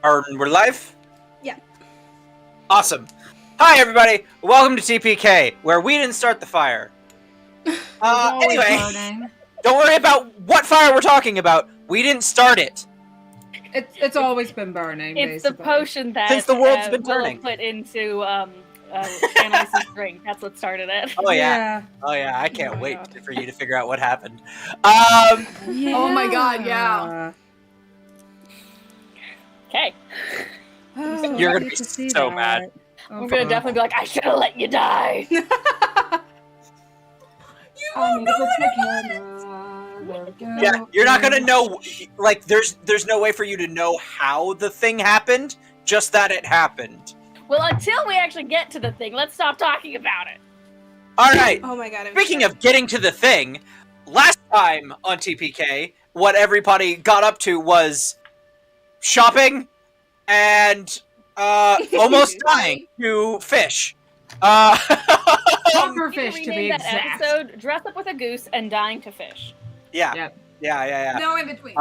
We're live? Yeah. Awesome. Hi, everybody. Welcome to TPK, where we didn't start the fire. Anyway, don't worry about what fire we're talking about. We didn't start it. It's always been burning. It's basically. the potion that Since the world's been Willow turning. put into Annalise's drink. That's what started it. Oh yeah. Oh yeah. I can't my wait God. for you to figure out what happened. Yeah. Oh my God, yeah. Okay. Oh, You're I gonna hate be to see so that. mad. I'm gonna definitely be like, I should have let you die. You won't know it. Yeah, you're not gonna know. Like, there's no way for you to know how the thing happened. Just that it happened. Well, until we actually get to the thing, let's stop talking about it. All right. Oh my God. Speaking of getting to the thing, last time on TPK, what everybody got up to was shopping and almost dying to fish. Puffer You can fish to be rename that exact. episode, dress up with a goose and dying to fish. Yeah. Yep. Yeah. No in between.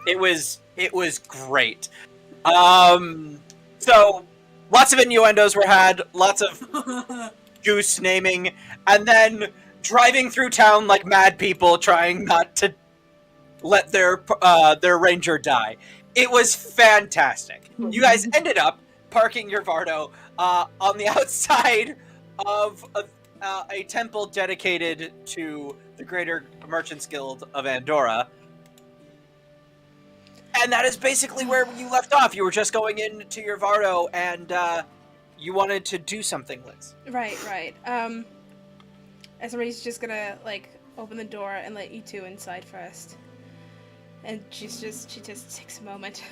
It was great. So lots of innuendos were had, lots of goose naming, and then driving through town like mad people, trying not to let their ranger die. It was fantastic. You guys ended up parking your Vardo on the outside of a temple dedicated to the Greater Merchants Guild of Andorra. And that is basically where you left off. You were just going into your Vardo, and you wanted to do something, Liz. Right. Esme's just gonna open the door and let you two inside first. And she just takes a moment.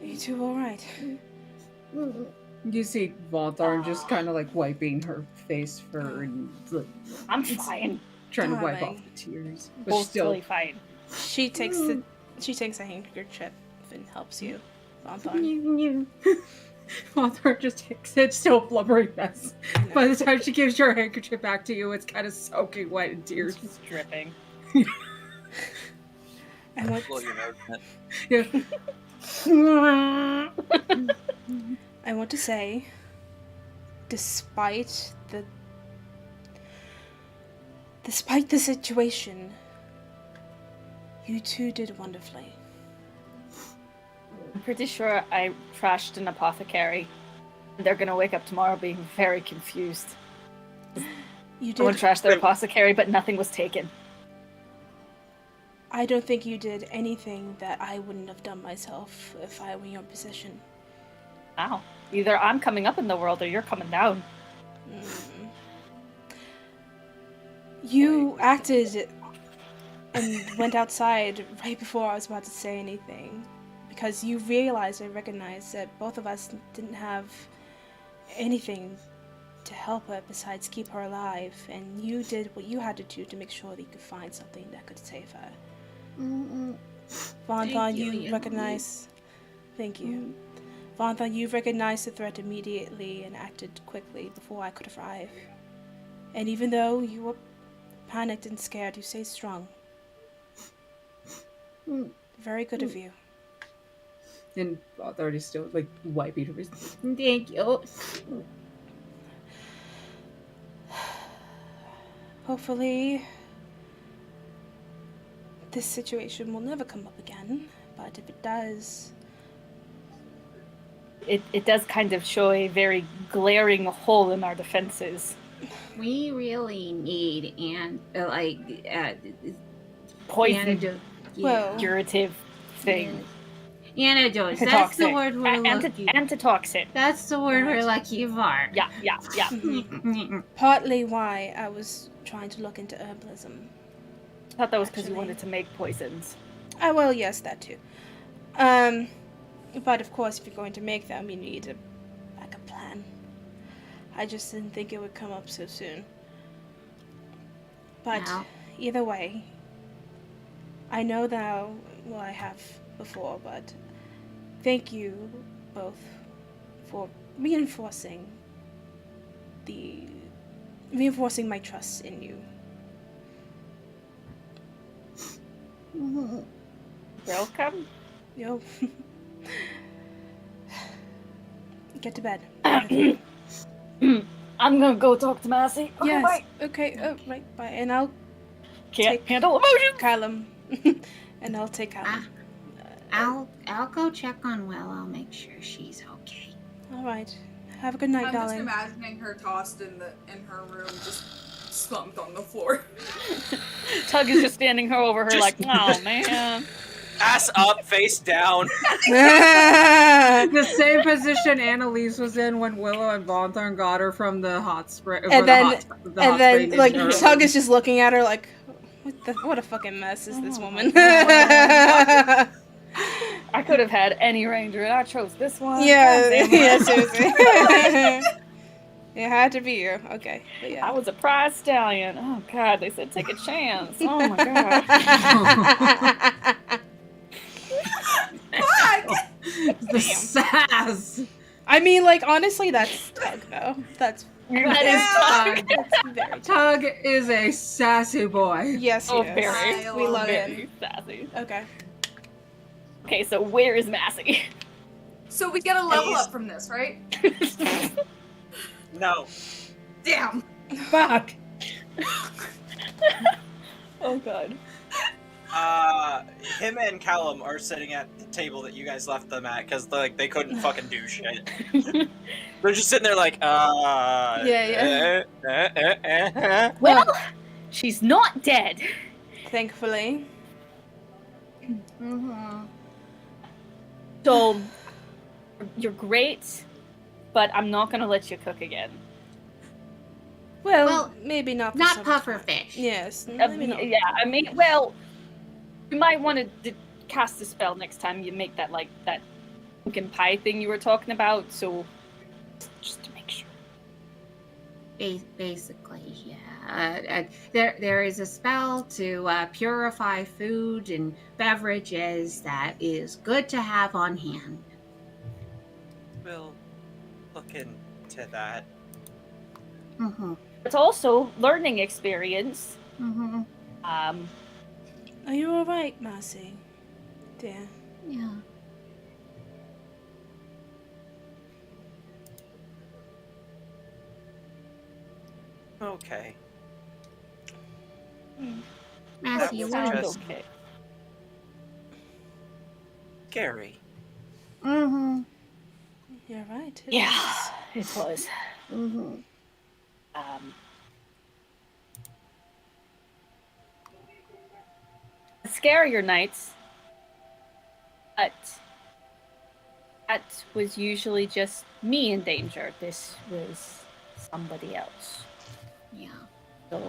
Are you two all right? You see Vonthorn just kind of wiping her face and I'm fine. trying to wipe Darling. off the tears, but Totally still. fine. She takes a handkerchief and helps you, Bonthorn. Vonthorn just takes it, still a blubbering mess. By the time she gives your handkerchief back to you, it's kind of soaking wet in tears. It's just dripping. And what Blow your nose, man. Yeah. I want to say, despite the situation, you two did wonderfully. I'm pretty sure I trashed an apothecary. They're gonna wake up tomorrow being very confused. You Someone did. trashed their apothecary, but nothing was taken. I don't think you did anything that I wouldn't have done myself if I were in your position. Wow. Either I'm coming up in the world or you're coming down. You acted and went outside right before I was about to say anything, because you realized and recognized that both of us didn't have anything to help her besides keep her alive, and you did what you had to do to make sure that you could find something that could save her. Vonthon, you recognize. Thank you. Vonthon, you recognized the threat immediately and acted quickly before I could arrive. And even though you were panicked and scared, you stayed strong. Very good of you. And Vonthorn is still wiping her face. Thank you. Hopefully, this situation will never come up again, but if it does... It does kind of show a very glaring hole in our defenses. We really need Poison antidote. Well- curative thing. Antidotes. That's the Antitoxic. word we're looking. Antitoxin. That's the word we're looking for. Yeah. Partly why I was trying to look into herbalism. I thought that was because you Actually. wanted to make poisons. Well, yes, that too. But of course, if you're going to make them, you need a backup plan. I just didn't think it would come up so soon. But Wow. either way, I know now what I have before, but thank you both for reinforcing my trust in you. Welcome. Yo. Get to bed. I'm gonna go talk to Massey. Okay, Yes. bye. Okay. Oh, right. Bye. And I'll Can't take handle emotions. Callum. And I'll take Callum. I'll go check on Will. I'll make sure she's okay. All right. Have a good night, I'm just darling. imagining her tossed in her room, just slumped on the floor. Tug is just standing over her Just- like, oh man. Ass up, face down. The same position Annalise was in when Willow and Vonthorn got her from the hot spring. And then, spring like, in her Tug room. is just looking at her like, what a fucking mess is this Oh woman? my I could have had any ranger, and I chose this one. Yeah, God damn yeah, it. seriously. It had to be you. Okay, but yeah. I was a prize stallion. Oh god, they said take a chance. Oh my god. The sass. I mean, like, honestly, that's Tug, though. That's That is Tug. very Tug. Tug is a sassy boy. Yes, he Oh, is. very. We love Very him. sassy. Okay. Okay, so where is Massey? So we get a level up from this, right? No. Damn. Fuck. Oh god. Him and Callum are sitting at the table that you guys left them at because like they couldn't fucking do shit. They're just sitting there like, Yeah. Well, she's not dead. Thankfully. Mm-hmm. So, you're great, but I'm not gonna let you cook again. Well, maybe not. For Not some puffer time. fish. Yes. Maybe not. Yeah, I mean, well, you might want to cast a spell next time you make that, like, that pumpkin pie thing you were talking about, so just to make sure. Basically, yeah. There is a spell to purify food and beverages that is good to have on hand. We'll look into that. Mm-hmm. It's also learning experience. Mm-hmm. Are you alright, Marcy? Dear. Yeah. Okay. Massey, you That was would. just- Okay. Gary. Mm-hmm. You're right. it Yeah, is. it was. Mm-hmm. Scarier nights, but that was usually just me in danger. This was somebody else. Yeah. So,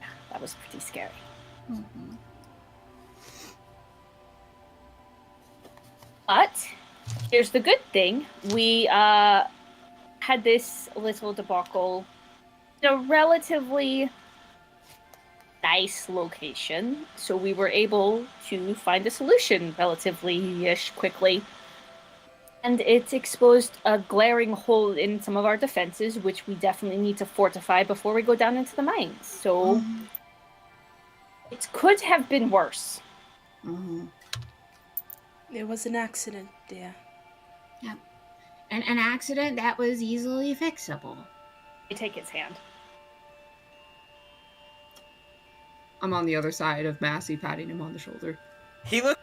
yeah, that was pretty scary. Mm-hmm. But here's the good thing. We had this little debacle in a relatively nice location, so we were able to find a solution relatively-ish quickly. And it exposed a glaring hole in some of our defenses, which we definitely need to fortify before we go down into the mines. So Mm-hmm. it could have been worse. Mm-hmm. It was an accident, dear. And an accident that was easily fixable. I take his hand. I'm on the other side of Massey, patting him on the shoulder. He looked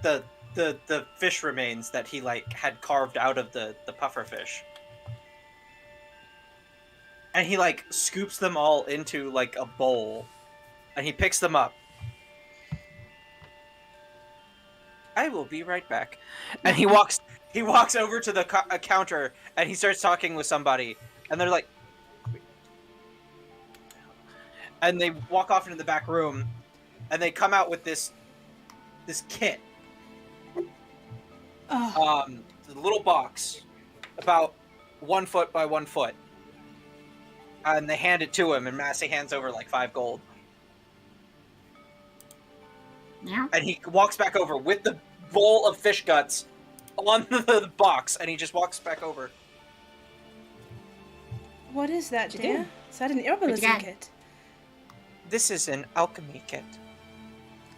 at the fish remains that he like had carved out of the puffer fish. And he like scoops them all into like a bowl and he picks them up. I will be right back. And he walks over to the counter and he starts talking with somebody and they're like, and they walk off into the back room and they come out with this kit. Oh, The little box about 1 foot by 1 foot. And they hand it to him and Massey hands over like 5 gold. Yeah. And he walks back over with the bowl of fish guts on the box and he just walks back over. what is that, What'd you dear? Is that an herbalism get? kit? This is an alchemy kit.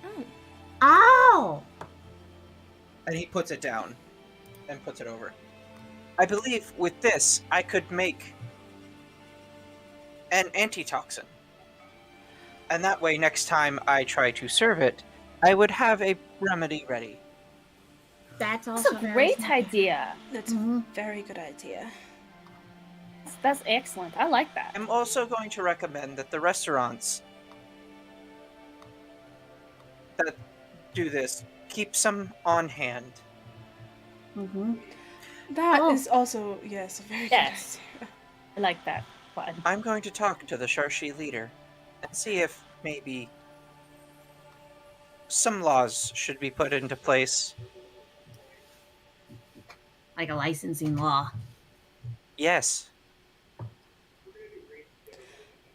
Oh. Oh! And he puts it down and puts it over. I believe with this, I could make an antitoxin. And that way, next time I try to serve it, I would have a remedy ready. That's That's also a very great smart. idea. That's Mhm. a very good idea. That's excellent. I like that. I'm also going to recommend that the restaurants that do this keep some on hand. Mhm. That Oh. is also, yes, a very Yes. good idea. I like that one. I'm going to talk to the Sharshi leader and see if maybe some laws should be put into place. Like a licensing law. Yes.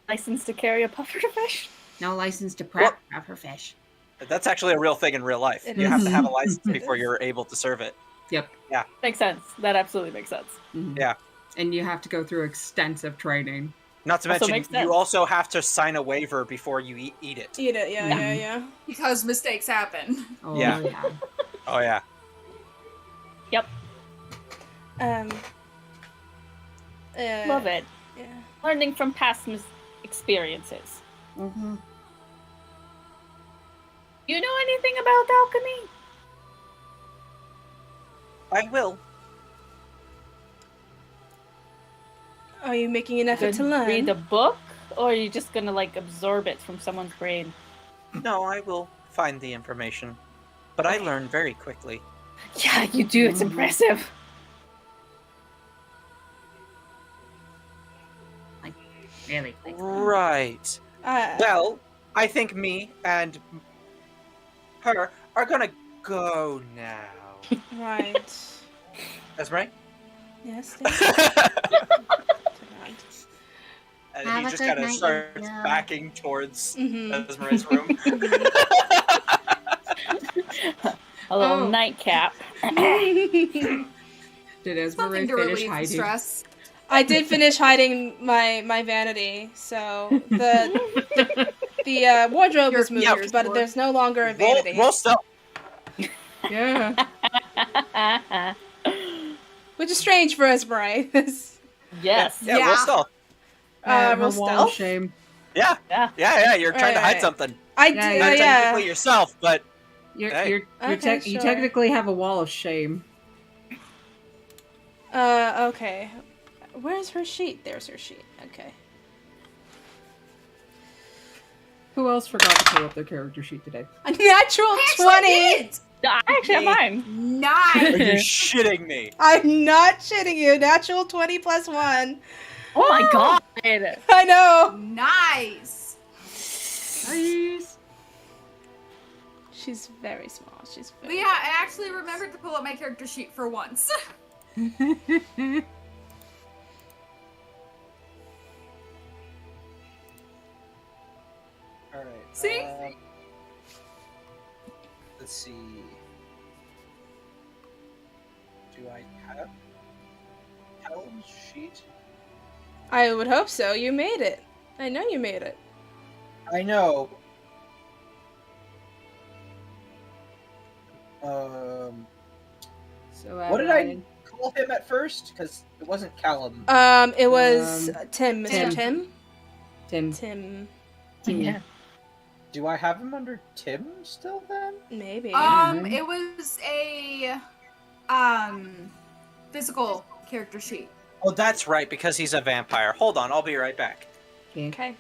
License to carry a pufferfish? No license to prep for fish. That's actually a real thing in real life. It You have to is. have a license before you're able to serve it. Yep. Makes sense. That absolutely makes sense. Mhm. Yeah. And you have to go through extensive training. Not to Also mention, makes sense. you also have to sign a waiver before you eat it. Eat it, yeah, Yeah. yeah, yeah. Because mistakes happen. Oh, Yeah. Yeah. Oh, yeah. Um. Love it. Yeah. Learning from past experiences. Mm-hmm. You know anything about alchemy? I will. Are you making an effort to Gonna learn? read a book, or are you just gonna like absorb it from someone's brain? No, I will find the information. But I learn very quickly. Yeah, you do. It's impressive. Really quick. Right. Well, I think me and her are gonna go now. Right. That's right. Yes. And Have he a just good kind of night, starts yeah. backing towards Mm-hmm. Esmeralda's room. A little Oh. nightcap. Did Esmeralda Something to finish relieve the hiding? stress. I did finish hiding my vanity, so the wardrobe Your is moved, fears but more. there's no longer a vanity, Roll stealth. Yeah. which is strange for Esmeralda. Yes. Yeah, roll Yeah. stealth. Her Roll wall of stealth. shame. Yeah, Yeah. you're trying to hide Right. something. I Yeah, did, Not yeah. technically yourself, but You're, Hey. you're, Okay, you sure. technically have a wall of shame. Okay. Where's her sheet? There's her sheet. Okay. Who else forgot to pull up their character sheet today? A natural 20! I actually have mine. Nice. are you shitting me? I'm not shitting you. Natural 20 plus 1. Oh my god. I know. Nice. Nice. She's very small. She's But very yeah, I actually remembered to pull up my character sheet for once. All right. See? Let's see. Do I have Callum's sheet? I would hope so. You made it. I know you made it. I know. So What did I call him at first? Because it wasn't Callum. It was Tim, Mr. Tim. Tim. Tim. Tim, Yeah. Do I have him under Tim still then? maybe. It was a physical character sheet. Oh, that's right, because he's a vampire. Hold on, I'll be right back. Okay.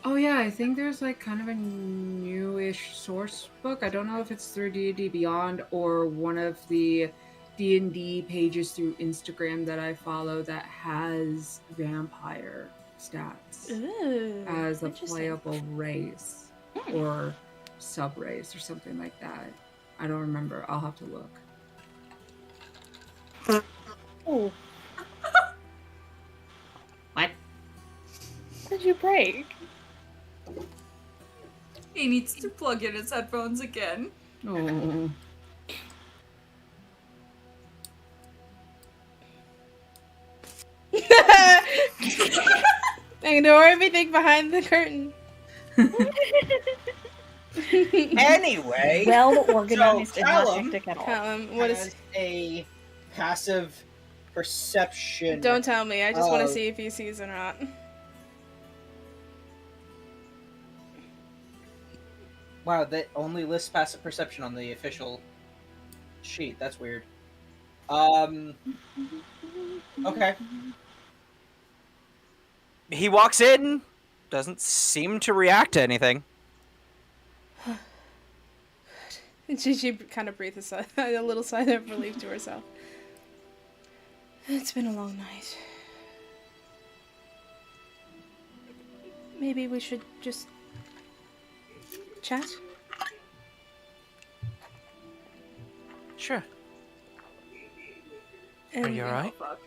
Oh yeah, I think there's like kind of a newish source book. I don't know if it's through D&D Beyond or one of the D&D pages through Instagram that I follow that has vampire stats Ooh. as a interesting. playable race or sub-race or something like that. I don't remember. I'll have to look. Oh. What? What did you break? He needs to plug in his headphones again. Oh. Ignore everything behind the curtain. Anyway, Well organized and not Callum hectic at all. What is? has a passive perception. Don't tell me. I just want to of- see if he sees or not. Wow, that only lists passive perception on the official sheet. That's weird. Okay. He walks in, doesn't seem to react to anything. And she kind of breathes a little sigh of relief to herself. It's been a long night. Maybe we should just chat? Sure. Are And you alright? Oh, fuck.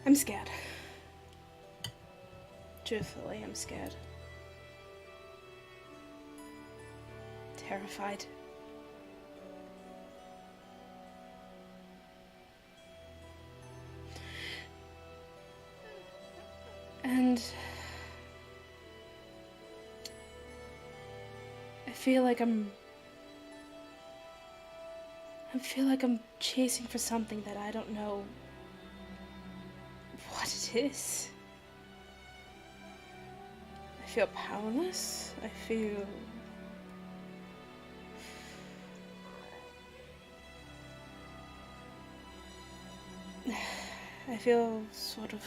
I'm scared. Truthfully, I'm scared. Terrified. And I feel like I'm chasing for something that I don't know what it is. I feel powerless. I feel sort of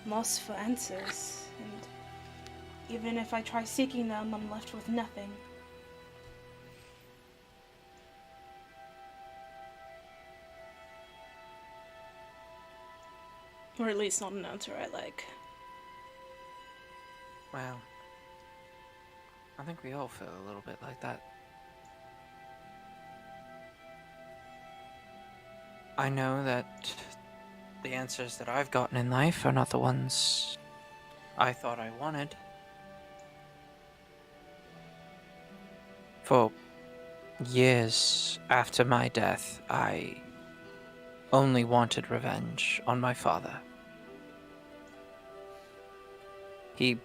lost for answers, and even if I try seeking them, I'm left with nothing. Or at least not an answer I like. Well, I think we all feel a little bit like that. I know that the answers that I've gotten in life are not the ones I thought I wanted. For years after my death, I only wanted revenge on my father. He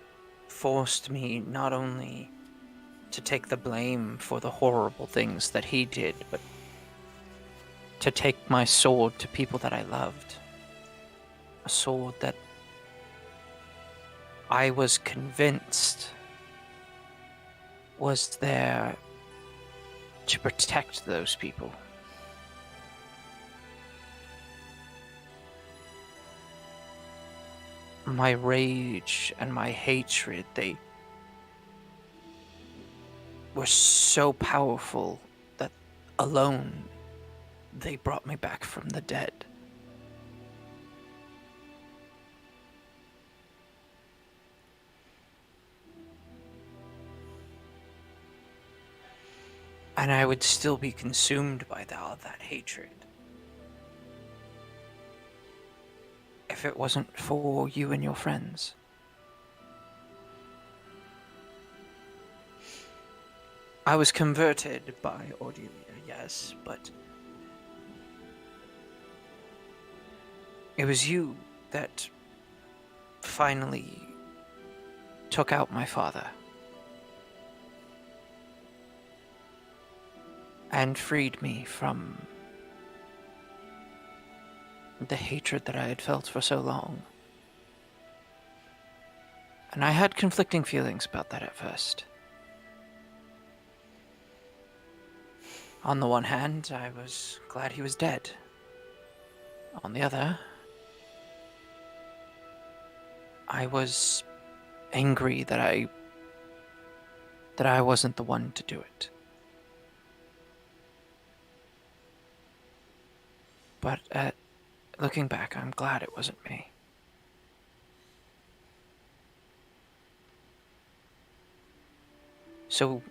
forced me not only to take the blame for the horrible things that he did, but to take my sword to people that I loved. A sword that I was convinced was there to protect those people. My rage and my hatred, they were so powerful that alone they brought me back from the dead. And I would still be consumed by all that hatred if it wasn't for you and your friends. I was converted by Cordelia, yes, but it was you that finally took out my father and freed me from the hatred that I had felt for so long. And I had conflicting feelings about that at first. On the one hand, I was glad he was dead. On the other, I was angry that I wasn't the one to do it. But looking back, I'm glad it wasn't me. So,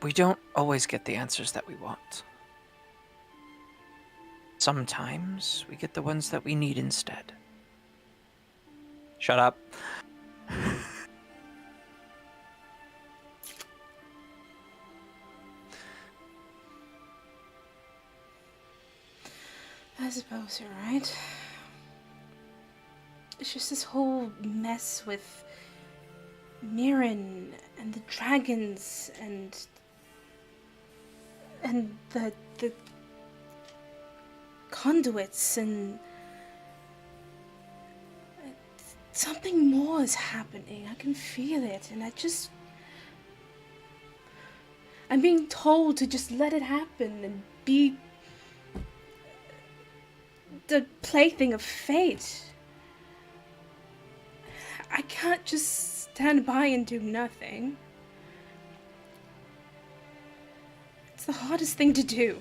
we don't always get the answers that we want. Sometimes we get the ones that we need instead. Shut up. I suppose you're right. It's just this whole mess with Mirren and the dragons and the conduits and something more is happening. I can feel it, and I'm being told to just let it happen and be the plaything of fate. I can't just stand by and do nothing. It's the hardest thing to do.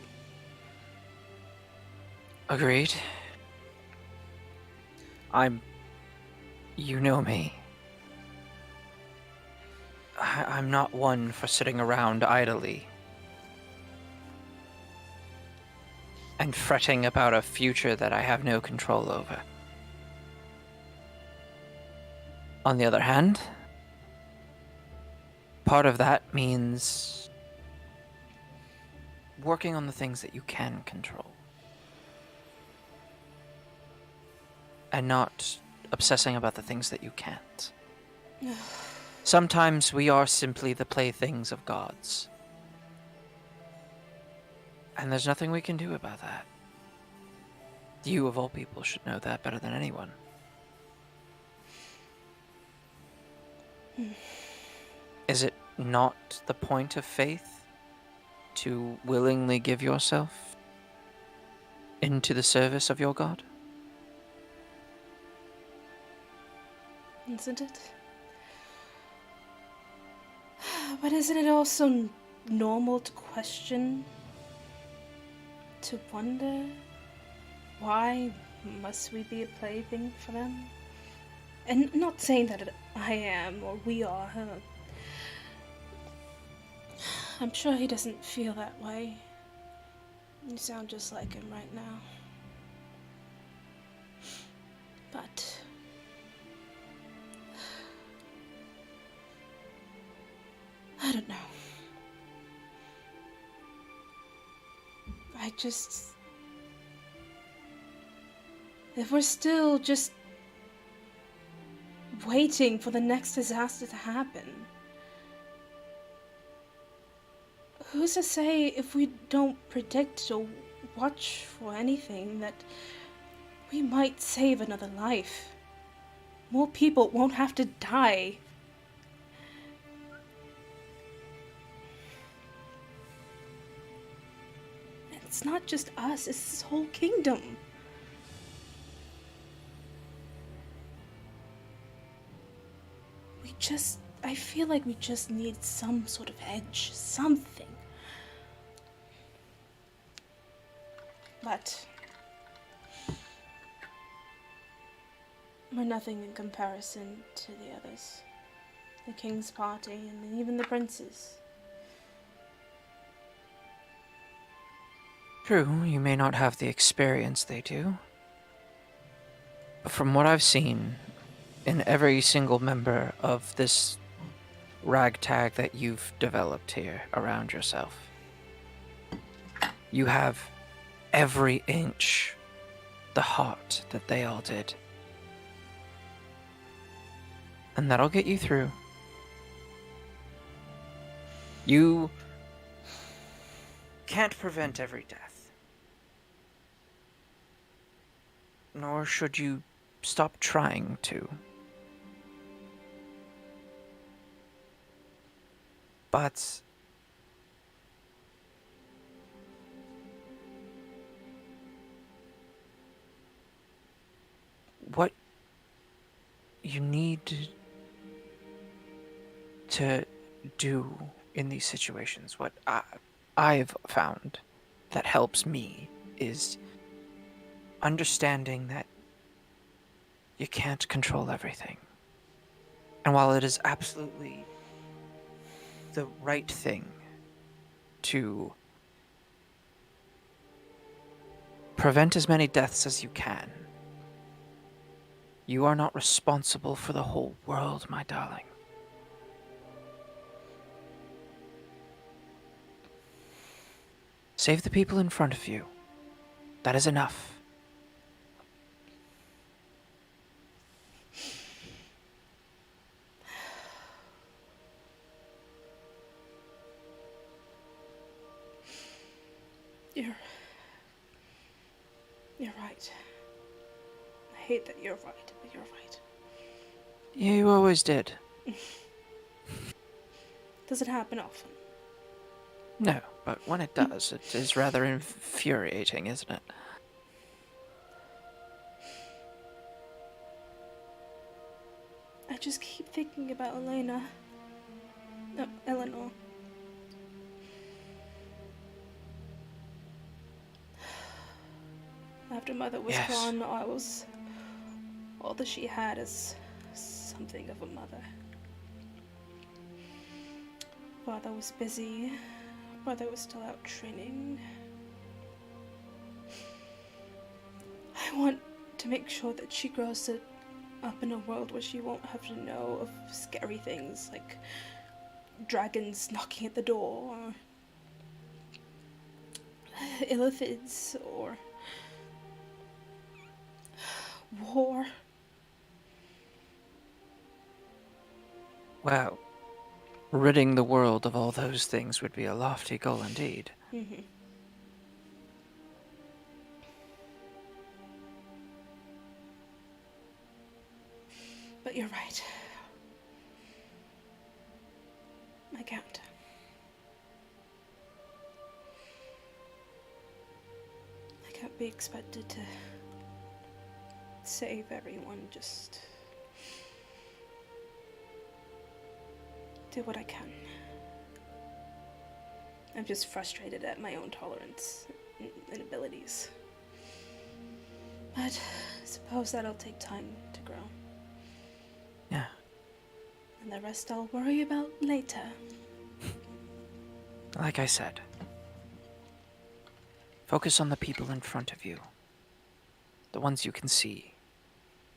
Agreed. You know me. I'm not one for sitting around idly and fretting about a future that I have no control over. On the other hand, part of that means working on the things that you can control and not obsessing about the things that you can't. Sometimes we are simply the playthings of gods. And there's nothing we can do about that. You, of all people, should know that better than anyone. Is it not the point of faith to willingly give yourself into the service of your god? Isn't it? But isn't it also normal to question? To wonder? Why must we be a plaything for them? And not saying that I am or we are. I'm sure he doesn't feel that way. You sound just like him right now. But I don't know. If we're still just waiting for the next disaster to happen, who's to say if we don't predict or watch for anything that we might save another life? More people won't have to die. It's not just us, it's this whole kingdom. I feel like we just need some sort of edge, something. But we're nothing in comparison to the others. The king's party and even the princes. True, you may not have the experience they do. But from what I've seen in every single member of this ragtag that you've developed here around yourself, you have every inch the heart that they all did. And that'll get you through. You can't prevent every death. Nor should you stop trying to. But what you need to do in these situations, what I've found that helps me, is understanding that you can't control everything. And while it is absolutely the right thing to prevent as many deaths as you can, you are not responsible for the whole world, my darling. Save the people in front of you. That is enough. You're right. I hate that you're right, but you're right. You always did. Does it happen often? No, but when it does, it is rather infuriating, isn't it? I just keep thinking about Elena. No, Eleanor. After Mother was Yes. gone, all that she had is something of a mother. Father was busy. Mother was still out training. I want to make sure that she grows up in a world where she won't have to know of scary things like dragons knocking at the door, or illithids, or war. Well, ridding the world of all those things would be a lofty goal indeed. Mm-hmm. But you're right. I can't. I can't be expected to save everyone, just do what I can. I'm just frustrated at my own tolerance and abilities. But I suppose that'll take time to grow. Yeah. And the rest I'll worry about later. Like I said, focus on the people in front of you. The ones you can see.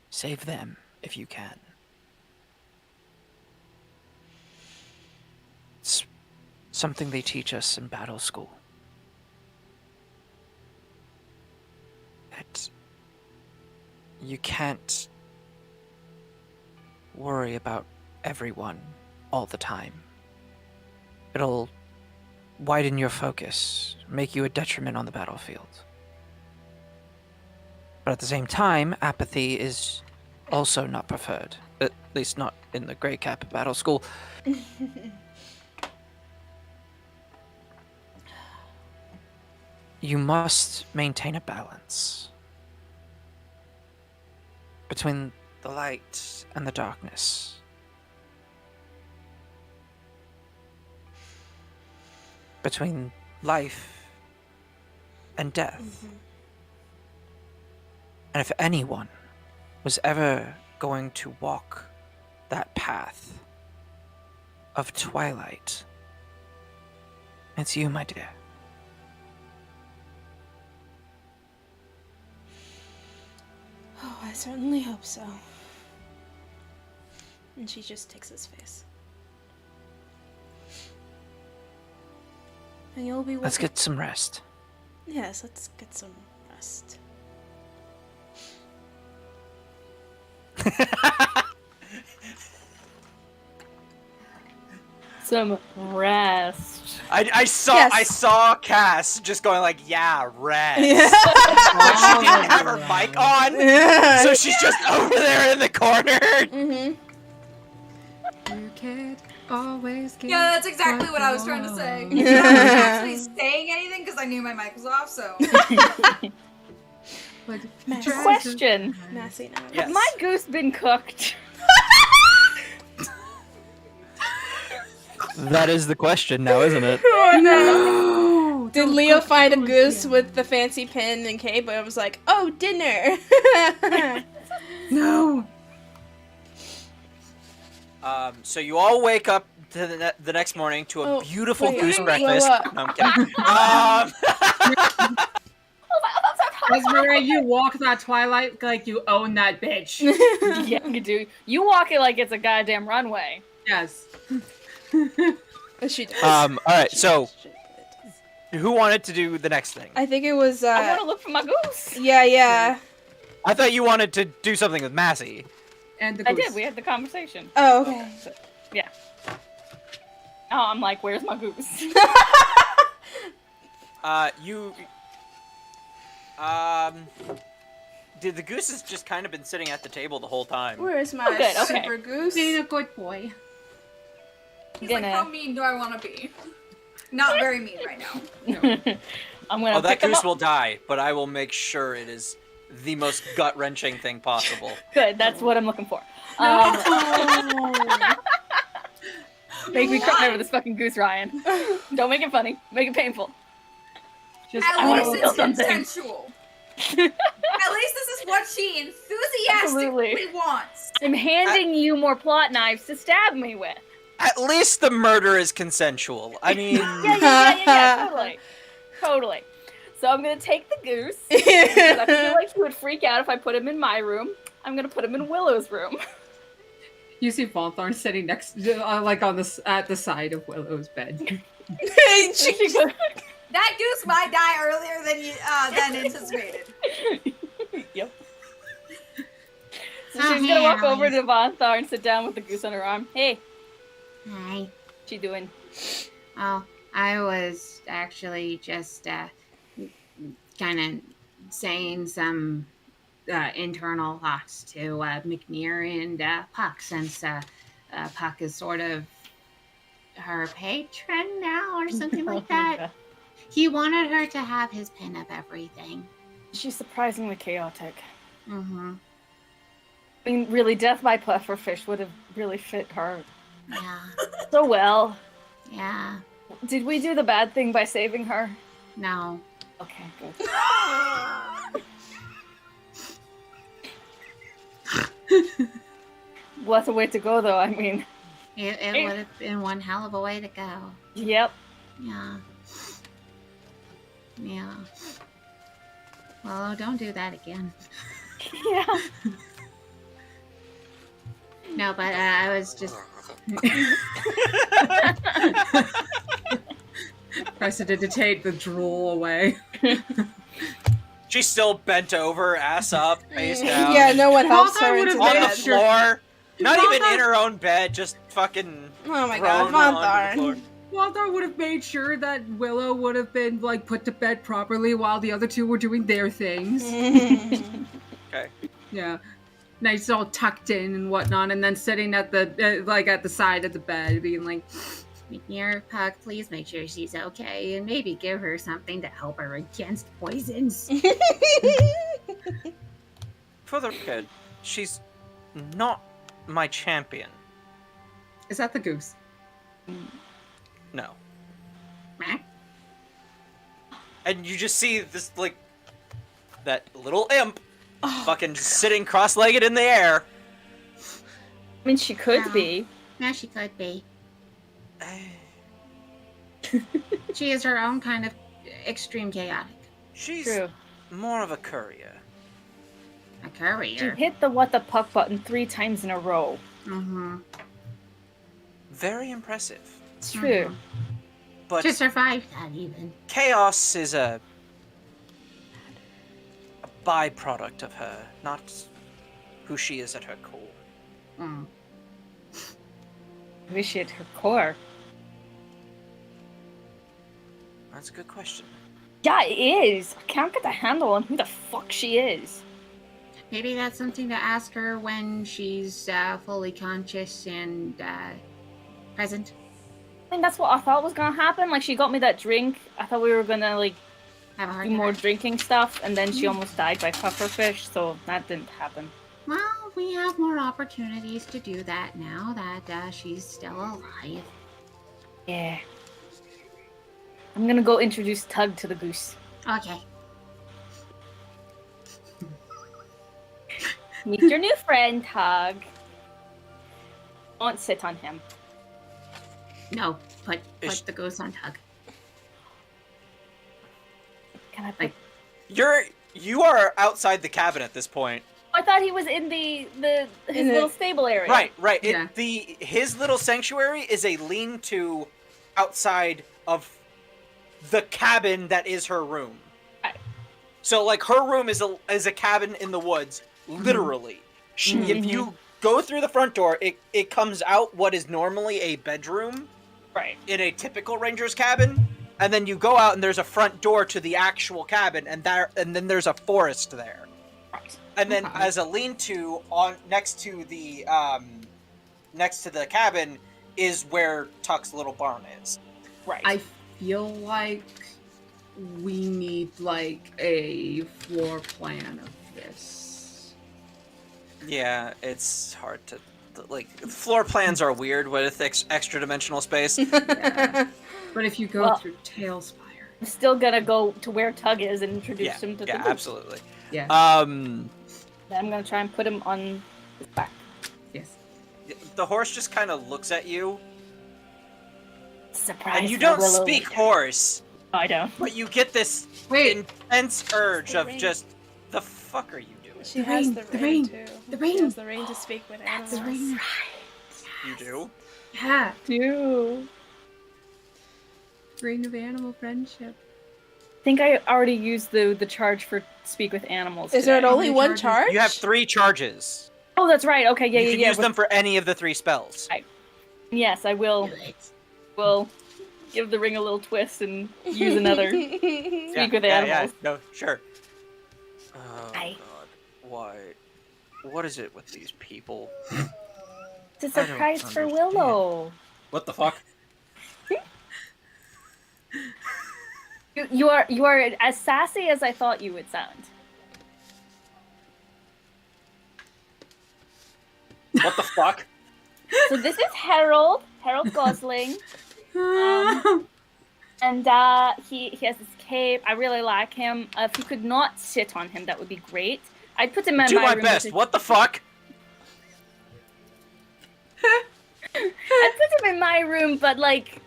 Save them if you can. It's something they teach us in battle school. That you can't worry about everyone all the time. It'll widen your focus, make you a detriment on the battlefield. But at the same time, apathy is also not preferred. At least not in the Grey Cap battle school. You must maintain a balance between the light and the darkness. Between life and death. Mm-hmm. And if anyone was ever going to walk that path of twilight, it's you, my dear. Oh, I certainly hope so. And she just takes his face. And you'll be Let's with get some rest. Yes, let's get some rest. Some rest. I saw Yes. I saw Cass just going like, yeah, rest. Yeah. But she didn't have her mic on, so she's just over there in the corner. Mm-hmm. You can't always get Yeah, that's exactly what I was trying to say. I wasn't actually saying anything because I knew my mic was off, so. Like, Mass. Question. Massy now. Yes. Has my goose been cooked? That is the question now, isn't it? Oh, no. No! Did Don't Leo cook find a food goose yet. with the fancy pin and cape? But I was like, oh, dinner. No! So you all wake up to the next morning to a Oh, beautiful wait, goose blow breakfast. up. No, I'm kidding. Esmeralda, you walk that twilight like you own that bitch. Yeah, you do. You walk it like it's a goddamn runway. Yes. She does. all right. So She does. who wanted to do the next thing? I think it was. I want to look for my goose. Yeah. I thought you wanted to do something with Massey. And the I goose. did. We had the conversation. Oh, okay. Yeah. Oh, I'm like, where's my goose? The goose has just kind of been sitting at the table the whole time. Where is my Okay, okay. super goose? Being a good boy. He's like, how mean do I want to be? Not very mean right now. I'm gonna. Oh, that pick him goose up. will die, but I will make sure it is the most gut-wrenching thing possible. Good. That's what I'm looking for. Make me cry over this fucking goose, Ryan. Don't make it funny. Make it painful. Just At wanna least feel it's something. consensual. At least this is what she enthusiastically Absolutely. wants. I'm handing you more plot knives to stab me with. At least the murder is consensual. I mean, Yeah. Totally. So I'm gonna take the goose. Because I feel like he would freak out if I put him in my room. I'm gonna put him in Willow's room. You see Vonthorn sitting next, like at the side of Willow's bed. That goose might die earlier than anticipated. Yep. So she's gonna walk over to Vonthar and sit down with the goose on her arm. Hey, Hi. what you doing? Oh, I was actually just kind of saying some internal thoughts to McNear and Puck, since Puck is sort of her patron now or something like that. He wanted her to have his pin of everything. She's surprisingly chaotic. Mm-hmm. I mean, really, death by pufferfish would have really fit her Yeah. so well. Yeah. Did we do the bad thing by saving her? No. Okay, good. What's a way to go, though? I mean, It would have been one hell of a way to go. yep. Yeah. Yeah. Well, don't do that again. Yeah. No, but I was just... Prestidigitate the drool away. she's still bent over, ass up, face down. Yeah, no one helps Vonthar her would've into On the bed. floor. Not even Vonthar- in her own bed, just fucking Oh my god, thrown onto the floor. Vonthar. Vonthar would have made sure that Willow would have been like put to bed properly while the other two were doing their things. Okay. Yeah. Nice, all tucked in and whatnot, and then sitting at the like at the side of the bed, being like, McNear, Puck, please make sure she's okay, and maybe give her something to help her against poisons. For the record, she's not my champion. "Is that the goose?" No. Meh. And you just see this, like, that little imp fucking just sitting cross-legged in the air. I mean, she could be. Yeah, she could be. She is her own kind of extreme chaotic. She's True. more of a courier. A She courier. hit the what the puck button 3 times in a row. Mm-hmm. Very impressive. It's true. But To survive that, even. chaos is a byproduct of her, not who she is at her core. Mm. Maybe she hit her core. That's a good question. Yeah, it is. I can't get a handle on who the fuck she is. Maybe that's something to ask her when she's fully conscious and present. I mean, that's what I thought was gonna happen. Like, she got me that drink. I thought we were gonna, like, Have a heart do more attack. drinking stuff, and then she almost died by pufferfish, so that didn't happen. Well, we have more opportunities to do that now that she's still alive. Yeah. I'm gonna go introduce Tug to the goose. Okay. Meet your new friend, Tug. Don't sit on him. No, put Is- the goose on Tug. Can I put... Like- You are outside the cabin at this point. I thought he was in his little stable area. Right. Yeah. His little sanctuary is a lean-to outside of the cabin that is her room. Right. So, like, her room is a cabin in the woods, literally. If you go through the front door, it comes out what is normally a bedroom Right. in a typical ranger's cabin, and then you go out and there's a front door to the actual cabin, and then there's a forest there. Right. And then as a lean-to on next to the cabin is where Tuck's little barn is. Right. I feel like we need like a floor plan of this. Yeah, it's hard to like. Floor plans are weird with extra dimensional space. Yeah. But if you go Well- through Tailspire, I'm still gonna go to where Tug is and introduce Yeah, him to the yeah, group. absolutely. yeah, Then I'm gonna try and put him on his back. yes. The horse just kind of looks at you, Surprise! and you for don't Willow speak later. horse, Oh, I don't. but you get this Wait, intense urge of just, the fuck are you doing? She has the the rain, rain, too. the She rain. has the rain to speak with That's animals. rain. You do? Yeah, Do. reign of animal friendship. I think I already used the charge for speak with animals. Is there today. only many one charges? charge? You have 3 charges. Oh, that's right. Okay, yeah, you yeah, can yeah. use them for any of the 3 spells. Yes, I will. Will give the ring a little twist and use another speak with animals. No, sure. Oh, Aye. God. Why? What is it with these people? It's a I don't surprise for understand. Willow. What the fuck? You are as sassy as I thought you would sound. What the fuck? So this is Harold Gosling, and he has this cape. I really like him. If you could not sit on him, that would be great. I'd put him in Do my my room. best. What the fuck? I'd put him in my room, but like,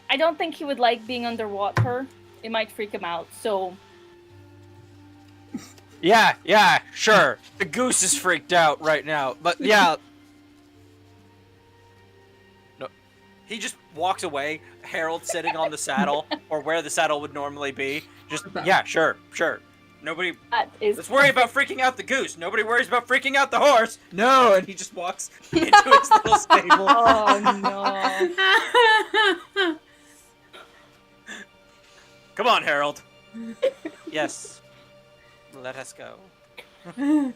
I don't think he would like being underwater. It might freak him out. So Yeah, sure. The goose is freaked out right now, but yeah. No, he just walks away. Harold sitting on the saddle, or where the saddle would normally be. Just yeah, sure. Nobody. that is. Let's worry about freaking out the goose. Nobody worries about freaking out the horse. No, and he just walks into his little stable. Oh no! Come on, Harold. Yes. Let us go. Is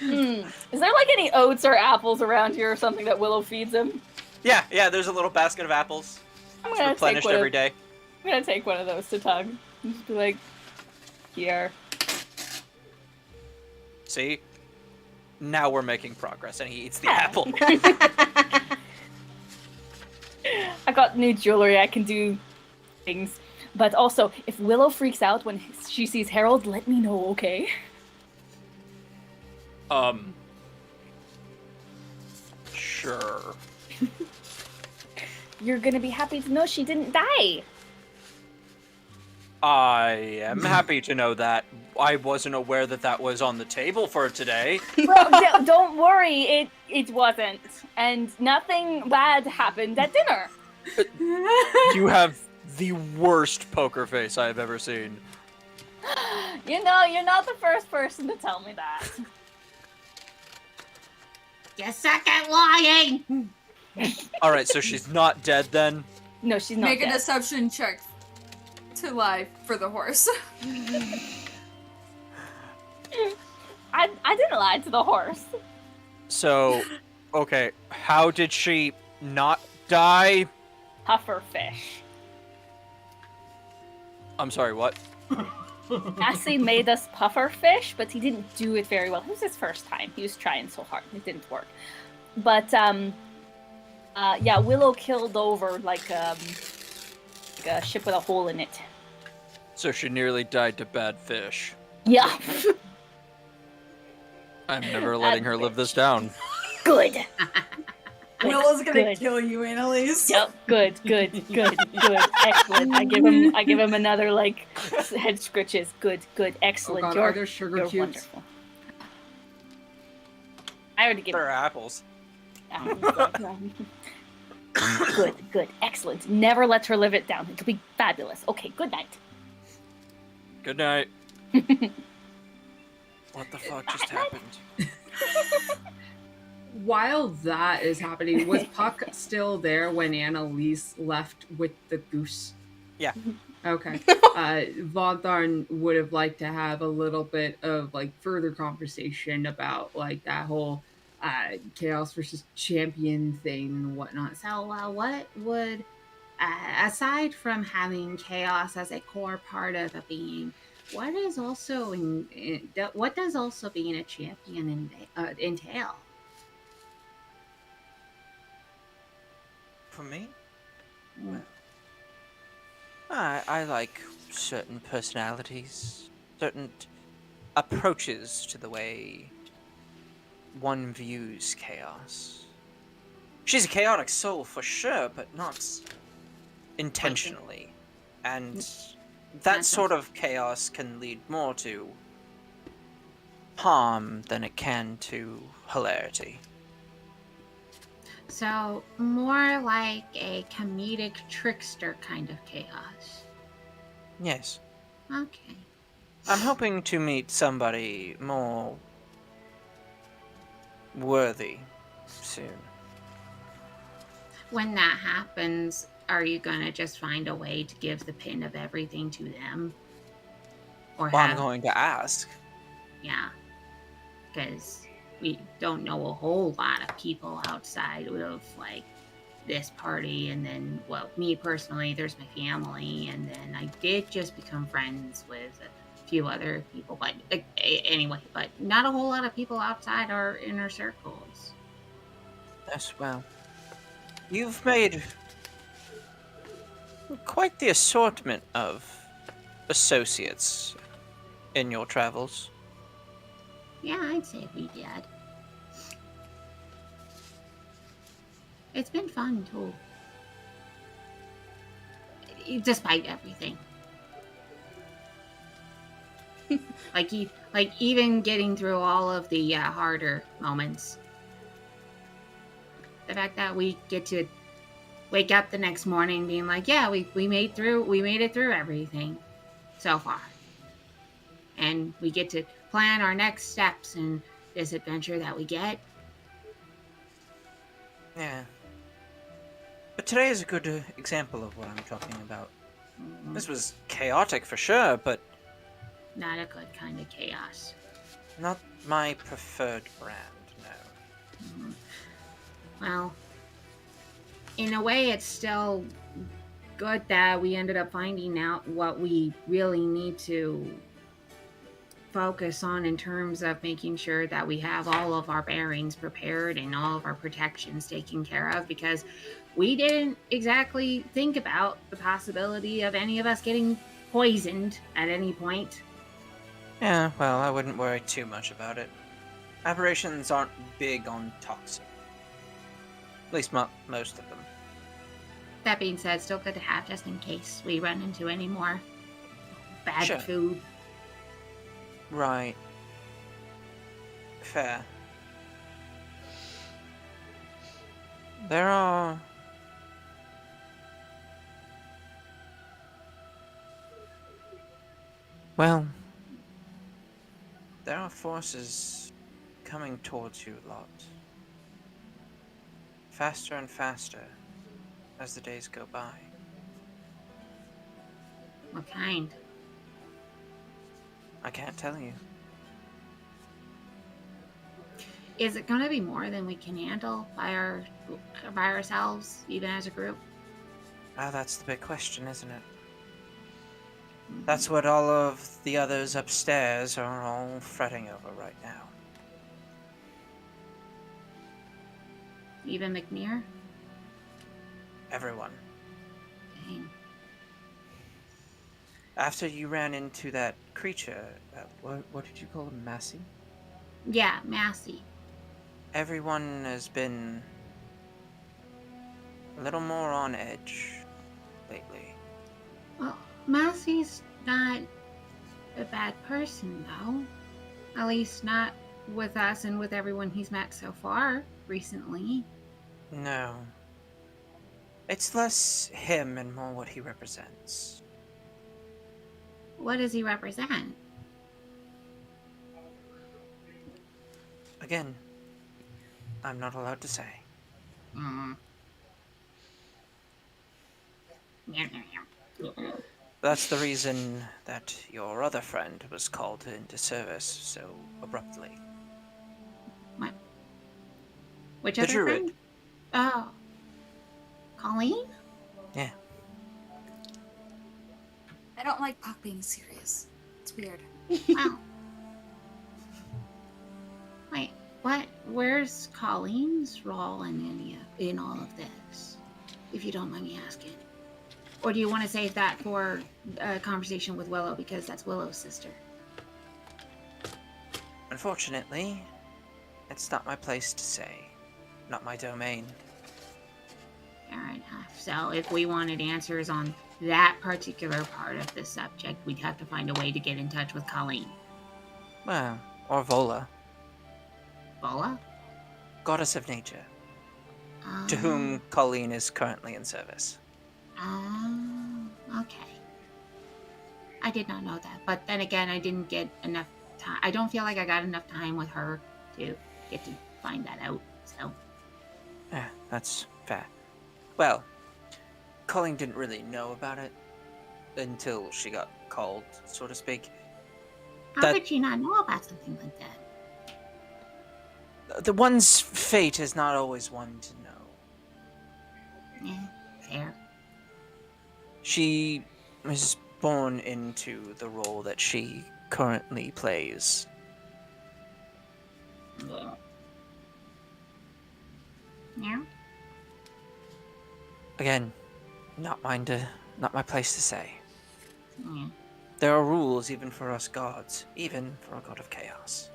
there like any oats or apples around here or something that Willow feeds him? Yeah, there's a little basket of apples. I'm It's gonna take replenished one. every day. I'm gonna take one of those to Tug. Just be like, here. See? Now we're making progress, and he eats the Yeah. apple. I got new jewelry. I can do things. But also, if Willow freaks out when she sees Harold, let me know, okay? Sure. You're gonna be happy to know she didn't die. I am happy to know that. I wasn't aware that was on the table for today. Well, don't worry, it wasn't. And nothing bad happened at dinner. You have the worst poker face I have ever seen. You know, you're not the first person to tell me that. You suck at lying. Alright, so she's not dead then? No, she's not Make a dead. deception check to lie for the horse. I didn't lie to the horse. So, okay, how did she not die? Puffer fish. I'm sorry, what? Cassie made us puffer fish, but he didn't do it very well. It was his first time. He was trying so hard. It didn't work. But, yeah, Willow killed over, like a ship with a hole in it. So she nearly died to bad fish. Yeah. I'm never letting her live this down. Good. Willow's gonna Good. kill you, Annalise. Yep. Good. Excellent. I give him another like head scritches. Good. Excellent. Oh God, you're are there sugar you're cubes? wonderful. I already gave There are apples. Good. Excellent. Never let her live it down. It'll be fabulous. Okay, good night. Good night. What the fuck just happened? while that is happening, was Puck still there when Annalise left with the goose? Yeah. Okay. Von Tharn would have liked to have a little bit of like further conversation about like that whole chaos versus champion thing and whatnot. So, what would, aside from having chaos as a core part of a being, what is also what does also being a champion entail? For me? Well, I like certain personalities, certain approaches to the way one views chaos. She's a chaotic soul for sure, but not intentionally. And that That's sort of chaos can lead more to harm than it can to hilarity. So, more like a comedic trickster kind of chaos. Yes. Okay. I'm hoping to meet somebody more worthy soon. When that happens, are you gonna just find a way to give the pin of everything to them? Or Well, I'm have, going to ask. yeah, because we don't know a whole lot of people outside of like this party, and then, well, me personally, there's my family, and then I did just become friends with a few other people, but anyway, but not a whole lot of people outside our inner circles. Yes, well, you've made quite the assortment of associates in your travels. Yeah, I'd say we did. It's been fun too, despite everything. like even getting through all of the harder moments. The fact that we get to wake up the next morning being like, yeah, we made it through everything so far. And we get to plan our next steps in this adventure that we get. Yeah. But today is a good example of what I'm talking about. This was chaotic for sure, but Not a good kind of chaos. not my preferred brand, no. Well, in a way, it's still good that we ended up finding out what we really need to focus on in terms of making sure that we have all of our bearings prepared and all of our protections taken care of, because we didn't exactly think about the possibility of any of us getting poisoned at any point. Yeah, well, I wouldn't worry too much about it. Aberrations aren't big on toxic. At least most of them. That being said, still good to have just in case we run into any more bad Sure. food. Right. Fair. There are... Well... There are forces coming towards you a lot. Faster and faster as the days go by. What kind? I can't tell you. Is it going to be more than we can handle by ourselves, even as a group? Ah, that's the big question, isn't it? That's what all of the others upstairs are all fretting over right now. Even McNear? Everyone. Dang. After you ran into that creature, what did you call him, Massey? Yeah, Massey. Everyone has been a little more on edge lately. Well, Massey's not a bad person, though. At least not with us and with everyone he's met so far recently. No. It's less him and more what he represents. What does he represent? Again, I'm not allowed to say. Mm. That's the reason that your other friend was called into service so abruptly. What? Which The other druid. friend? Oh. Colleen? Yeah. I don't like Puck being serious. It's weird. Wow. Wait, what? Where's Colleen's role in all of this? If you don't mind me asking. Or do you want to save that for a conversation with Willow, because that's Willow's sister? Unfortunately, it's not my place to say. Not my domain. Fair enough. So if we wanted answers on that particular part of the subject, we'd have to find a way to get in touch with Colleen. Well, or Vola, Bola? goddess of nature, to whom Colleen is currently in service. Okay. I did not know that. But then again, I didn't get enough time. I don't feel like I got enough time with her to get to find that out. So, Yeah, that's fair. Well, Colleen didn't really know about it until she got called, so to speak. how That- could she not know about something like that? The one's fate is not always one to know. Yeah, fair. She was born into the role that she currently plays. Yeah. Yeah? Again, not my place to say. Yeah. There are rules even for us gods, even for a god of chaos.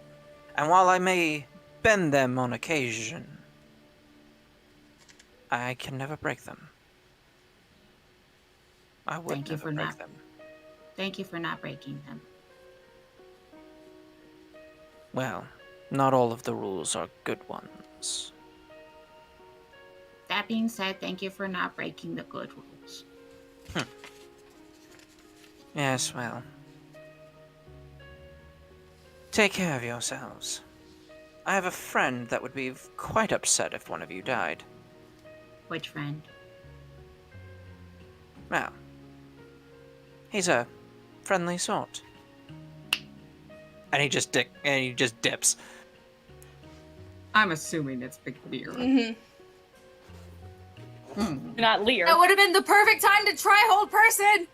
And while I may bend them on occasion, I can never break them. I would Thank you never for break not- them. Thank you for not breaking them. Well, not all of the rules are good ones. That being said, thank you for not breaking the good rules. Yes, well. Take care of yourselves. I have a friend that would be quite upset if one of you died. Which friend? Well, he's a friendly sort. And he just dips. I'm assuming it's Big Beer. Mhm. Not Lear. That would have been the perfect time to try hold person.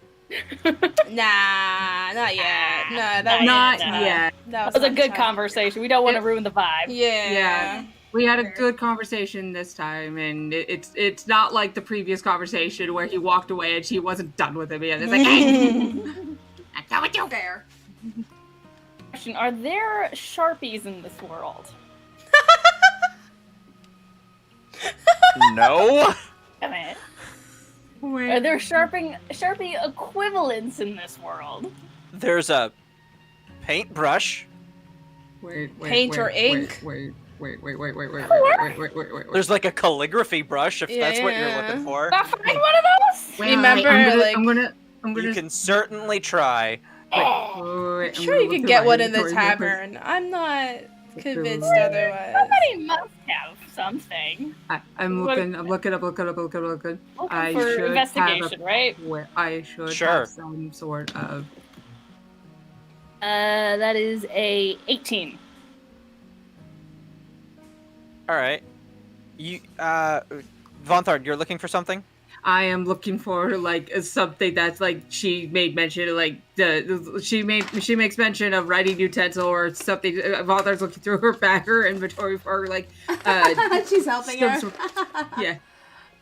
Nah, not yet. No, that Not was Not no. yet. That That was a not good time. conversation. We don't want to ruin the vibe. Yeah. Yeah. We had a good conversation this time, and it's not like the previous conversation where he walked away and she wasn't done with him yet. It's like, hey, I'm done with you. Fair. Question: are there Sharpies in this world? No. Damn it. wait. Are there Sharpie equivalents in this world? There's a paintbrush. Wait, Paint or ink? Wait. There's like a calligraphy brush if that's what you're Yeah. looking for. Not find one of those? Wait, Remember, I'm like, gonna. You can certainly try. I'm sure you can get one in the tavern. I'm not convinced otherwise. Somebody must have something. I'm What- looking. I'm looking. Looking I for should investigation, right? Where I should Sure. have some sort of. That is a 18. All right. You, Vonthard, you're looking for something? I am looking for like something that's like she made mention of, like she makes mention of writing utensil or something. Valdar's looking through her inventory for like She's helping some her. sort- yeah.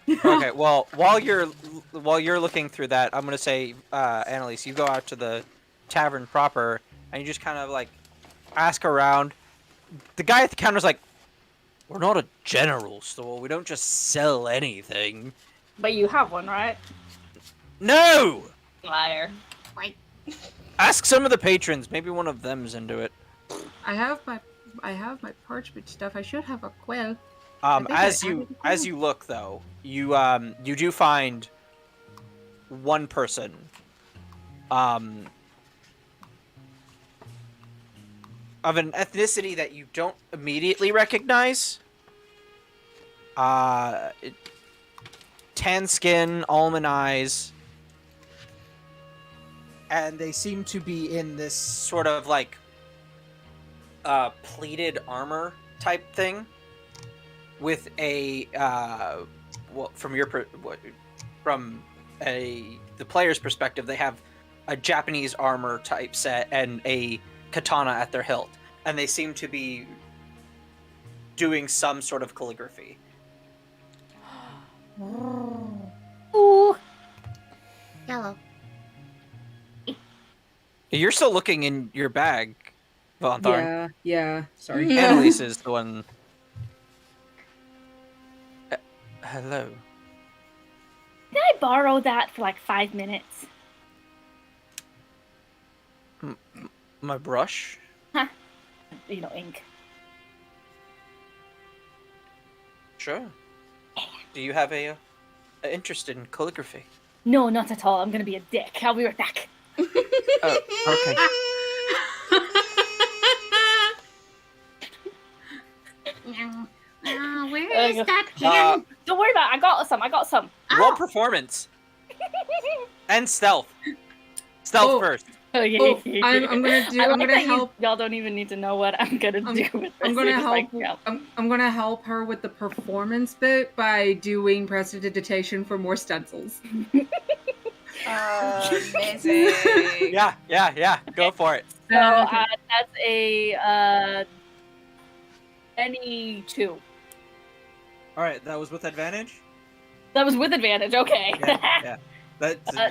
Okay. Well, while you're looking through that, I'm gonna say, Annalise, you go out to the tavern proper and you just kind of like ask around. The guy at the counter's like, "We're not a general store. We don't just sell anything." But you have one, right? No. Liar. Ask some of the patrons. Maybe one of them's into it. I have my parchment stuff. I should have a quill. think As I you added it as down. you look though, you do find one person, of an ethnicity that you don't immediately recognize, Tan skin, almond eyes, and they seem to be in this sort of like pleated armor type thing with a well, from the player's perspective, they have a Japanese armor type set and a katana at their hilt, and they seem to be doing some sort of calligraphy. Ooh. Yellow. You're still looking in your bag, Von Tharn. Yeah. Sorry. Annalise is the one. Hello. Can I borrow that for like 5 minutes? My brush? You know, ink. Sure. Do you have a interest in calligraphy? No, not at all. I'm gonna be a dick. I'll be right back. Okay. Where is that pen? Don't worry about it. I got some. Roll performance. And stealth. Stealth first. Oh, yeah. Oh, I'm gonna help. Y'all don't even need to know what I'm gonna do with this. I'm gonna You're just help. like, yeah. I'm gonna help her with the performance bit by doing prestidigitation for more stencils. Amazing. Yeah. Go for it. So that's a any 2. All right, that was with advantage. That was with advantage. Okay. Yeah.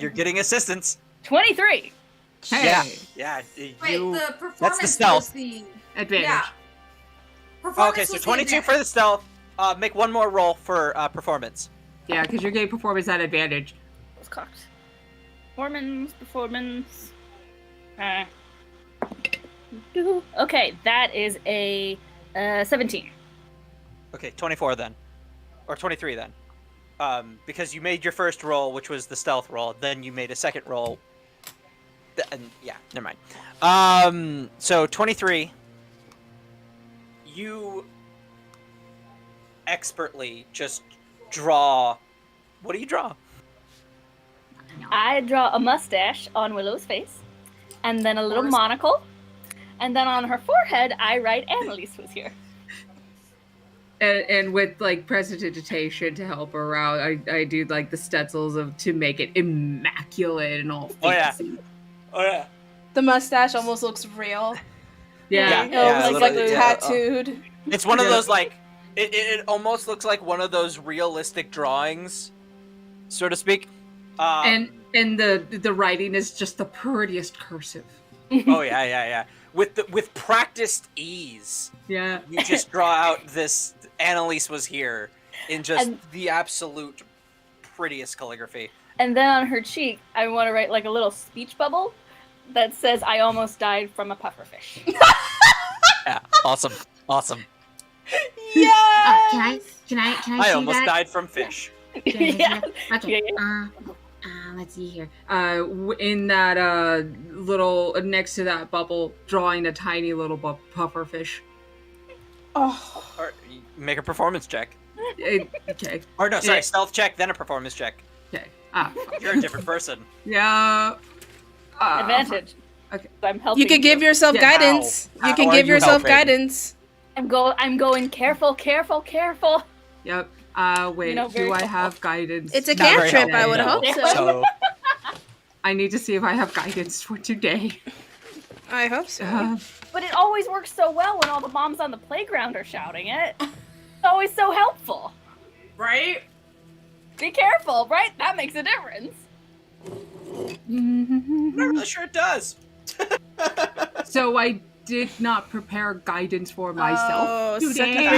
You're getting assistance. 23. Hey. Yeah. Wait, the performance That's the stealth. was the Advantage. yeah. Performance Okay, so was the 22 advantage. for the stealth. Make one more roll for performance. Yeah, because you're getting performance at advantage. Was cocked. Performance. Okay, that is a 17. Okay, 24 then, or 23 then, because you made your first roll, which was the stealth roll. Then you made a second roll. And yeah, never mind. So 23. You expertly just draw. What do you draw? I draw a mustache on Willow's face, and then a little course. monocle, and then on her forehead I write Annalise was here. And with like prestidigitation to help her out, I do like the stencils to make it immaculate and all fancy. Oh yeah. The mustache almost looks real. Yeah. It looks like literally, tattooed. It's one of those like it almost looks like one of those realistic drawings, so to speak. And the writing is just the prettiest cursive. Oh yeah. With practiced ease, Yeah. you just draw out this Annalise was here in just the absolute prettiest calligraphy. And then on her cheek I want to write like a little speech bubble that says I almost died from a pufferfish. Yeah, awesome. Yeah. Can I I see almost that? died from fish. Yeah. Okay. Yeah. Let's see here. In that little next to that bubble, drawing a tiny little puffer fish. Oh. Or you make a performance check. Okay. Or no, sorry, Yeah. stealth check, then a performance check. Okay. You're a different person. Yeah. Advantage. Okay. I'm helping. You could give yourself Yeah. guidance. How You can are give you yourself helping? guidance. I'm going careful. Yep. Wait. You know, do very I have guidance? It's a Not very cantrip, I helpful, would no. hope so. So I need to see if I have guidance for today. I hope so. But it always works so well when all the moms on the playground are shouting it. It's always so helpful. Right? Be careful, right? That makes a difference. I'm not really sure it does. So I did not prepare guidance for myself Oh, today. sucky for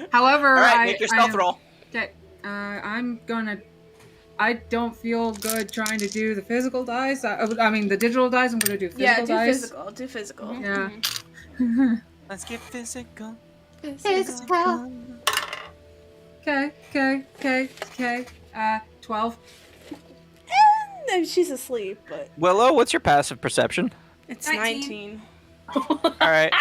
you. However, All right, make your stealth roll. Okay, I don't feel good trying to do the physical dice. I mean, the digital dice. I'm gonna do physical Yeah, do dice. physical. Do physical. Yeah. Let's get physical. Physical. Okay. 12. No, she's asleep, but Willow, what's your passive perception? it's 19. 19. All right.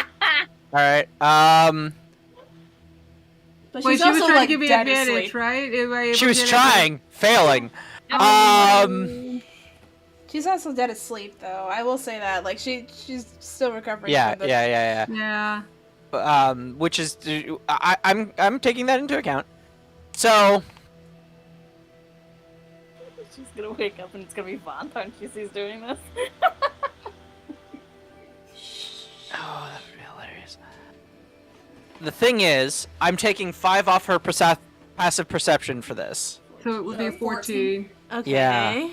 But Wait, she's she was also trying like to give me dead advantage, asleep. right? Am I able She to was get trying, failing. She's also dead asleep, though. I will say that. Like she's still recovering. Yeah, from the... yeah. Yeah. Which is, I'm taking that into account. So, She's gonna wake up and it's gonna be Vaughn when she sees doing this. oh, that would be hilarious. The thing is, I'm taking 5 off her passive perception for this. So it would be 14. Okay. Yeah.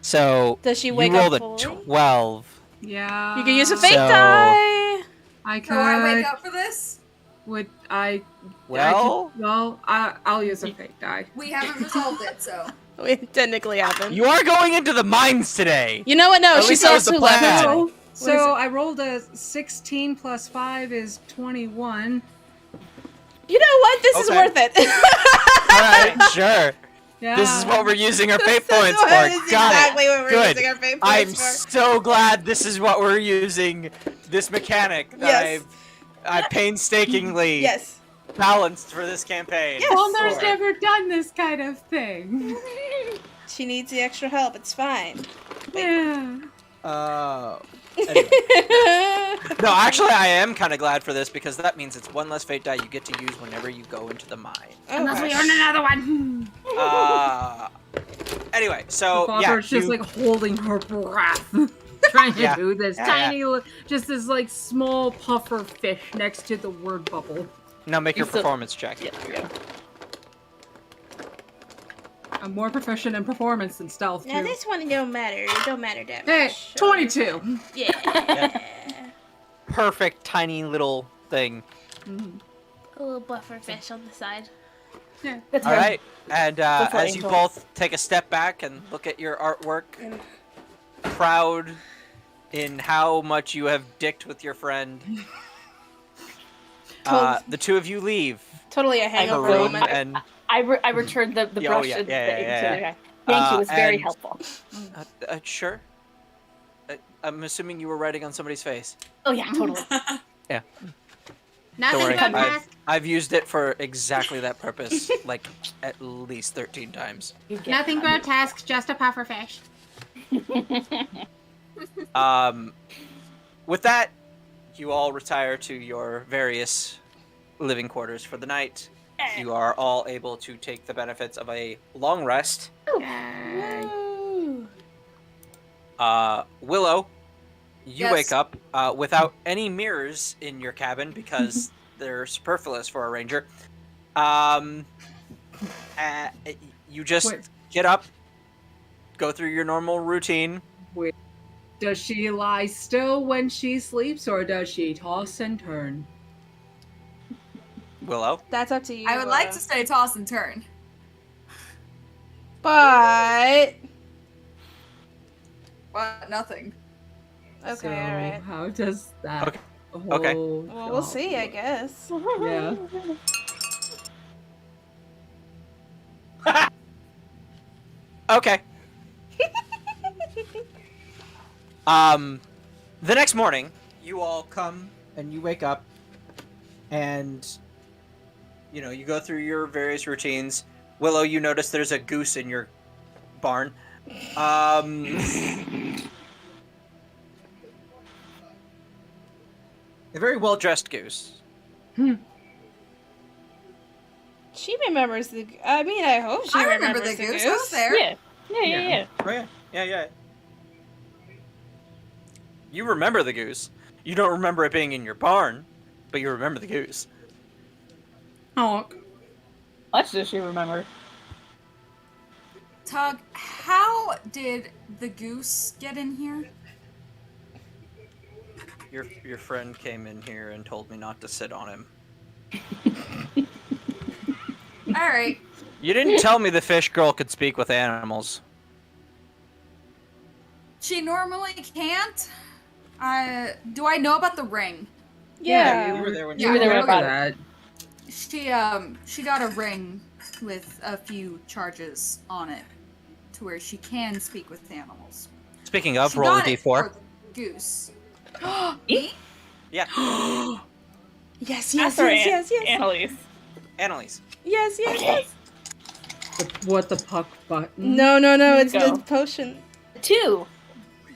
So Does she wake you rolled up a fully? 12. Yeah. You can use a fate So- die. I could. Do I wake up for this? Would I? Well, I'll use a fake die. We haven't resolved it, so. We technically haven't. you are going into the mines today. You know what? No, At she least still that has was the 2 left. plan. What is So I rolled a 16 plus 5 is 21. You know what? This is Okay. worth it. All right, sure. Yeah. This is what we're using our fate points for. This is Got exactly it. what we're Good. using our fate I'm points for. so glad this is what we're using. This mechanic that Yes. I painstakingly Yes. balanced for this campaign. Yes. Bonder's Sure. never done this kind of thing. She needs the extra help. It's fine. Yeah. Anyway. No, actually, I am kind of glad for this because that means it's 1 less fate die you get to use whenever you go into the mine. Unless we Okay. earn another one. Anyway, so The yeah, father's just like holding her breath, trying to Yeah. do this Yeah, tiny, just this like small puffer fish next to the word bubble. now make your You still- performance check. Yeah. I'm more proficient in performance than stealth Now too. this one don't matter. It don't matter that Hey, much. 22. Yeah. Perfect tiny little thing. A little buffer fish on the side. That's All right, and Before as you Angel. both take a step back and look at your artwork, proud in how much you have dicked with your friend, the two of you leave. Totally a hangover Maroon moment. and I returned the Yeah, brush yeah, and yeah, thing yeah, to yeah. the guy. Thank you, it was very and- helpful. sure. I'm assuming you were writing on somebody's face. Oh yeah, totally. Don't Nothing worry, but mask. I've used it for exactly that purpose, like at least 13 times. You get Nothing it. grotesque, just a puffer fish. With that, you all retire to your various living quarters for the night. You are all able to take the benefits of a long rest. Woo. Willow, you Yes. wake up without any mirrors in your cabin because they're superfluous for a ranger. You just Wait. get up, go through your normal routine. Does she lie still when she sleeps, or does she toss and turn? Willow, That's up to you. I would like to say toss and turn. But What? Nothing. okay, So, all right. how does that? Okay. Okay. hold Well, we'll up? see, I guess. Yeah. okay. The next morning, you all come and you wake up, and you go through your various routines. Willow, you notice there's a goose in your barn. A very well-dressed goose. She remembers the. I mean, I hope she I remember remembers the goose. I was there. Yeah. Yeah. Oh yeah. You remember the goose. You don't remember it being in your barn, but you remember the goose. Honk. Much does she remember? Tug, how did the goose get in here? Your friend came in here and told me not to sit on him. All right. You didn't tell me the fish girl could speak with animals. She normally can't. Do I know about the ring? Yeah. you were there when Yeah, You were there look about at it. that. She got a ring with a few charges on it, to where she can speak with animals. Speaking of, She roll a got it d4. for the goose. Me? Yeah. Yes, Ask her, yes. Annalise. Annalise. Yes, yes, Okay. yes. What the puck button? No, it's Go. the potion. 2.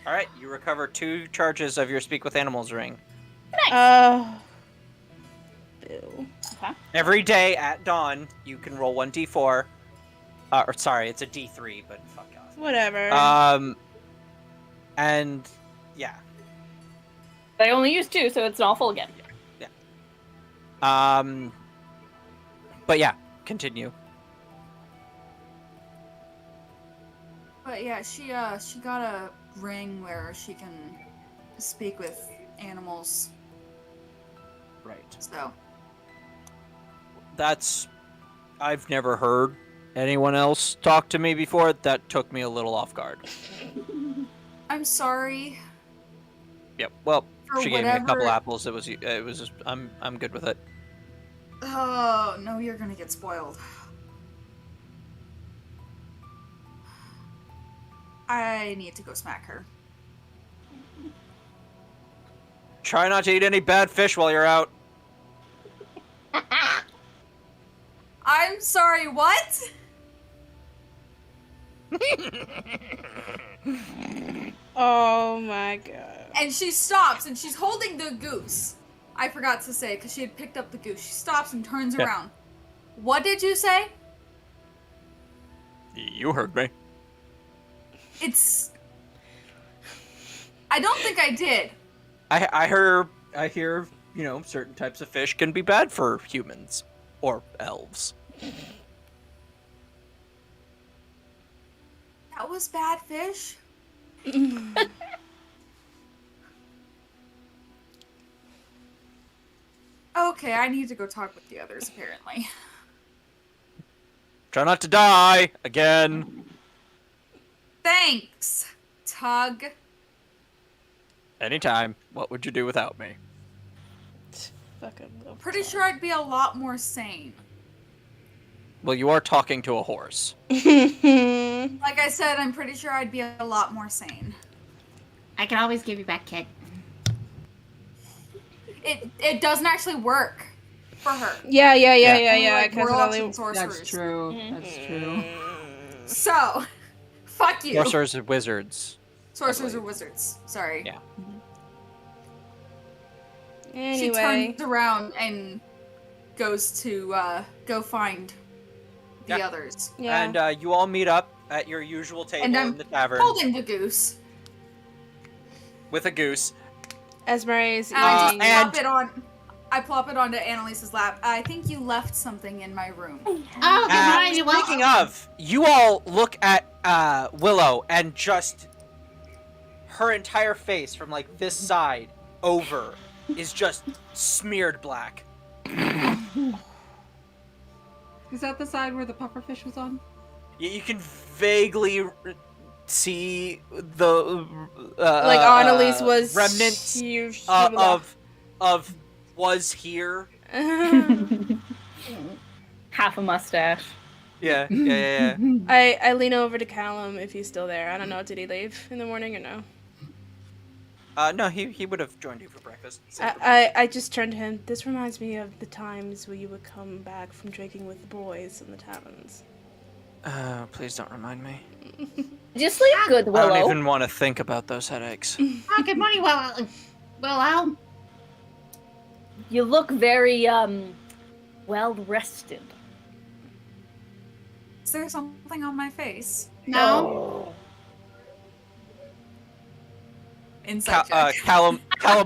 All right, you recover 2 charges of your Speak with Animals ring. Oh. Boo. Every day at dawn, you can roll 1d4. Or sorry, it's a d3, but fuck off. Whatever. And yeah. I only used 2, so it's not full again. But yeah, continue. But yeah, she got a ring where she can speak with animals. Right. So I've never heard anyone else talk to me before. That took me a little off guard. I'm sorry. Yep. Well, For she gave me a couple whatever- apples. It was just, I'm good with it. Oh no, you're gonna get spoiled. I need to go smack her. Try not to eat any bad fish while you're out. I'm sorry, what? Oh my god. And she stops and she's holding the goose. I forgot to say because she had picked up the goose. She stops and turns Yeah. around. What did you say? You heard me. It's. I don't think I did. I hear, you know, certain types of fish can be bad for humans or elves. That was bad fish. Okay, I need to go talk with the others, apparently. Try not to die again. Thanks, Tug. Anytime. What would you do without me? Fucking little Pretty sure I'd be a lot more sane. Well, you are talking to a horse. Like I said, I'm pretty sure I'd be a lot more sane. I can always give you back, kid. It doesn't actually work for her. Yeah. Only, like, Because warlocks only... and sorcerers. That's true. That's true. So, fuck you. Sorcerers and wizards. Sorcerers or wizards. Sorry. Yeah. She Anyway. turns around and goes to go find the Yeah. others. Yeah. And you all meet up at your usual table And I'm in the tavern holding the goose. with a goose. Esmeralda is And I eating... just plop it on. I plop it onto Annalise's lap. I think you left something in my room. Oh, good morning. You Speaking of, you all look at Willow and just her entire face from like this side over is just smeared black. Is that the side where the pufferfish was on? You can vaguely see the like Annalise was... remnants huge. of was here. Half a mustache. Yeah. I lean over to Callum if he's still there. I don't know. Did he leave in the morning or no? No, he would have joined you for breakfast. I just turned to him. This reminds me of the times where you would come back from drinking with the boys in the taverns. Please don't remind me. Just sleep good, I Willow. don't even want to think about those headaches. Oh, good morning, Willow. You look very, well rested. Is there something on my face? No. Inside check. Callum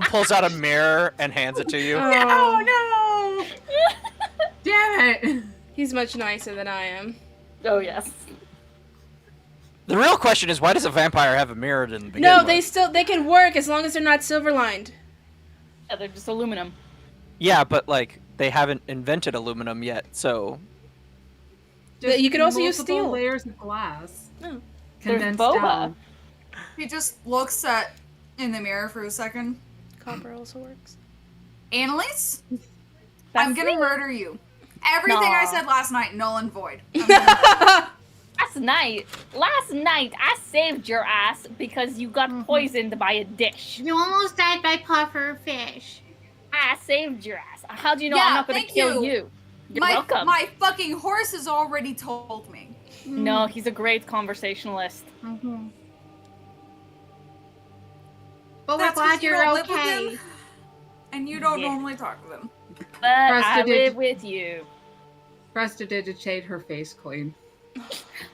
pulls out a mirror and hands it to you. Oh, no! Damn it! he's much nicer than I am. Oh, yes. The real question is, why does a vampire have a mirror in the beginning? No, they can work as long as they're not silver lined. Yeah, they're just aluminum. Yeah, but like they haven't invented aluminum yet, so You could also use multiple steel. layers of glass. Oh. There's Condensed boba. down. He just looks in the mirror for a second. Copper also works. Annalise? That's I'm gonna it. murder you. Everything I Nah. said last night, null and void. I'm gonna- Last night, I saved your ass because you got poisoned by a dish. You almost died by pufferfish. I saved your ass. How do you know Yeah, I'm not gonna thank kill you. you? You're welcome. My fucking horse has already told me. No, he's a great conversationalist. Mm-hmm. But we're That's 'cause glad you you're don't live with okay. him, and you don't Yeah. normally talk to them. But I Prestidig- live with you. Prestidigitate her face clean.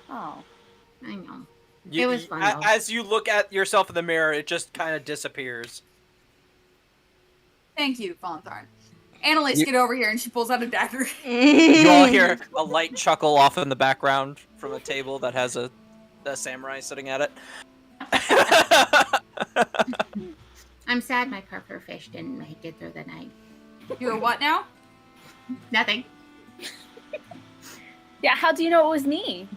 Oh. I know. It was fun, though. As you look at yourself in the mirror, it just kind of disappears. Thank you, Valentine. Annalise, get over here, and she pulls out a dagger. You all hear a light chuckle off in the background from a table that has a samurai sitting at it. I'm sad my puffer fish didn't make it through the night. You're what now? Nothing. Yeah, how do you know it was me?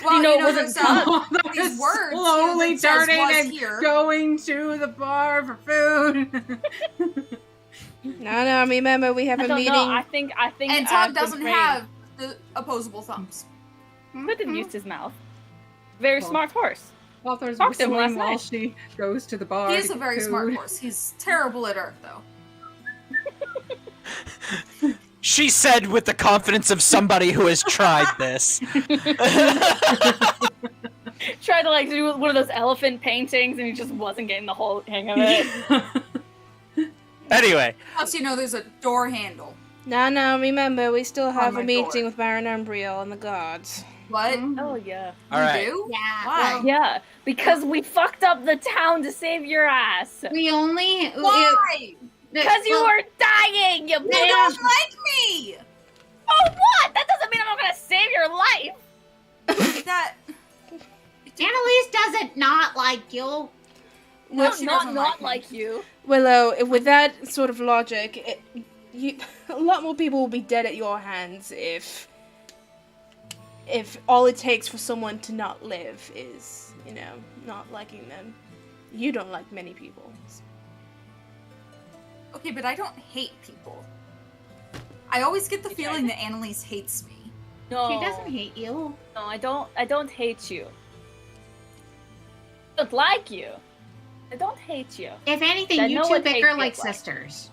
Well, you know it wasn't there's, Todd. these words slowly that says turning was and here. going to the bar for food. No, remember we have I a don't meeting. know. I think. And Todd doesn't have the opposable thumbs. Could have used his mouth. Very Well, smart horse. Walter's Talked to him whistling last while night. she goes to the bar. He to is a get very smart food. horse. He's terrible at Earth, though. She said with the confidence of somebody who has tried this. Tried to like do one of those elephant paintings, and he just wasn't getting the whole hang of it. Anyway, Plus, there's a door handle. No, remember we still have my a meeting door. with Baron Umbriel and the guards. What? Oh yeah. all right. You do? Yeah. Why? well, Yeah, because we fucked up the town to save your ass. we only. Why? Because you were dying, you You bitch. don't like me! Oh what? That doesn't mean I'm not gonna save your life. That... Annalise doesn't not like you. No, No, she not doesn't not like like you. Willow, with that sort of logic, a lot more people will be dead at your hands if all it takes for someone to not live is, not liking them. You don't like many people. Okay, but I don't hate people. I always get the feeling that Annalise hates me. No, She doesn't hate you. No, I don't. I don't hate you. I don't like you. I don't hate you. If anything, I you know two what hate bicker feels like like. sisters.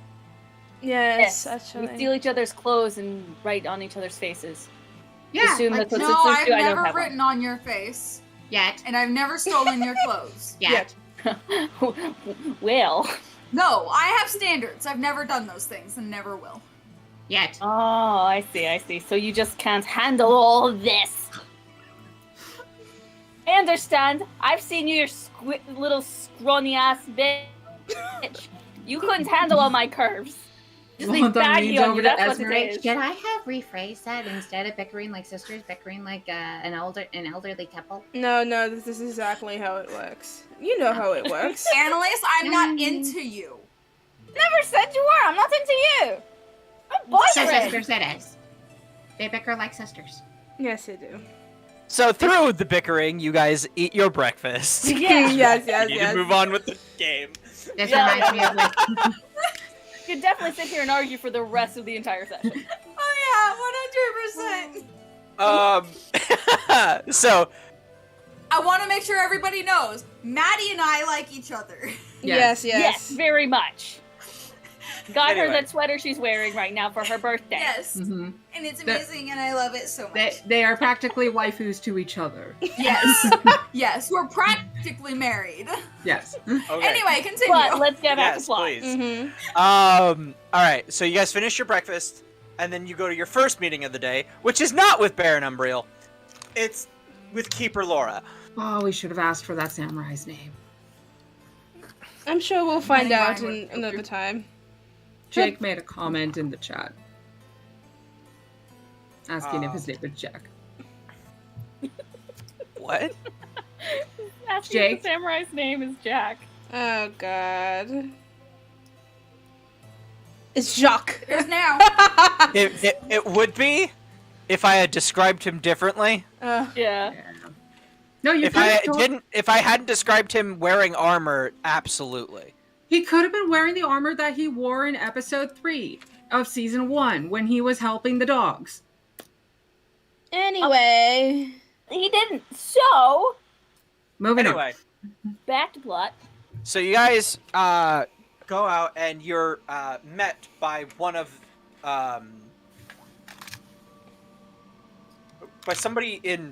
Yes, We actually. steal each other's clothes and write on each other's faces. Yeah. Assume like, that's what No, sisters I've do. I don't never have one. written on your face. yet. And I've never stolen your clothes. Yet. Well. No, I have standards. I've never done those things and never will. Yet. Oh, I see. So you just can't handle all this. I understand. I've seen you, little scrawny ass bitch. You couldn't handle all my curves. Just Well be done, baggy leans on over you. to That's what Esmeralda. it is. Should I have rephrased that instead of bickering like sisters, bickering like an elderly couple? No, this is exactly how it works. You know how it works. Annalise, I'm not into you. Never said you were. I'm not into you. I'm So boyfriend. sisters it is. They bicker like sisters. Yes, I do. So through the bickering, you guys eat your breakfast. Yeah. yes. You can move on with the game. This Yeah. reminds me of like You could definitely sit here and argue for the rest of the entire session. Oh yeah, 100%. So I want to make sure everybody knows, Maddie and I like each other. Yes. very much. Got her Anyway. that sweater she's wearing right now for her birthday. Yes. Mm-hmm. And it's That- amazing and I love it so much. They are practically waifus to each other. Yes. Yes, we're practically married. Yes. okay. Anyway, continue. But let's get back to Yes, plot. please. Mm-hmm. All right. So you guys finish your breakfast, and then you go to your first meeting of the day, which is not with Baron Umbriel. It's with Keeper Laura. Oh, we should have asked for that samurai's name. I'm sure we'll find Anyway, out in another time. Jake made a comment in the chat. Asking if his name was Jack. What? Asking Jake? if the samurai's name is Jack. Oh god. It's Jacques. Here's now. It would be if I had described him differently. Uh, Yeah. No, you If I could've didn't, if I hadn't described him wearing armor, absolutely. He could have been wearing the armor that he wore in episode 3 of season 1 when he was helping the dogs. anyway. He didn't. So, Moving on. Anyway, back to plot. so you guys go out and you're met by one of by somebody in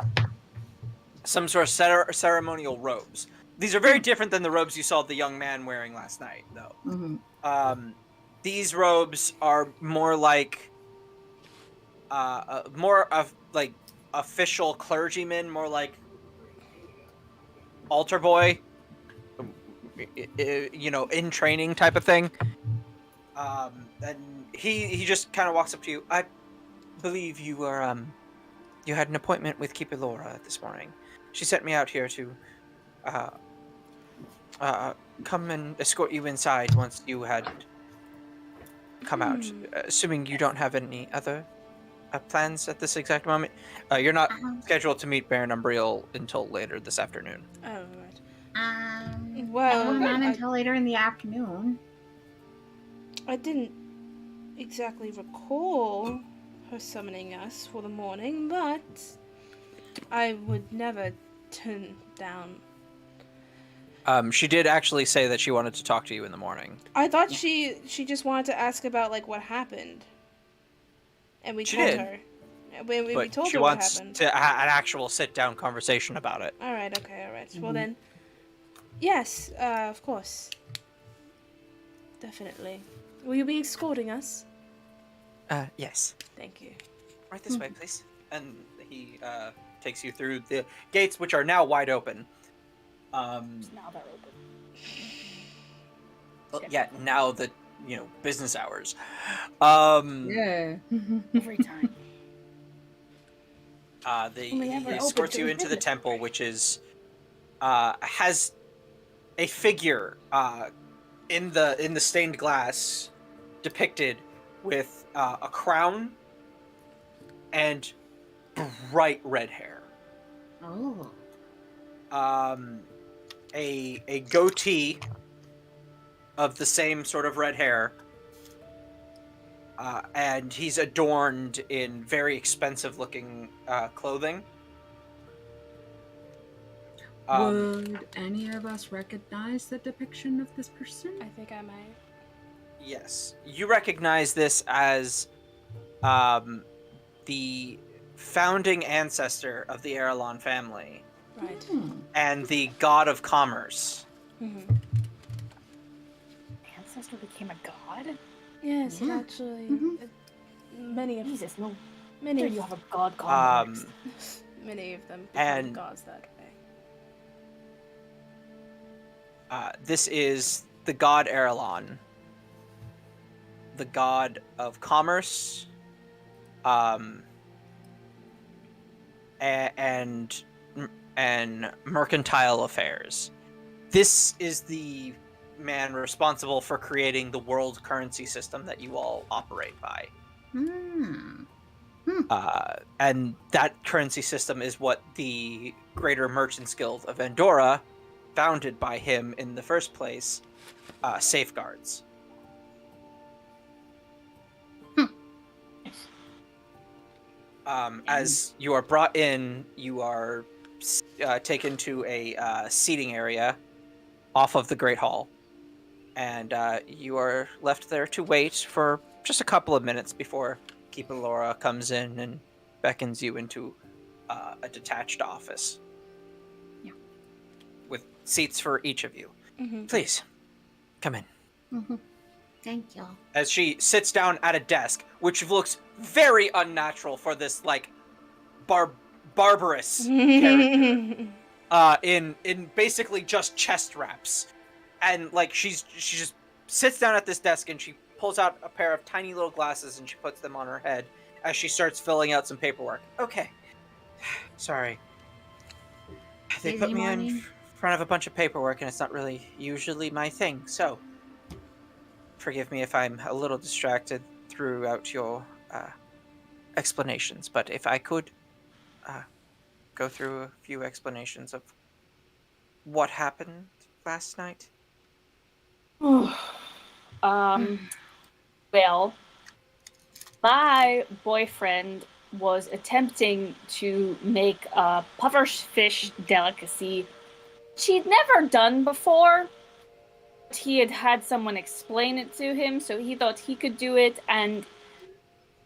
some sort of ceremonial robes. These are very different than the robes you saw the young man wearing last night, though. Mm-hmm. These robes are more like more of like official clergymen, more like altar boy, in training type of thing. And he just kind of walks up to you. I believe you were you had an appointment with Keeper Laura this morning. She sent me out here to come and escort you inside once you had come out. Assuming you don't have any other plans at this exact moment. You're not scheduled to meet Baron Umbriel until later this afternoon. Oh, right. Well, not until later in the afternoon. I didn't exactly recall her summoning us for the morning, but I would never turn down. She did actually say that she wanted to talk to you in the morning. I thought she just wanted to ask about like what happened, and we told her. We told she her what wants happened. to an actual sit-down conversation about it. All right. Okay. All right. Well then, yes. Of course. Definitely. Will you be escorting us? Yes. Thank you. Right this way, please. And he takes you through the gates, which are now wide open. Now they're open. Well, yeah, now that business hours. Yeah. Every time. He ever escorts open you to into the business temple, hours. which is has a figure in the stained glass depicted with a crown and bright red hair. Oh. A goatee of the same sort of red hair, and he's adorned in very expensive looking clothing. Would any of us recognize the depiction of this person? I think I might. Yes, you recognize this as the founding ancestor of the Erelon family. Right. And the god of commerce. Ancestor became a god? Yes, Yeah. actually, many of Jesus, no many wonder of you have a god god. many of them become And- gods that way. This is the god Erelon, the god of commerce, and mercantile affairs. This is the man responsible for creating the world currency system that you all operate by. And that currency system is what the Greater Merchants Guild of Andorra, founded by him in the first place, safeguards. As you are brought in, you are taken to a seating area off of the Great Hall, and you are left there to wait for just a couple of minutes before Keeper Laura comes in and beckons you into a detached office. Yeah. With seats for each of you. Mm-hmm. Please, come in. Thank you. As she sits down at a desk, which looks very unnatural for this, like, barbarous character. In basically just chest wraps. And, like, she just sits down at this desk and she pulls out a pair of tiny little glasses and she puts them on her head as she starts filling out some paperwork. Okay. Sorry. They put Busy me in morning. front of a bunch of paperwork and it's not really usually my thing, so forgive me if I'm a little distracted throughout your explanations, but if I could go through a few explanations of what happened last night. Well, my boyfriend was attempting to make a pufferfish delicacy she'd never done before. He had someone explain it to him, so he thought he could do it, and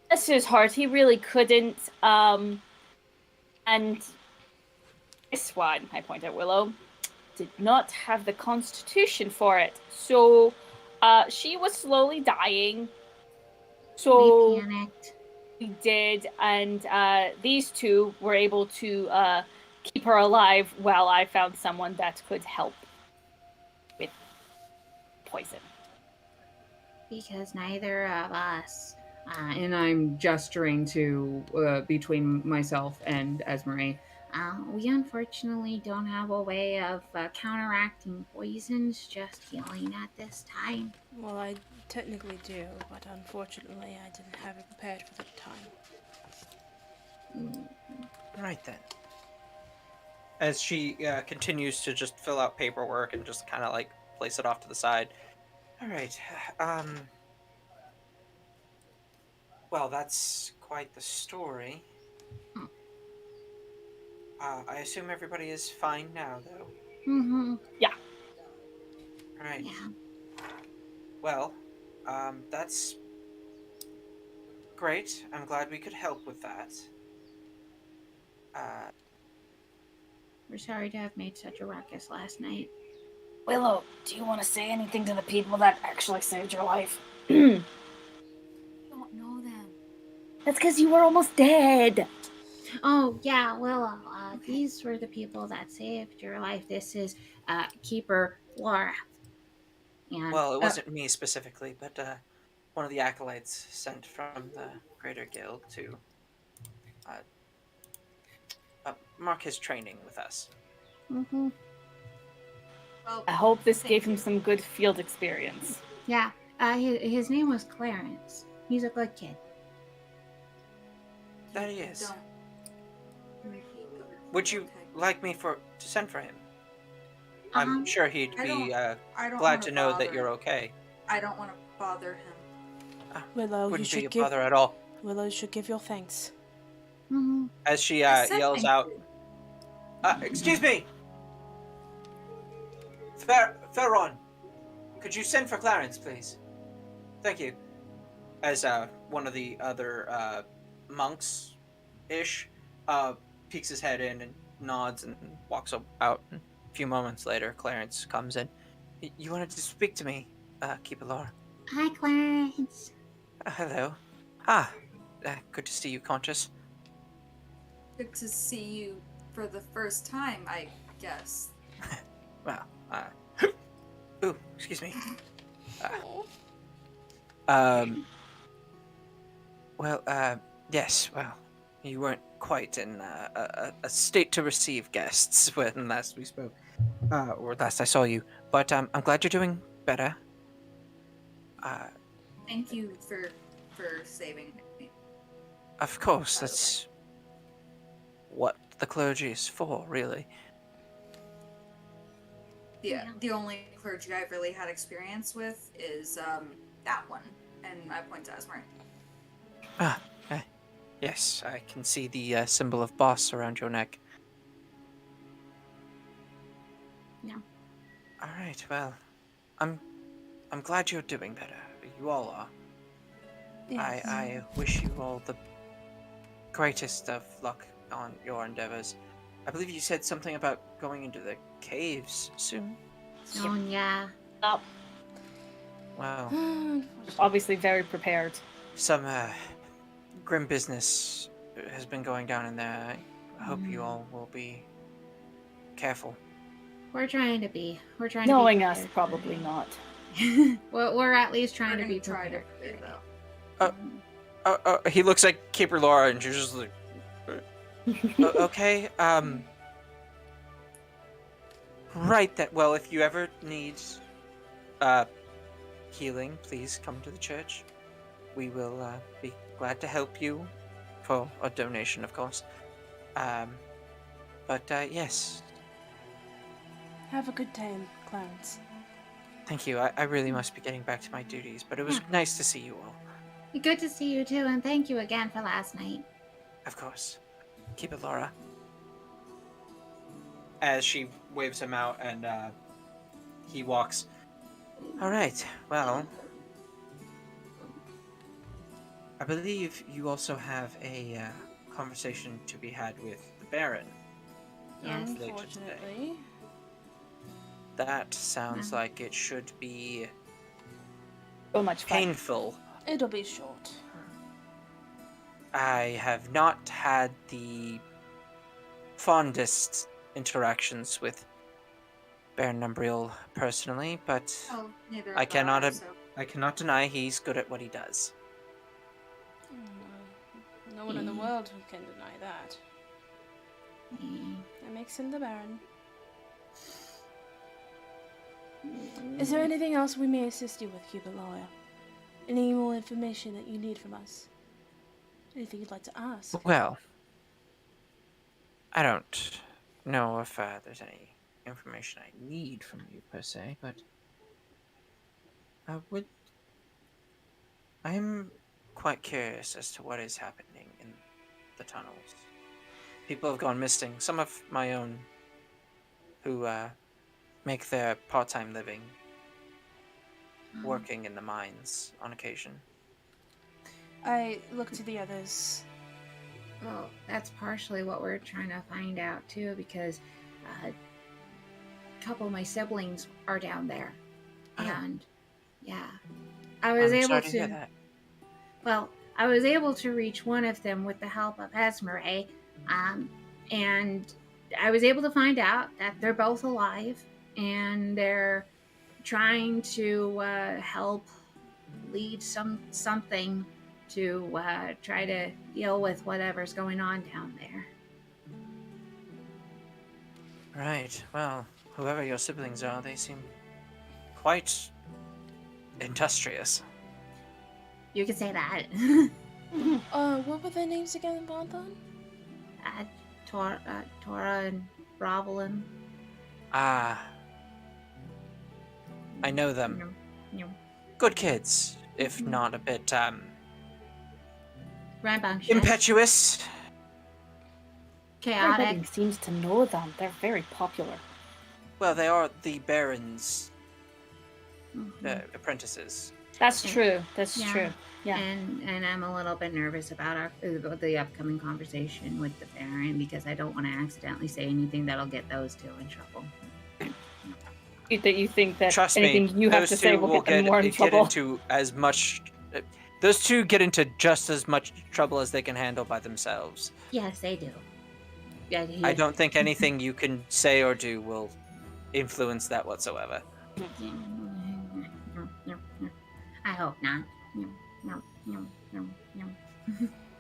bless his heart, he really couldn't. And this one, I point at Willow, did not have the constitution for it. So she was slowly dying. So We panicked. we did, and these two were able to keep her alive while I found someone that could help with poison. Because neither of us. And I'm gesturing to between myself and Esmeralda. We unfortunately don't have a way of counteracting poisons, just healing at this time. Well, I technically do, but unfortunately I didn't have it prepared for the time. Right then. As she continues to just fill out paperwork and just kind of like place it off to the side. All right. Well, that's quite the story. I assume everybody is fine now, though. Mm-hmm. Right. Yeah. Well, that's great. I'm glad we could help with that. We're sorry to have made such a ruckus last night. Willow, do you want to say anything to the people that actually saved your life? Don't know them. That's because you were almost dead. Oh, yeah, Willow. These were the people that saved your life. This is Keeper Laura. And, Well, it wasn't me specifically, but one of the acolytes sent from the Greater Guild to mark his training with us. Mm-hmm. Well, I hope this thank gave him you. some good field experience. Yeah, his name was Clarence. He's a good kid. That he is. Don't repeat the- Would you okay. like me to send for him? I'm sure he'd I be I don't glad wanna to know that bother- you're okay. I don't want to bother him. Willow, you Wouldn't be a should give bother at all. Willow should give your thanks. Mm-hmm. As she I said yells thank out, you. "Excuse me, Ferron, could you send for Clarence, please? Thank you." As one of the other monks-ish peeks his head in and nods and walks out. A few moments later, Clarence comes in. You wanted to speak to me, Keeper Laura. Hi, Clarence. Hello. Good to see you conscious. Good to see you for the first time, I guess. Well, ooh, excuse me. Yes, well, you weren't quite in a state to receive guests when last we spoke, or last I saw you, but I'm glad you're doing better. Thank you for saving me. Of course, that's what the clergy is for, really. Yeah, the only clergy I've really had experience with is that one, and I point to Esmeralda. Yes, I can see the symbol of boss around your neck. Yeah. All right, well, I'm glad you're doing better. You all are. Yes. I wish you all the greatest of luck on your endeavors. I believe you said something about going into the caves soon? Soon, yeah. Wow. Obviously very prepared. Some grim business has been going down in there. I hope you all will be careful. We're trying to be. We're trying Knowing to be us, prepared. probably not. Well, we're at least trying We're to be gonna try to prepared. prepare, though. He looks like Keeper Laura and she's just like, okay, right, that, well, if you ever need, healing, please come to the church. We will, be glad to help you, for a donation, of course. Yes, Have a good time, Clarence. thank you. I really must be getting back to my duties, but it was nice to see you all. Good to see you too, and thank you again for last night. Of course. Keep it, Laura. As she waves him out and he walks. All right, well, I believe you also have a conversation to be had with the Baron. Yes. later today. Unfortunately. That sounds like it should be So much fun. painful. It'll be short. I have not had the fondest interactions with Baron Umbriel personally, but Oh, neither I of cannot ours, so. I cannot deny he's good at what he does. No one in the world who can deny that. Mm. That makes him the Baron. Is there anything else we may assist you with, Cupid Lawyer? Any more information that you need from us? Anything you'd like to ask? Well, I don't know if there's any information I need from you per se, but I'm quite curious as to what is happening in the tunnels. People have gone missing. Some of my own who make their part-time living working in the mines on occasion. I look to the others. Well, that's partially what we're trying to find out too, because a couple of my siblings are down there, and yeah, I was I'm able sorry to. hear that. Well, I was able to reach one of them with the help of Esmeralda, and I was able to find out that they're both alive, and they're trying to help lead something to try to deal with whatever's going on down there. Right. Well, whoever your siblings are, they seem quite industrious. You could say that. What were their names again, Bonthon? Tora and Ravelin. Ah, I know them. Good kids, if not a bit Rambunctious. impetuous. Chaotic. Everybody seems to know them. They're very popular. Well, they are the Baron's Mhm. apprentices. That's true. That's Yeah. true. Yeah. And I'm a little bit nervous about the upcoming conversation with the Baron, because I don't want to accidentally say anything that'll get those two in trouble. That you think that Trust me, anything you have those to say two will get them more in get trouble. into as much. Those two get into just as much trouble as they can handle by themselves. Yes, they do. Yeah, I don't think anything you can say or do will influence that whatsoever. I hope not.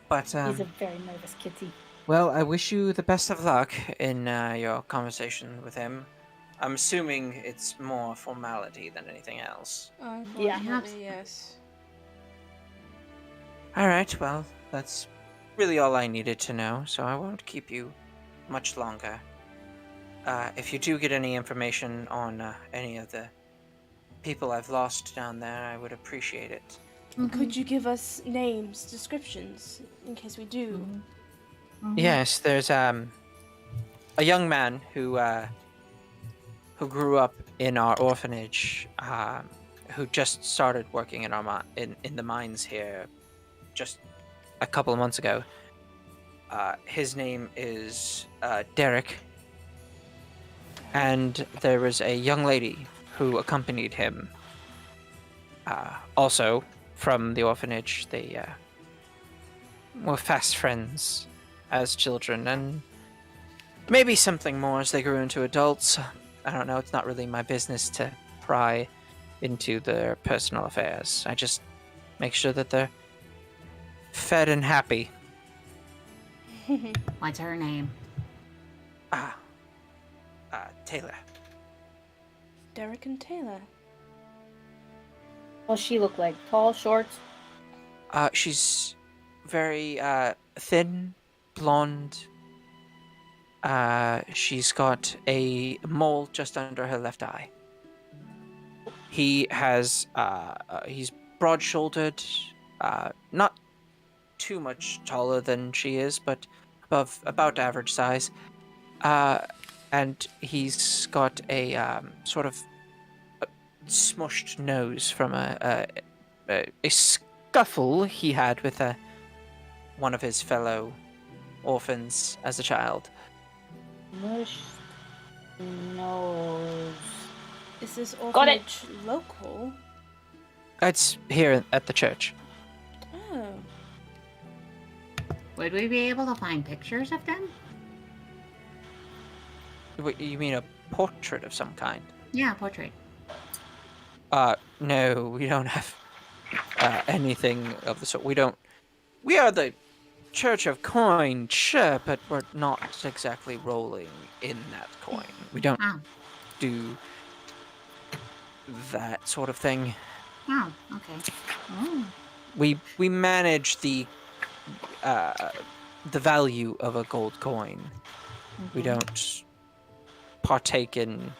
But He's a very nervous kitty. well, I wish you the best of luck in your conversation with him. I'm assuming it's more formality than anything else. Unfortunately, yes. All right. Well, that's really all I needed to know, so I won't keep you much longer. If you do get any information on any of the people I've lost down there, I would appreciate it. Could you give us names, descriptions, in case we do? Yes, there's a young man who grew up in our orphanage, who just started working in our in the mines here just a couple of months ago. His name is Derek, and there was a young lady who accompanied him, also from the orphanage. They were fast friends as children, and maybe something more as they grew into adults. I don't know, it's not really my business to pry into their personal affairs. I just make sure that they're fed and happy. What's her name? Taylor. Derek and Taylor. What's she look like? Tall, short? She's very thin, blonde. She's got a mole just under her left eye. He has he's broad-shouldered, not too much taller than she is, but about average size. And he's got a sort of smushed nose from a scuffle he had with one of his fellow orphans as a child. Mush nose. Is this Got it. orphanage local? It's here at the church. Oh. Would we be able to find pictures of them? Wait, you mean a portrait of some kind? Yeah, portrait. No, we don't have anything of the sort. We are the Church of Coin, sure, but we're not exactly rolling in that coin. We don't Oh. do that sort of thing. Oh, okay. Oh. We manage the value of a gold coin. We don't partake in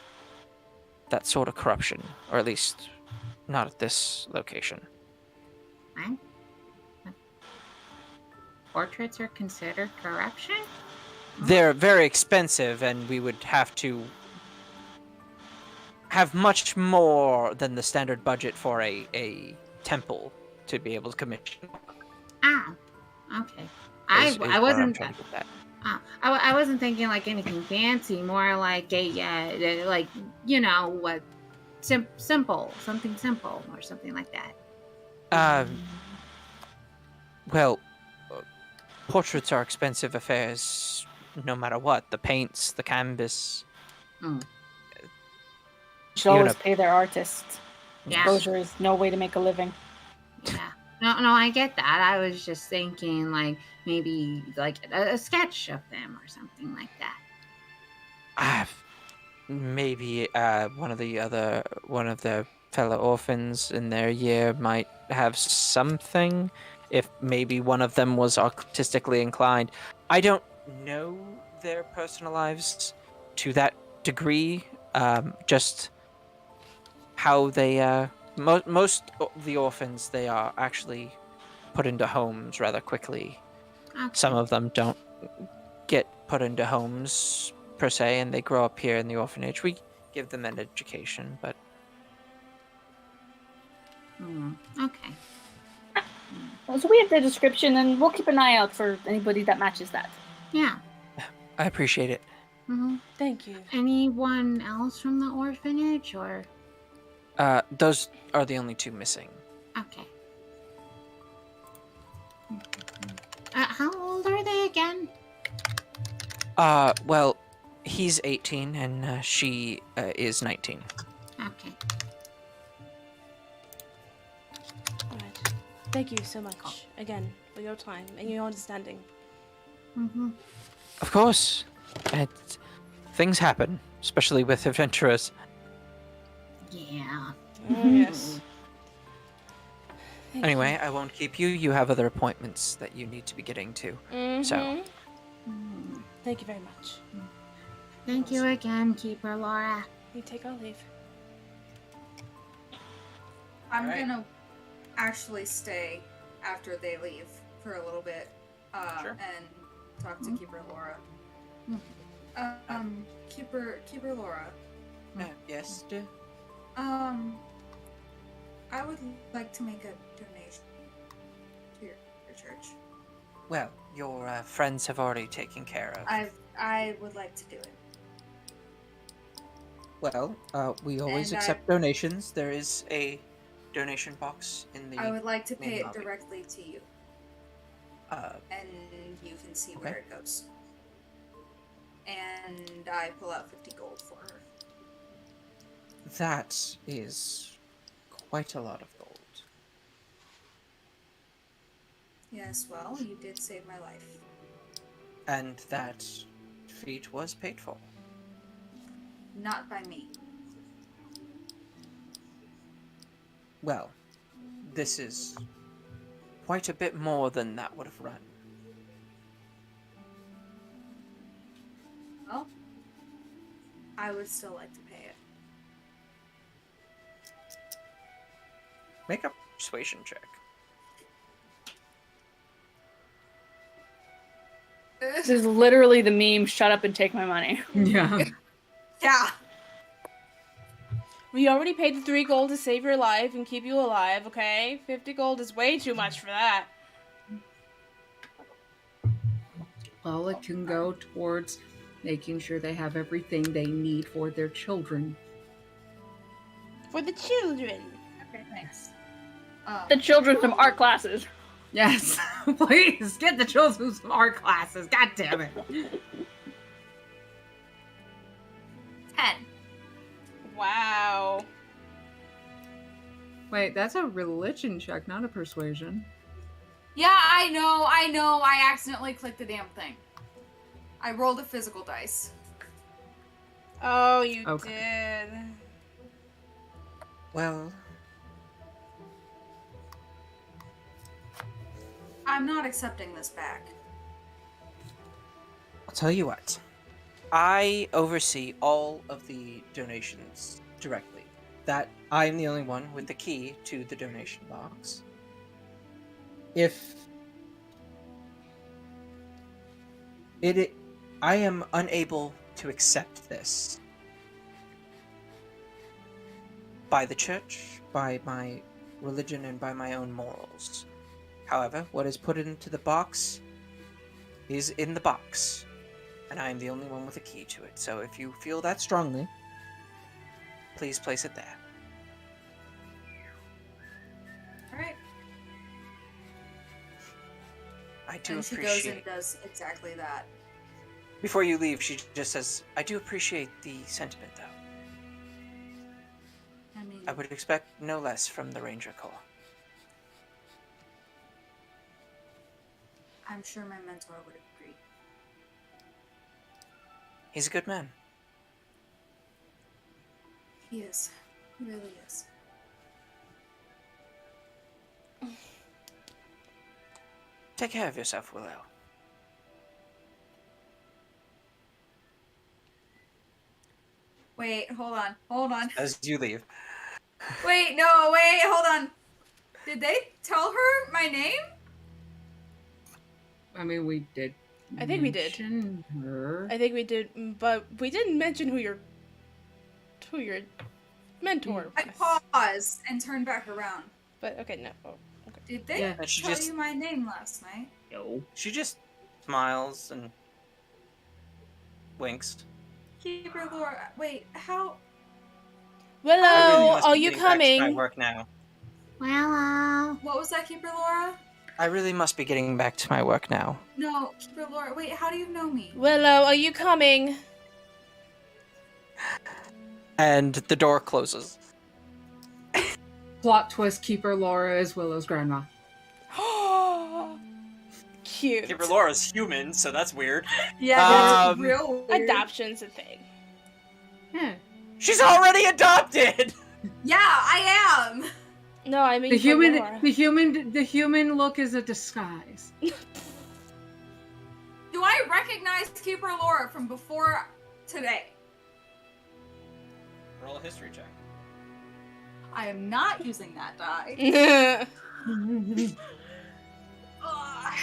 that sort of corruption, or at least not at this location. Fine. Portraits are considered corruption? They're very expensive, and we would have to have much more than the standard budget for a temple to be able to commission. Ah, okay. is I where I'm wasn't. trying to get that. I wasn't thinking like anything fancy. More like like what, simple, something simple, or something like that. Well, portraits are expensive affairs, no matter what. The paints, the canvas. Mm. Should always pay their artists. Yeah. Exposure is no way to make a living. Yeah. No, I get that. I was just thinking like maybe like a sketch of them or something like that. Maybe one of the fellow orphans in their year might have something. If maybe one of them was artistically inclined. I don't know their personal lives to that degree. Just how they most of the orphans, they are actually put into homes rather quickly. Okay. Some of them don't get put into homes per se, and they grow up here in the orphanage. We give them an education, but Okay. So we have the description, and we'll keep an eye out for anybody that matches that. Yeah. I appreciate it. Mm-hmm. Thank you. Anyone else from the orphanage or? Those are the only two missing. Okay. How old are they again? Well, he's 18 and she is 19. Okay. Alright. Thank you so much again for your time and your understanding. Mm-hmm. Of course. Things happen, especially with adventurers. Yeah. Oh, yes. Thank Anyway, I won't keep you. You have other appointments that you need to be getting to. you. So, Mm. Thank you very much. Thank you again, Keeper Laura. You take our leave. I'm Alright. gonna actually stay after they leave for a little bit, Sure. and talk to Keeper Laura. Mhm. Keeper Laura. yes. I would like to make a donation to your church. Well, your friends have already taken care of. I would like to do it. Well, we always And accept donations. There is a donation box in the. I would like to pay main it lobby. directly to you, and you can see where it goes. And I pull out 50 gold for her. That is quite a lot of gold. Yes, well, you did save my life. And that feat was paid for. Not by me. Well, this is quite a bit more than that would have run. Well, I would still like to pay it. Make a persuasion check. This is literally the meme, shut up and take my money. Yeah. Yeah. We already paid the 3 gold to save your life and keep you alive, okay? 50 gold is way too much for that. Well, it can go towards making sure they have everything they need for their children. For the children. Okay, thanks. The children from art classes. Yes, please get the children some art classes. God damn it. 10. Wow. Wait, that's a religion check, not a persuasion. Yeah, I know. I accidentally clicked the damn thing. I rolled a physical dice. Oh, you Okay. did. Well, I'm not accepting this back. I'll tell you what. I oversee all of the donations directly. That I am the only one with the key to the donation box. If I am unable to accept this by the church, by my religion, and by my own morals. However, what is put into the box is in the box, and I am the only one with a key to it. So if you feel that strongly, please place it there. Alright. I do And she goes appreciate. and does exactly that. Before you leave, she just says, "I do appreciate the sentiment, though. I mean, I would expect no less from the Ranger Corps." I'm sure my mentor would agree. He's a good man. He is. He really is. Take care of yourself, Willow. Wait, hold on. As you leave. Wait, hold on. Did they tell her my name? I mean, we did. I think we did. mention Her. I think we did, but we didn't mention who your mentor I was. paused and turned back around. But okay, no. Oh, okay. Did they Yeah. And she tell just- you my name last night? No. She just smiles and winks. Keeper Laura. Wait, how? Willow, I really must are be you getting back to my coming? work now. Well, What was that, Keeper Laura? I really must be getting back to my work now. No, Keeper Laura. Wait, how do you know me? Willow, are you coming? And the door closes. Plot twist: Keeper Laura is Willow's grandma. Cute. Keeper Laura's human, so that's weird. Yeah, that's Um, real weird. Adoption's a thing. Yeah. She's already adopted! Yeah, I am. No, I mean The for human, Laura. the human look is a disguise. Do I recognize Keeper Laura from before today? Roll a history check. I am not using that die. Ugh.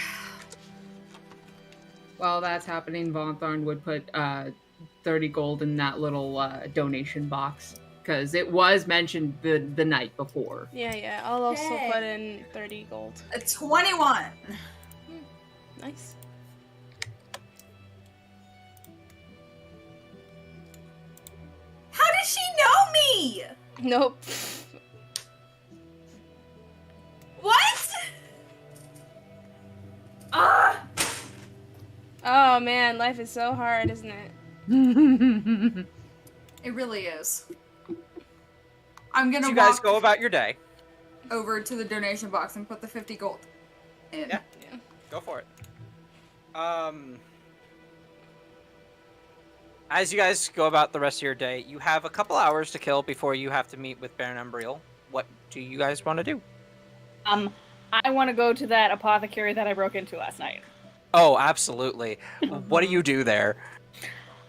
While that's happening, Von Thorn would put 30 gold in that little donation box because it was mentioned the night before. yeah. I'll also Yay. put in 30 gold. A 21. Nice. How does she know me? Nope. What? Ah! Oh man, life is so hard, isn't it? It really is. I'm gonna You guys walk go about your day. over to the donation box and put the 50 gold in. Yeah. Go for it. As you guys go about the rest of your day, you have a couple hours to kill before you have to meet with Baron Umbriel. What do you guys want to do? I want to go to that apothecary that I broke into last night. Oh, absolutely. What do you do there?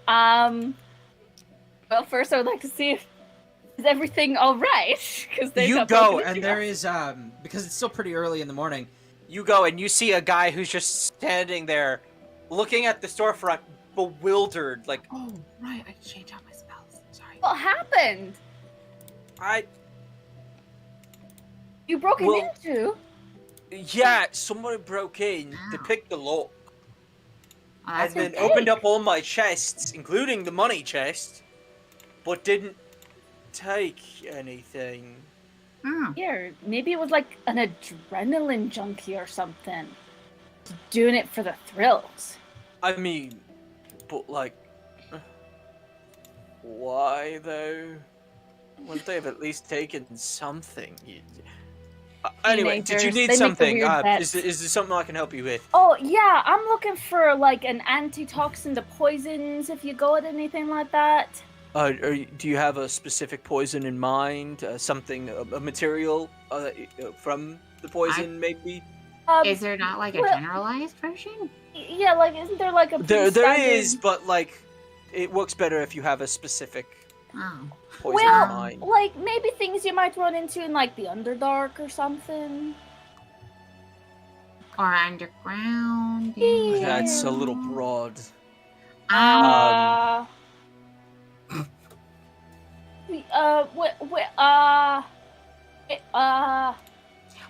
Well, first I would like to see if is everything all right because You go, and there is because it's still pretty early in the morning. You go and you see a guy who's just standing there, looking at the storefront, bewildered. Like, Oh, right. I changed out my spells. Sorry. What happened? You broke it Well- into? Yeah, somebody broke in. They picked the lock. and that's then okay. opened up all my chests, including the money chest, but didn't take anything. Here, maybe it was like an adrenaline junkie or something. Doing it for the thrills. I mean, but like, why though? Wouldn't they have at least taken something? Anyway, did you Teenagers, need they make the something? weird bets. Is there something I can help you with? Oh, yeah, I'm looking for like an antitoxin to poisons if you go at anything like that. Do you have a specific poison in mind? Something, a material from the poison, maybe? Is there not like a well- generalized version? Yeah, like, isn't there like a There standard- is, but like, it works better if you have a specific Oh. poison in Well, mind. like, maybe things you might run into in like the Underdark or something. Or underground? Yeah. That's a little broad.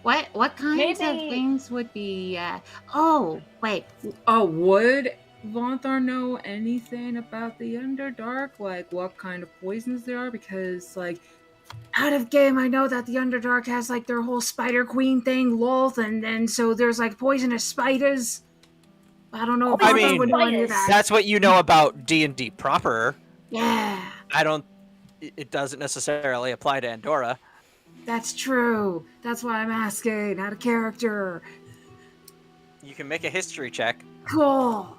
What What kinds of Maybe- things would be? Oh, wait. Would Vonthar know anything about the Underdark? Like, what kind of poisons there are? Because, like, out of game, I know that the Underdark has, like, their whole Spider Queen thing, Lolth, and then so there's, like, poisonous spiders. I don't know if I Vonthar mean, would know any of that. That's what you know about D&D proper. Yeah, It doesn't necessarily apply to Andorra. that's true. That's why I'm asking, out of character. You can make a history check. Cool.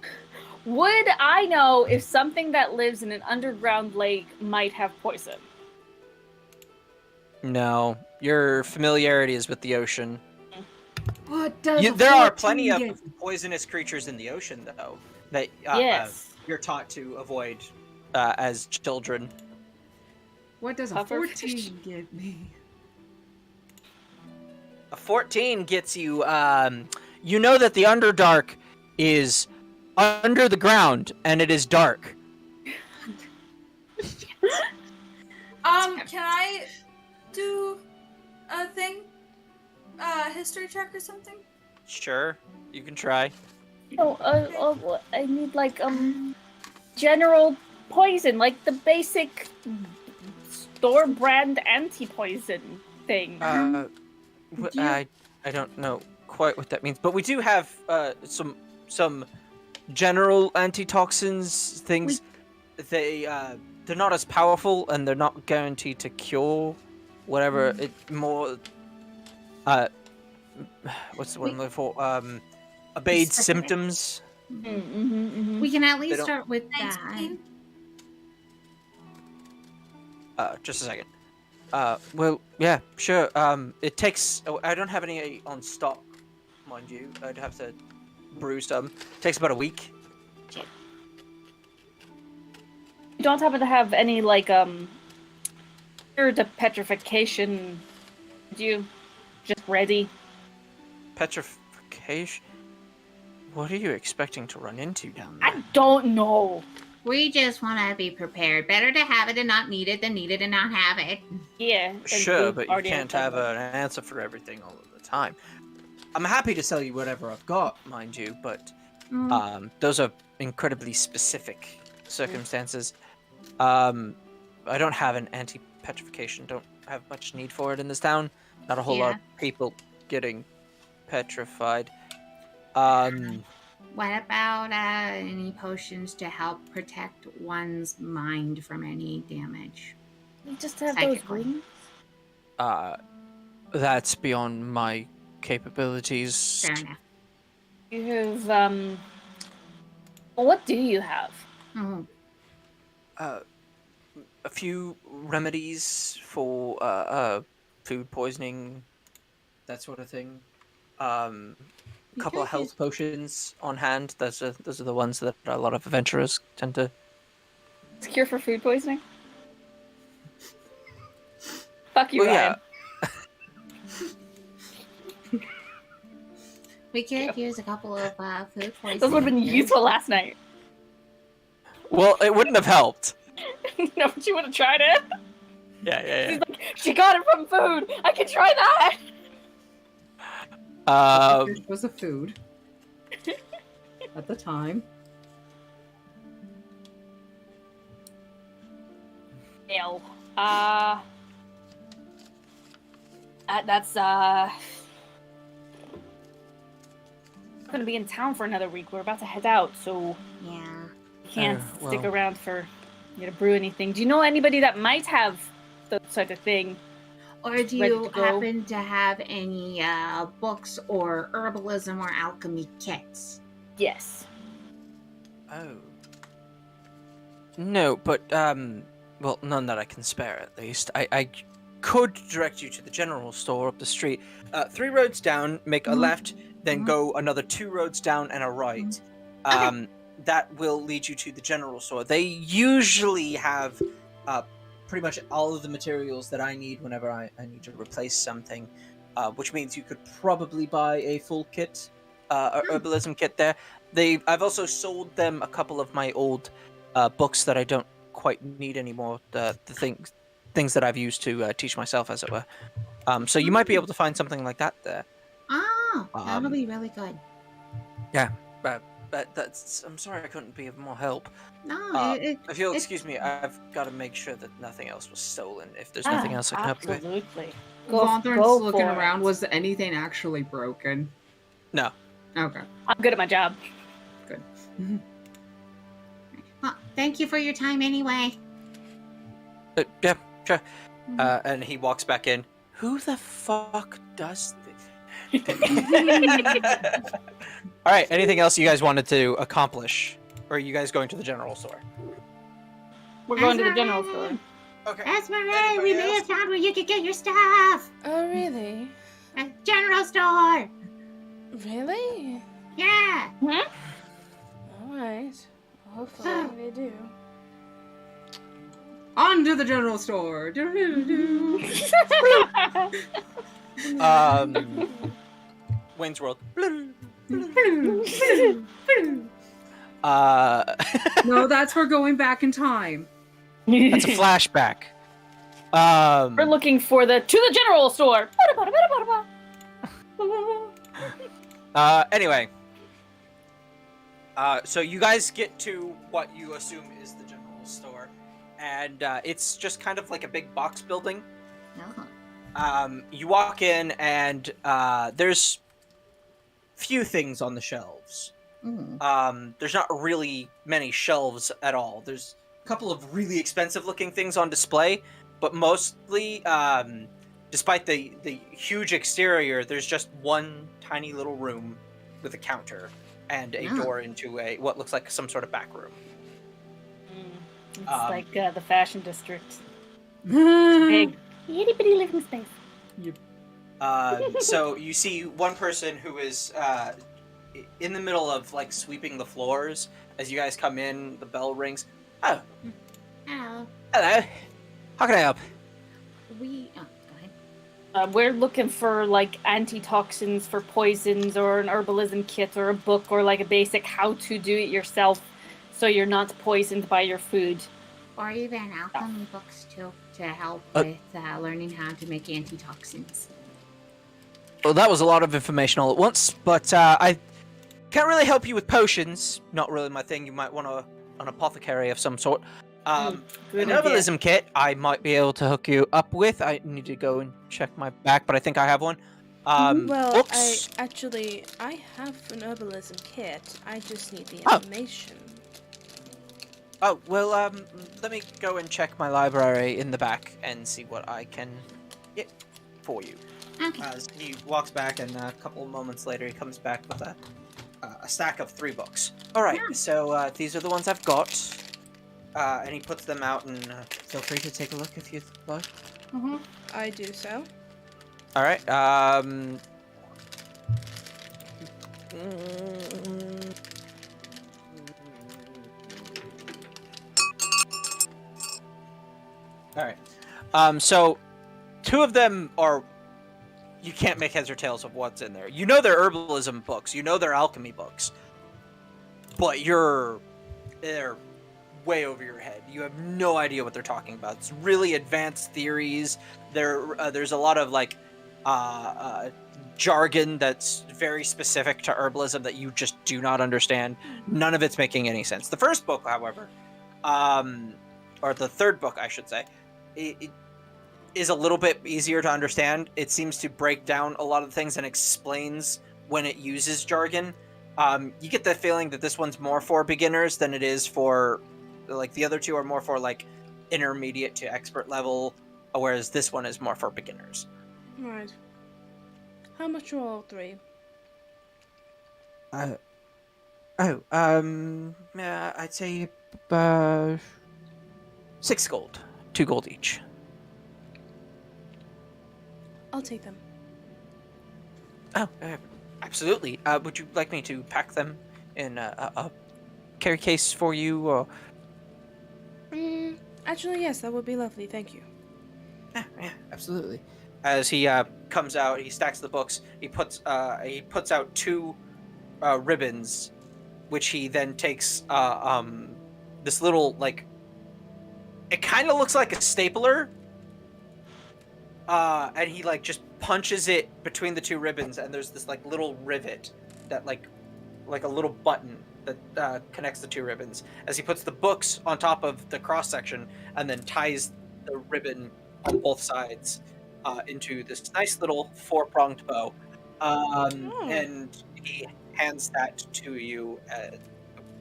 Would I know if something that lives in an underground lake might have poison? No, your familiarity is with the ocean. What does a There are 14 plenty of get? poisonous creatures in the ocean, though, that Yes. you're taught to avoid as children. What does a Pufferfish. 14 give me? A 14 gets you, you know that the Underdark is under the ground, and it is dark. Can I do a thing? History check or something? Sure, you can try. I need like general poison, like the basic store brand anti-poison thing. I don't know quite what that means, but we do have some general antitoxins things. They're not as powerful, and they're not guaranteed to cure whatever it more. What's the word I'm looking for? Abate symptoms. We can at least don't- start with that. 19? Just a second. Well, yeah, sure. It takes. Oh, I don't have any on stock, mind you. I'd have to brew some. Takes about a week. You don't happen to have any like cure to petrification? Do you just ready? Petrification. What are you expecting to run into down there? I don't know. We just want to be prepared. Better to have it and not need it than need it and not have it. Yeah. and Sure, we've but you already can't had have that. an answer for everything all of the time. I'm happy to sell you whatever I've got, mind you, but those are incredibly specific circumstances. I don't have an anti-petrification. Don't have much need for it in this town. Not a whole lot of people getting petrified. What about any potions to help protect one's mind from any damage? You just have those Psychically. rings. That's beyond my capabilities. Fair enough. You have well, what do you have? Oh, A few remedies for food poisoning, that sort of thing. A couple of health potions on hand. Those are the ones that a lot of adventurers tend to. It's cure for food poisoning. Fuck you, Well, Ryan. we could use a couple of food poisoning. Those would have been useful last night. Well, it wouldn't have helped. No, but you would have tried it. Yeah. He's like, she got it from food. I can try that. Fish was a food at the time. Ale. That's gonna be in town for another week. We're about to head out, so Yeah. we can't Oh, stick well. around for you to brew anything. Do you know anybody that might have that sort of thing? Or do Ready you to go. happen to have any books or herbalism or alchemy kits? Yes. Oh. No, but, well, none that I can spare, at least. I could direct you to the general store up the street. 3 roads down, make a left, then go another 2 roads down and a right. That will lead you to the general store. They usually have pretty much all of the materials that I need whenever I need to replace something, which means you could probably buy a full kit, herbalism kit there. I've also sold them a couple of my old books that I don't quite need anymore. The things that I've used to teach myself, as it were. So you might be able to find something like that there. Oh, that'll be really good. Yeah, but I'm sorry I couldn't be of more help. No, If you'll excuse me, I've got to make sure that nothing else was stolen. If there's nothing else I can help you with. Absolutely. Valthorn's looking for around. it. Was anything actually broken? No. Okay. I'm good at my job. Good. well, thank you for your time anyway. Yeah, sure. And he walks back in. Who the fuck does this? All right. Anything else you guys wanted to accomplish, or are you guys going to the general store? We're going to the general store. Okay. Esmeralda, we may have found where you could get your stuff. Oh, really? A general store. Really? Yeah. Alright. Hopefully they do. On to the general store. Wayne's World. No, that's we're going back in time. That's a flashback. We're looking for to the general store. Anyway. So you guys get to what you assume is the general store, and it's just kind of like a big box building. You walk in, and there's few things on the shelves. There's not really many shelves at all. There's a couple of really expensive looking things on display, but mostly, despite the huge exterior, there's just one tiny little room with a counter and a door into what looks like some sort of back room. It's like the fashion district. Big, itty bitty living space. So you see one person who is in the middle of like sweeping the floors. As you guys come in, the bell rings. Oh, Hello. hello. How can I help? Go ahead. We're looking for like antitoxins for poisons, or an herbalism kit, or a book, or like a basic how to do it yourself, so you're not poisoned by your food. Or even alchemy books too, to help with learning how to make antitoxins. Well, that was a lot of information all at once, but I can't really help you with potions. Not really my thing. You might want an apothecary of some sort. An herbalism kit I might be able to hook you up with. I need to go and check my back, but I think I have one. Well, books. I have an herbalism kit. I just need the information. Oh, well, let me go and check my library in the back and see what I can get for you. Okay. He walks back, and a couple of moments later, he comes back with a stack of 3 books. All right, so these are the ones I've got, and he puts them out, and feel free to take a look if you'd like. I do so. All right. All right. So 2 of them are. You can't make heads or tails of what's in there. You know they're herbalism books. You know they're alchemy books. But they're way over your head. You have no idea what they're talking about. It's really advanced theories. There's a lot of like jargon that's very specific to herbalism that you just do not understand. None of it's making any sense. The first book, however, or the third book, I should say, it is a little bit easier to understand. It seems to break down a lot of things and explains when it uses jargon. You get the feeling that this one's more for beginners than it is for, like, the other two are more for, like, intermediate to expert level, whereas this one is more for beginners. Right. How much are all three? I'd say 6 gold, 2 gold each. I'll take them. Oh, absolutely. Would you like me to pack them in a carry case for you, or? Actually, yes, that would be lovely. Thank you. Yeah, absolutely. As he comes out, he stacks the books. He puts out 2 ribbons, which he then takes this little, like, it kind of looks like a stapler, and he, like, just punches it between the 2 ribbons, and there's this, like, little rivet that, like a little button that connects the 2 ribbons. As he puts the books on top of the cross section and then ties the ribbon on both sides into this nice little 4-pronged bow, and he hands that to you,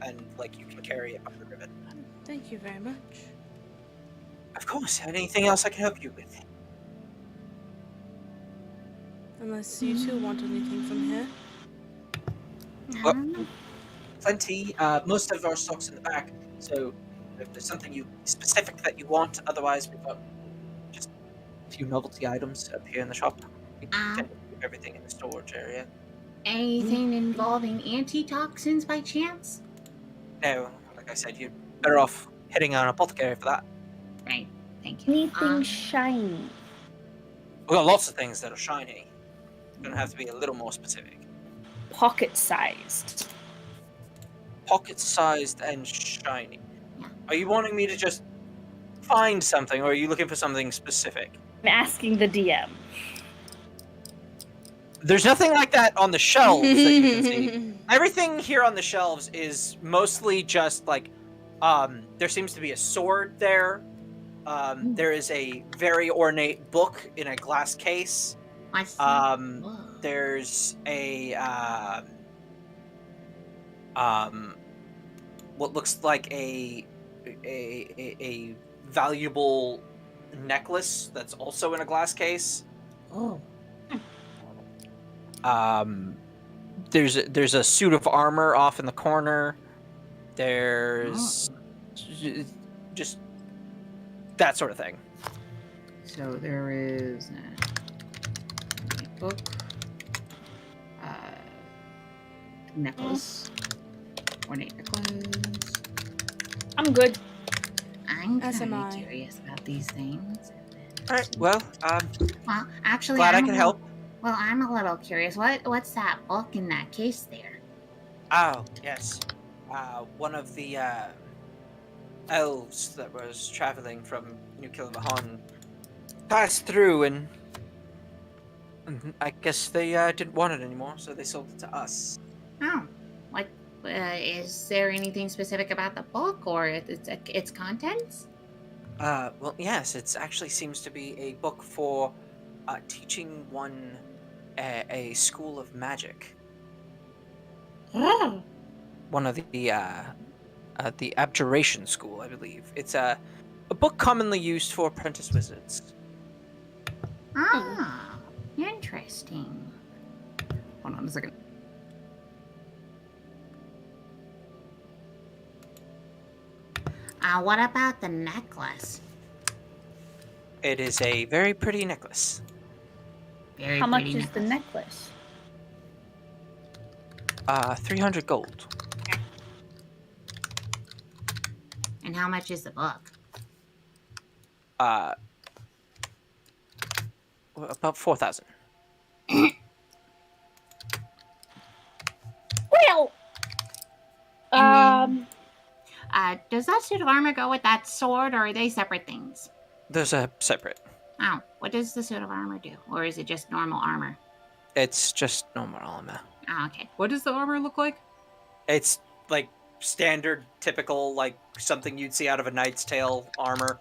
and like, you can carry it by the ribbon. Thank you very much. Of course. Anything else I can help you with? Unless you two want anything from here. Well, plenty. Most of our stock's in the back, so if there's something specific that you want, otherwise we've got just a few novelty items up here in the shop. We tend to keep everything in the storage area. Anything involving antitoxins by chance? No, like I said, you're better off hitting an apothecary for that. Right, thank you. Anything shiny? We've got lots of things that are shiny. You're gonna have to be a little more specific. Pocket-sized. Pocket-sized and shiny. Yeah. Are you wanting me to just find something, or are you looking for something specific? I'm asking the DM. There's nothing like that on the shelves that you can see. Everything here on the shelves is mostly just, like, there seems to be a sword there. There is a very ornate book in a glass case. I see. There's a what looks like a valuable necklace that's also in a glass case. Oh. There's a suit of armor off in the corner. There's just that sort of thing. So there is a book, necklace, ornate necklace. I'm good. I'm As am kind I. of curious about these things. All right. Well, Well, actually, glad I I'm can a help. little- Well, I'm a little curious. What's that book in that case there? Oh, yes. One of the elves that was traveling from New Kilmahan passed through, and I guess they didn't want it anymore, so they sold it to us. Oh, like, is there anything specific about the book or its contents? Well, yes, it actually seems to be a book for teaching one a school of magic. Oh. One of the abjuration school, I believe. It's a book commonly used for apprentice wizards. Ah, interesting. Hold on a second. What about the necklace? It is a very pretty necklace. Very How much pretty is the necklace. necklace? 300 gold. And how much is the book? About 4,000. Well, And does that suit of armor go with that sword, or are they separate things? There's a separate. Oh, what does the suit of armor do? Or is it just normal armor? It's just normal armor. Oh, okay. What does the armor look like? It's like standard, typical, like something you'd see out of a Knight's Tale armor.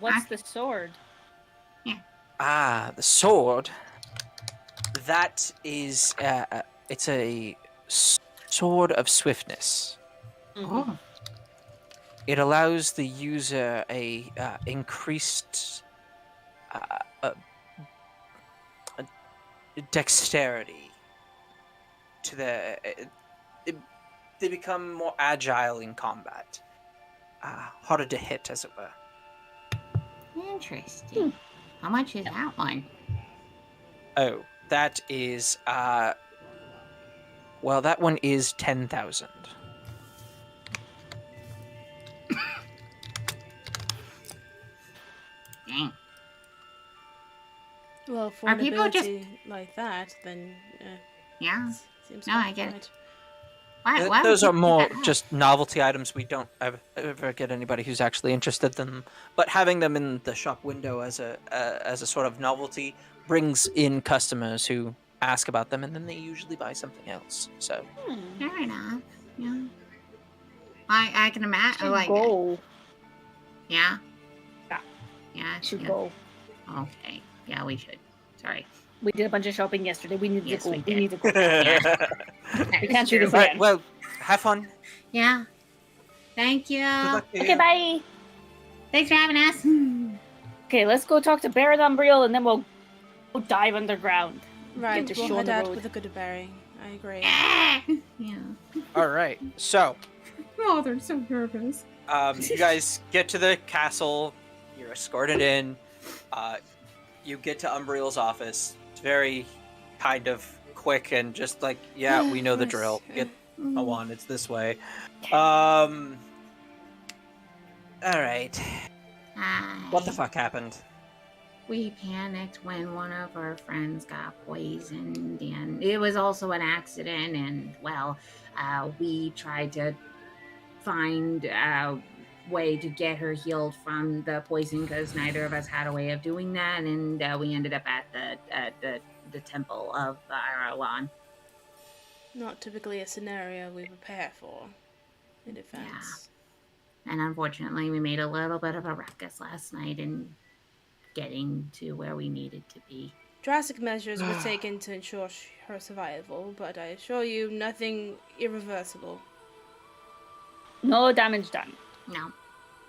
What's the sword? Ah, the sword. That is, it's a sword of swiftness. Oh. It allows the user a increased dexterity to they become more agile in combat, harder to hit, as it were. Interesting. How much is that one? Oh, that is well, that one is 10,000. Dang. Well, for Are an people ability like that, then Yeah. seems No, I quite get it. right. Why would Those are people do more that? just novelty items. We don't ever get anybody who's actually interested in them. But having them in the shop window as a sort of novelty brings in customers who ask about them, and then they usually buy something else. So Fair enough. Yeah. I can imagine. Should Like, go. yeah. Yeah. Yeah. Should yeah. go. Okay. Yeah, we should. Sorry. We did a bunch of shopping yesterday. We need Yes, to go. we We did. need to go. Yeah. We can't do this right, again. well, have fun. Yeah. Thank you. Good luck to Okay, you. bye. Thanks for having us. Okay, let's go talk to Baron Umbriel, and then we'll go dive underground. Right, to we'll show on head the out road. with a good berry. I agree. Yeah. All right, so Oh, they're so nervous. You guys get to the castle. You're escorted in. You get to Umbriel's office. It's very kind of quick and just like, yeah, we know the drill. Get on, it's this way. All right. What the fuck happened? We panicked when one of our friends got poisoned, and it was also an accident. And well, we tried to find a way to get her healed from the poison because neither of us had a way of doing that, and we ended up at the temple of Irolan. Not typically a scenario we prepare for in defense. And unfortunately, we made a little bit of a ruckus last night in getting to where we needed to be. Drastic measures were taken to ensure her survival, but I assure you, nothing irreversible. No damage done. No,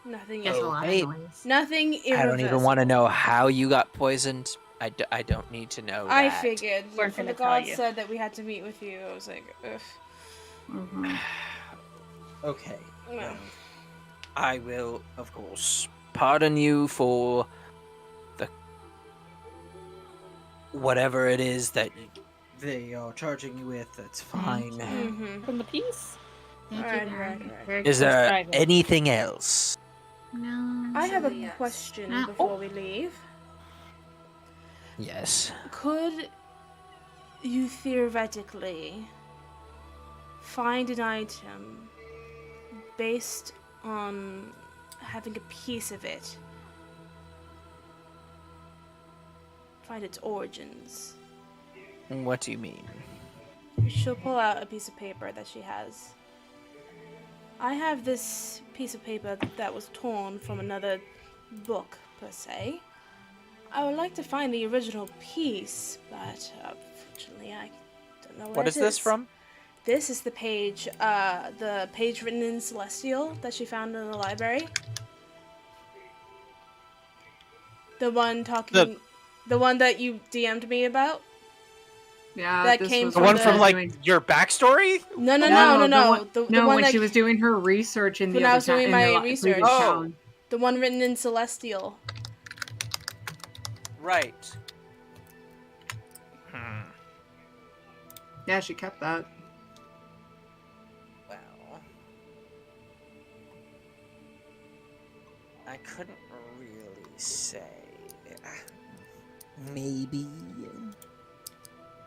Nothing. just a lot Hey. of noise. Nothing irreversible. I don't even want to know how you got poisoned. I don't need to know I that. figured. We're When the gonna tell gods you. said that we had to meet with you, I was like, ugh. Mhm. Okay. No. I will, of course, pardon you for the whatever it is that they are charging you with. That's fine. Mm-hmm. From the piece? Thank Right, you right, very, right. very Is much. there private. anything else? No. I have a Actually, yes. question Ah, before we leave. Yes. Could you theoretically find an item based on having a piece of it? Find its origins. What do you mean? She'll pull out a piece of paper that she has. I have this piece of paper that was torn from another book, per se. I would like to find the original piece, but unfortunately I don't know where What is this from? This is the page written in Celestial that she found in the library. The one the one that you DM'd me about? Yeah, That this came was The from one the- from like doing- your backstory? No. The The one when that she was doing her research in the when I other was doing in my the research. previous Oh. town. the one written in Celestial. Right. Yeah, she kept that. Well, I couldn't really say. Maybe.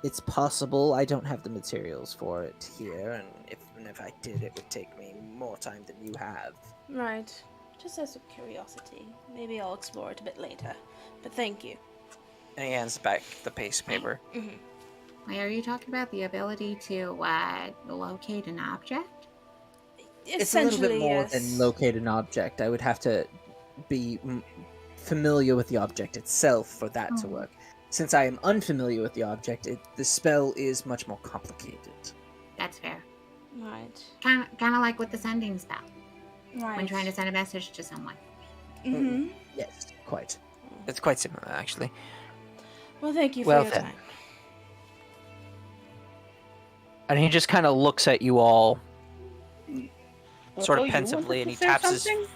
It's possible. I don't have the materials for it here, and if I did, it would take me more time than you have. Right. Just as a curiosity. Maybe I'll explore it a bit later. But thank you. And he hands back the piece of paper. Mhm. Wait, are you talking about the ability to locate an object? It's a little bit more yes. than locate an object. I would have to be familiar with the object itself for that to work. Since I am unfamiliar with the object, the spell is much more complicated. That's fair. Right. Kind of like with the sending spell. Right. When trying to send a message to someone. Mm-hmm. Yes, quite. It's quite similar, actually. Well, thank you for Well your then. time. And he just kind of looks at you all, sort Oh, of you pensively, wanted and he to say taps something? his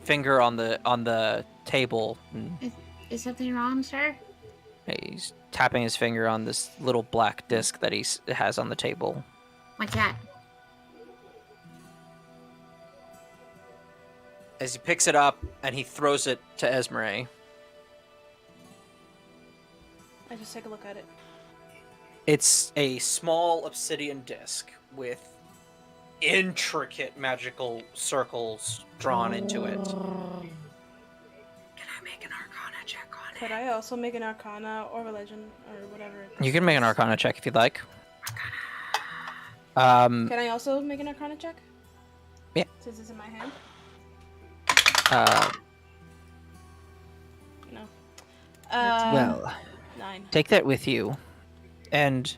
finger on the table. And Is something wrong, sir? he's tapping his finger on this little black disc that he has on the table. What's that? As he picks it up and he throws it to Esmeralda. I just take a look at it. It's a small obsidian disc with intricate magical circles drawn into it. Can I make an Arcana check on Could I also make an Arcana or Religion or whatever? You can make an Arcana check if you'd like. Can I also make an Arcana check? Yeah. Since it's in my hand? No. Well, 9. take that with you, and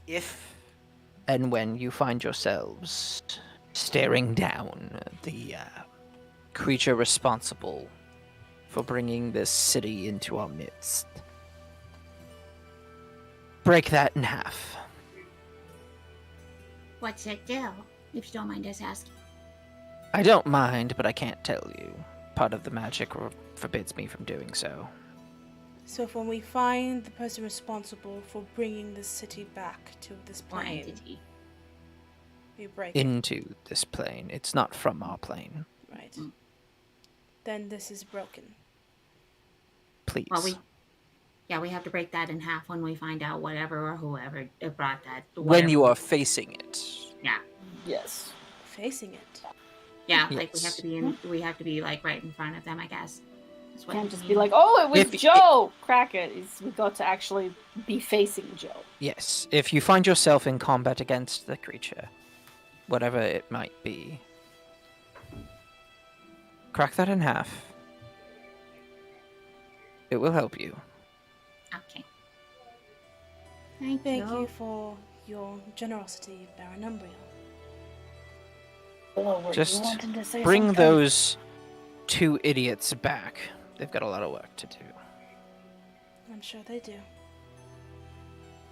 if and when you find yourselves staring down the creature responsible for bringing this city into our midst, break that in half. What's it do? If you don't mind us asking. I don't mind, but I can't tell you. Part of the magic forbids me from doing so. So if when we find the person responsible for bringing the city back to this Or plane, entity. we break it, Into this plane. It's not from our plane. right? Then this is broken. Please. Well, we have to break that in half when we find out whatever or whoever brought that. When you are facing it. Yeah. Yes. Facing it. Yeah, like Yes. we have to be like right in front of them, I guess. That's what Can't you just mean. be like, oh, it was If- Joe. Crack it. We got to actually be facing Joe. Yes, if you find yourself in combat against the creature, whatever it might be, crack that in half. It will help you. Okay. Thank Thank you for your generosity, Baron Umbriel. Oh, were Just you wanting to say Bring something? those two idiots back. They've got a lot of work to do. I'm sure they do.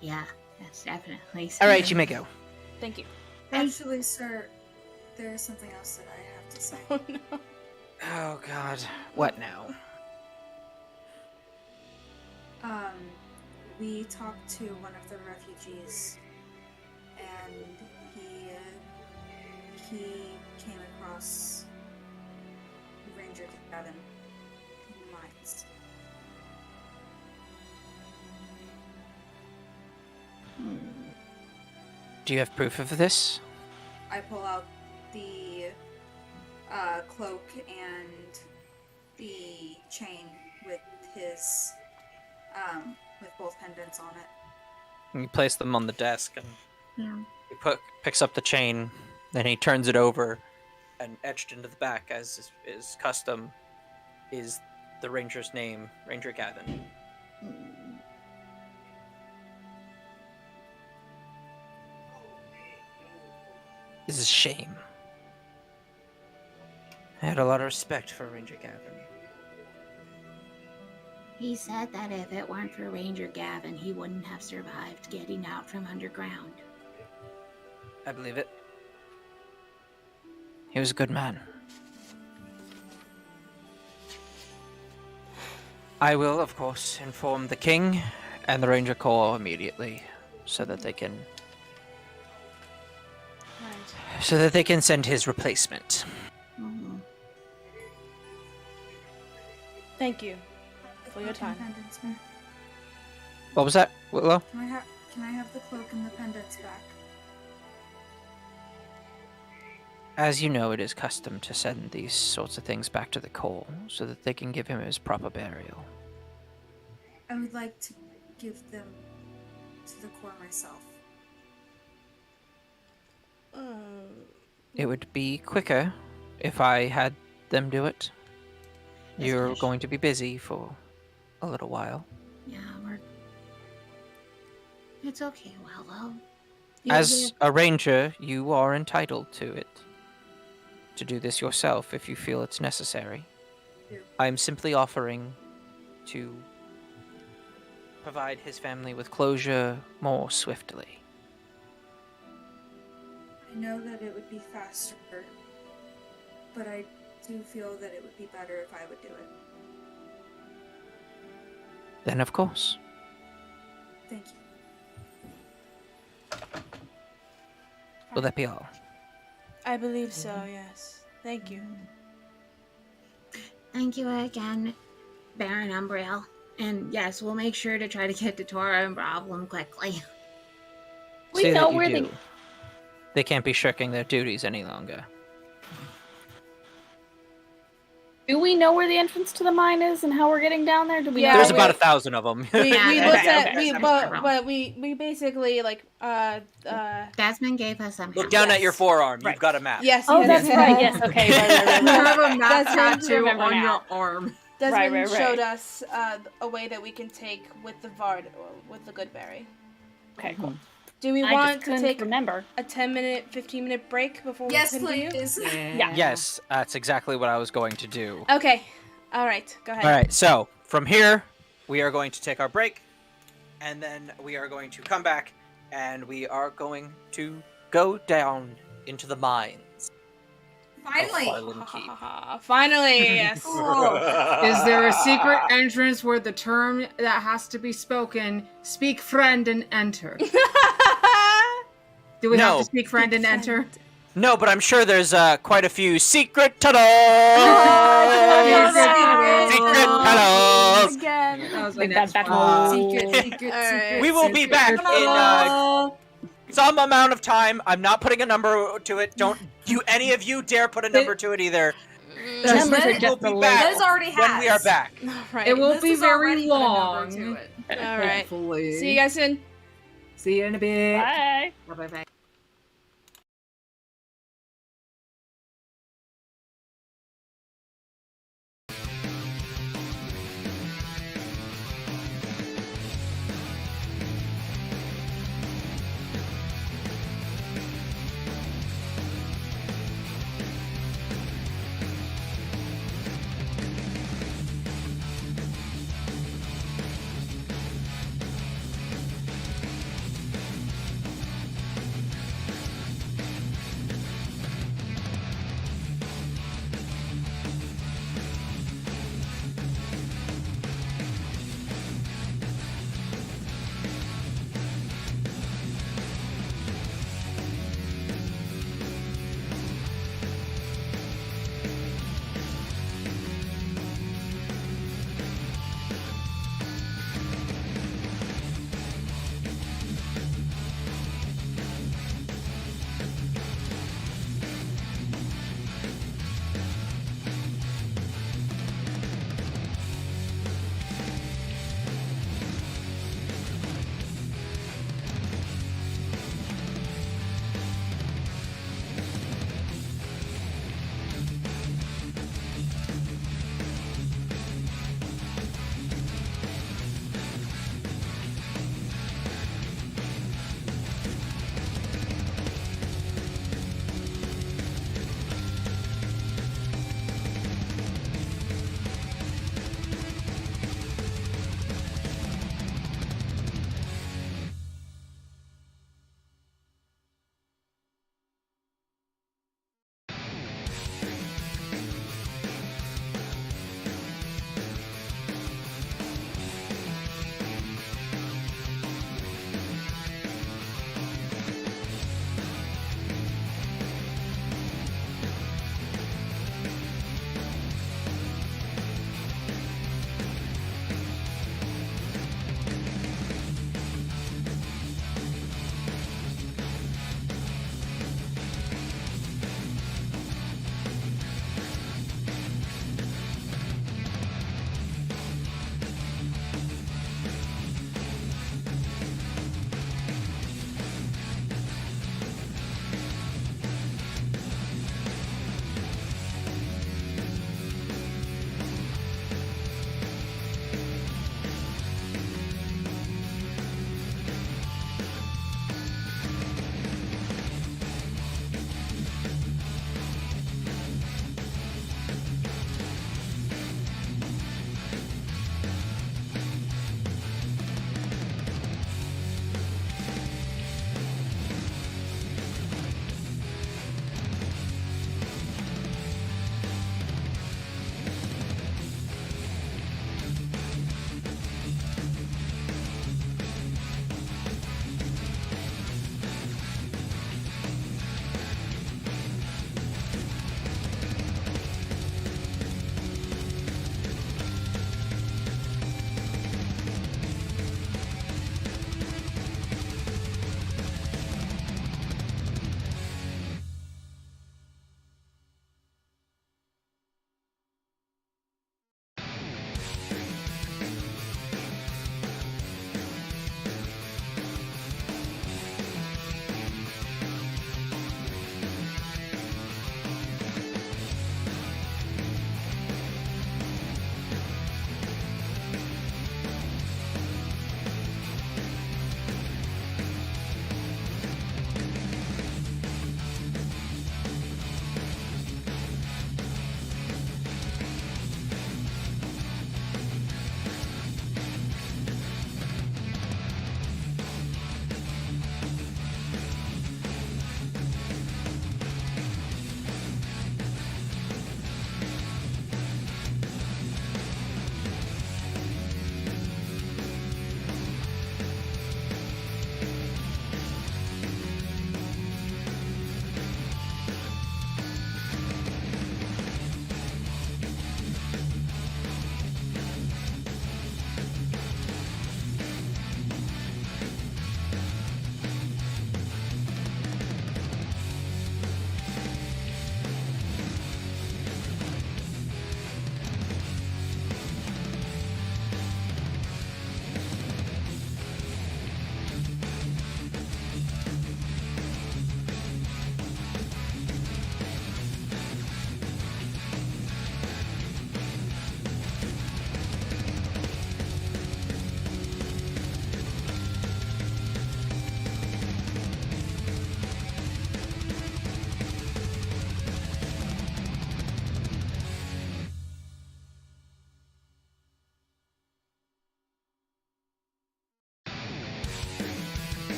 Yeah, that's definitely. All right, you may go. Thank you. Actually, sir, there is something else that I have to say. Oh no. Oh God, what now? We talked to one of the refugees, and he came across Ranger Gavin in the mines. Do you have proof of this? I pull out the cloak and the chain with his with both pendants on it. And you place them on the desk, and Yeah. he picks up the chain, then he turns it over, and etched into the back, as is custom, is the ranger's name, Ranger Gavin. This is a shame. I had a lot of respect for Ranger Gavin. He said that if it weren't for Ranger Gavin, he wouldn't have survived getting out from underground. I believe it. He was a good man. I will, of course, inform the king and the Ranger Corps immediately, so that they can send his replacement. Thank you for your time. Pendants back. What was that, Willow? Can I have the cloak and the pendants back? As you know, it is custom to send these sorts of things back to the Corps, so that they can give him his proper burial. I would like to give them to the core myself. It would be quicker if I had them do it. You're Yes. going to be busy for a little while. Yeah, it's okay, Willow. As a ranger, you are entitled to it. To do this yourself if you feel it's necessary. Yeah. I'm simply offering to provide his family with closure more swiftly. I know that it would be faster, but I do feel that it would be better if I would do it. Then, of course. Thank you. Will that be all? I believe so, yes. Thank you. Thank you again, Baron Umbriel. And yes, we'll make sure to try to get to Tora and Problem quickly. We Say know that you where do. the They can't be shirking their duties any longer. Do we know where the entrance to the mine is and how we're getting down there? Do we Yeah, know? There's we- about 1,000 of them. We Yeah, looked okay, at okay. but we basically like Desmond gave us some. Look down at your Yes. forearm. Right. You've got a map. yes. Oh, yes. that's right. Yes. Okay. Right. You have a map Desmond, tattoo remember on now. your arm. Desmond Right. showed us a way that we can take with the Vard or with the Goodberry. Okay. Cool. Do we I want just to couldn't take remember. a 10-minute, 15-minute break before we Yes, continue? please. Yeah. Yes, that's exactly what I was going to do. Okay. All right. Go ahead. All right, so from here, we are going to take our break, and then we are going to come back, and we are going to go down into the mines. Finally. Farland Keep. Finally, yes. Oh. Is there a secret entrance where the term that has to be spoken, speak friend and enter? Do we have No. to speak friend and enter? No, but I'm sure there's quite a few secret tunnels. Secret tunnels. Again. That was my Like next that one. Secret. Alright. We will be back in some amount of time. I'm not putting a number to it. Don't you any of you dare put a number to it either. Numbers are Liz just will a be back little. Liz already has. when we are back. All right. It won't be Liz has very already put a number long. to it. All right. Hopefully. See you guys soon. See you in a bit. Bye. Bye-bye.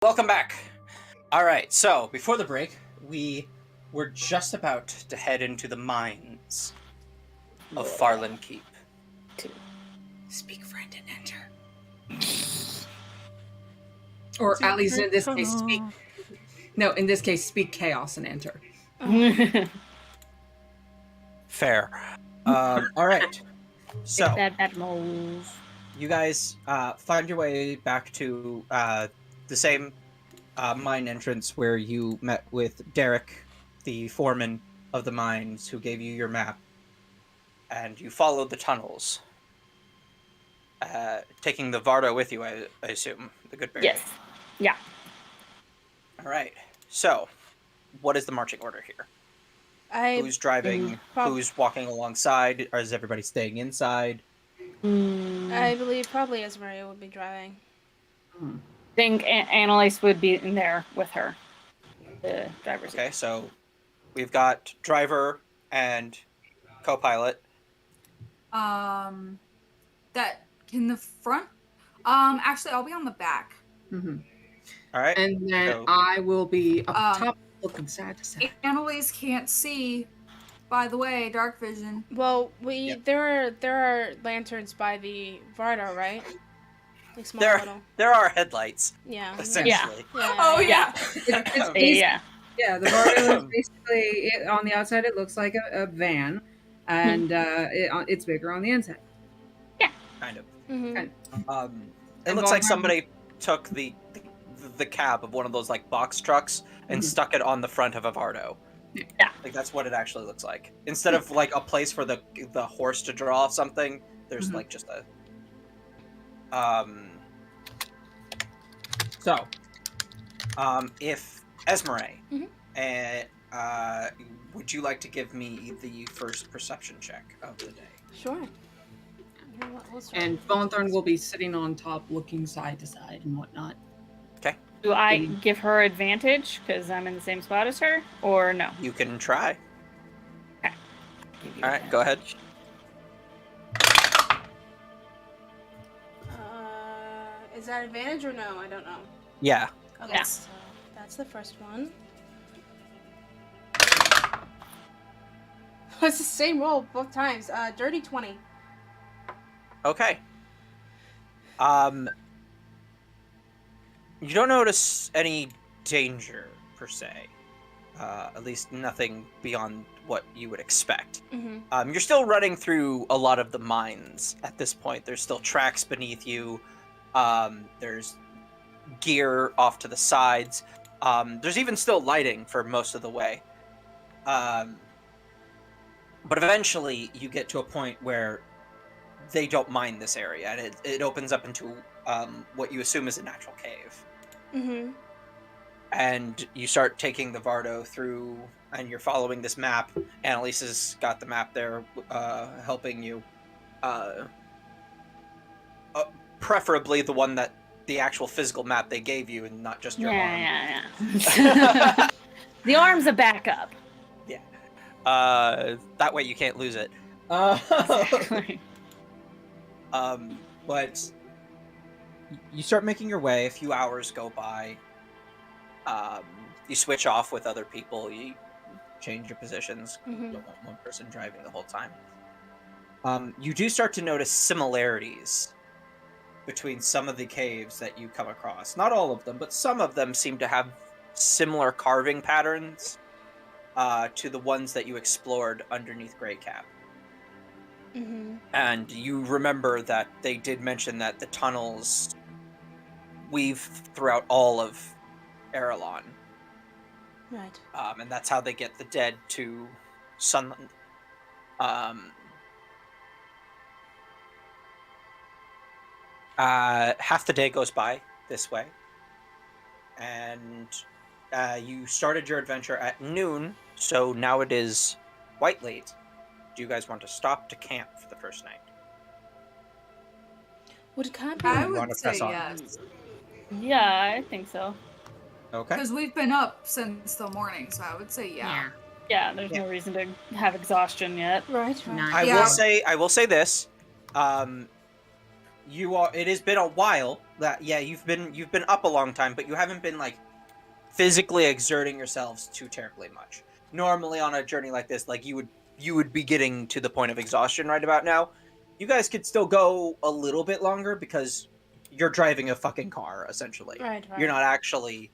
Welcome back. All right, so before the break, we were just about to head into the mines of Farland Keep. Speak friend and enter. Or at least in this case, speak. No, in this case, speak chaos and enter. Fair. All right. So Bad move. you guys find your way back to the same mine entrance where you met with Derek, the foreman of the mines, who gave you your map, and you followed the tunnels, taking the Vardo with you, I assume, the good berry. Yes. Yeah. All right. So, what is the marching order here? Who's driving? Who's walking alongside? Or is everybody staying inside? I believe probably Esmeralda would be driving. I think Annalise would be in there with her. The driver's seat. Okay, so we've got driver and co-pilot. That in the front. Actually, I'll be on the back. Mm-hmm. All right. And then So- I will be up top looking side to side. Annalise can't see. By the way, dark vision. Well, Yep. there are lanterns by the Vardo, right? Like small There, little. there are headlights, Yeah. essentially. Oh yeah. It's basically, Yeah. yeah, the Vardo is basically on the outside. It looks like a van, and it's bigger on the inside. Kind of. Mm-hmm. Kind It And looks like Volheim- somebody took the cab of one of those like box trucks and Mhm. stuck it on the front of a Vardo. Yeah. Like that's what it actually looks like. Instead of like a place for the horse to draw something, there's Mhm. like just a So, if Esmeralda, would you like to give me the first perception check of the day? Sure. And Bonthorn will be sitting on top, looking side to side and whatnot. Do I give her advantage because I'm in the same spot as her, or no? You can try. Okay. All right, go ahead. Is that advantage or no? I don't know. Yeah. Okay, Yeah. so that's the first one. It's the same roll both times. Dirty 20. Okay. You don't notice any danger per se. At least nothing beyond what you would expect. Mm-hmm. You're still running through a lot of the mines at this point. There's still tracks beneath you. There's gear off to the sides. There's even still lighting for most of the way. But eventually you get to a point where they don't mine this area, and it opens up into what you assume is a natural cave. Mm-hmm. And you start taking the Vardo through, and you're following this map. Annalise has got the map there, helping you. Preferably the one the actual physical map they gave you, and not just your arm. Yeah. The arm's a backup. That way you can't lose it. But you start making your way. A few hours go by. You switch off with other people. You change your positions. Mhm. You don't want one person driving the whole time. You do start to notice similarities between some of the caves that you come across. Not all of them, but some of them seem to have similar carving patterns to the ones that you explored underneath Grey Cap. Mm-hmm. And you remember that they did mention that the tunnels weave throughout all of Erelon. Right. And that's how they get the dead to Sunland. Half the day goes by this way. And you started your adventure at noon, so now it is quite late. Do you guys want to stop to camp for the first night? Would camping? I You wanna would say press on? yes. Yeah, I think so. Okay. Because we've been up since the morning, so I would say yeah. Yeah, there's no reason to have exhaustion yet. Right. Right. Not I Yeah. will say this. It has been a while that you've been up a long time, but you haven't been like physically exerting yourselves too terribly much. Normally on a journey like this, like you would be getting to the point of exhaustion right about now. You guys could still go a little bit longer because you're driving a fucking car essentially. Right. You're not actually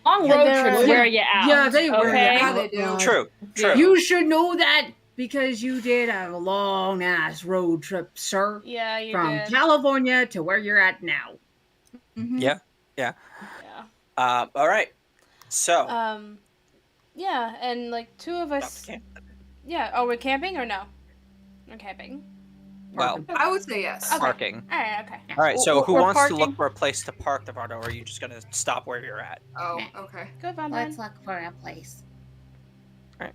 Long Yeah, road there trips are- wear you out. Yeah, they wear you okay? Yeah, out. they do. true. You should know that because you did a long ass road trip, sir. Yeah, you From did. California to where you're at now. Mhm. Yeah. Yeah. All right. So Yeah, and like two of us. Yeah. Oh, we're camping or no? We're camping. well, I would say yes. Okay. parking. All right. Okay. All right. So who We're wants to parking. look for a place to park the Vardo, or are you just gonna stop where you're at? Oh, okay. Go, Von Let's Thorn. look for a place.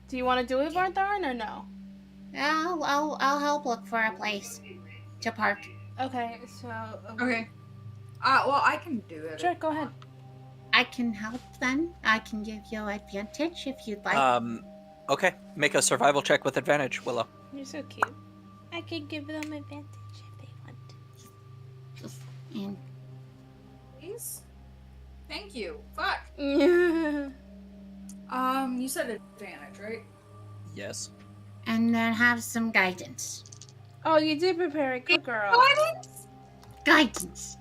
Do you want to do it, Von Thorn, or no? I'll help look for a place to park. Okay. So. Okay. Well, I can do it. Sure. Go ahead. I can help then. I can give you advantage if you'd like. Okay. Make a survival check with advantage, Willow. You're so cute. I can give them advantage if they want. And Please? Thank you. Fuck. Yeah. You said advantage, right? Yes. and then have some guidance. Oh, you did prepare it. Good girl. Guidance? Guidance.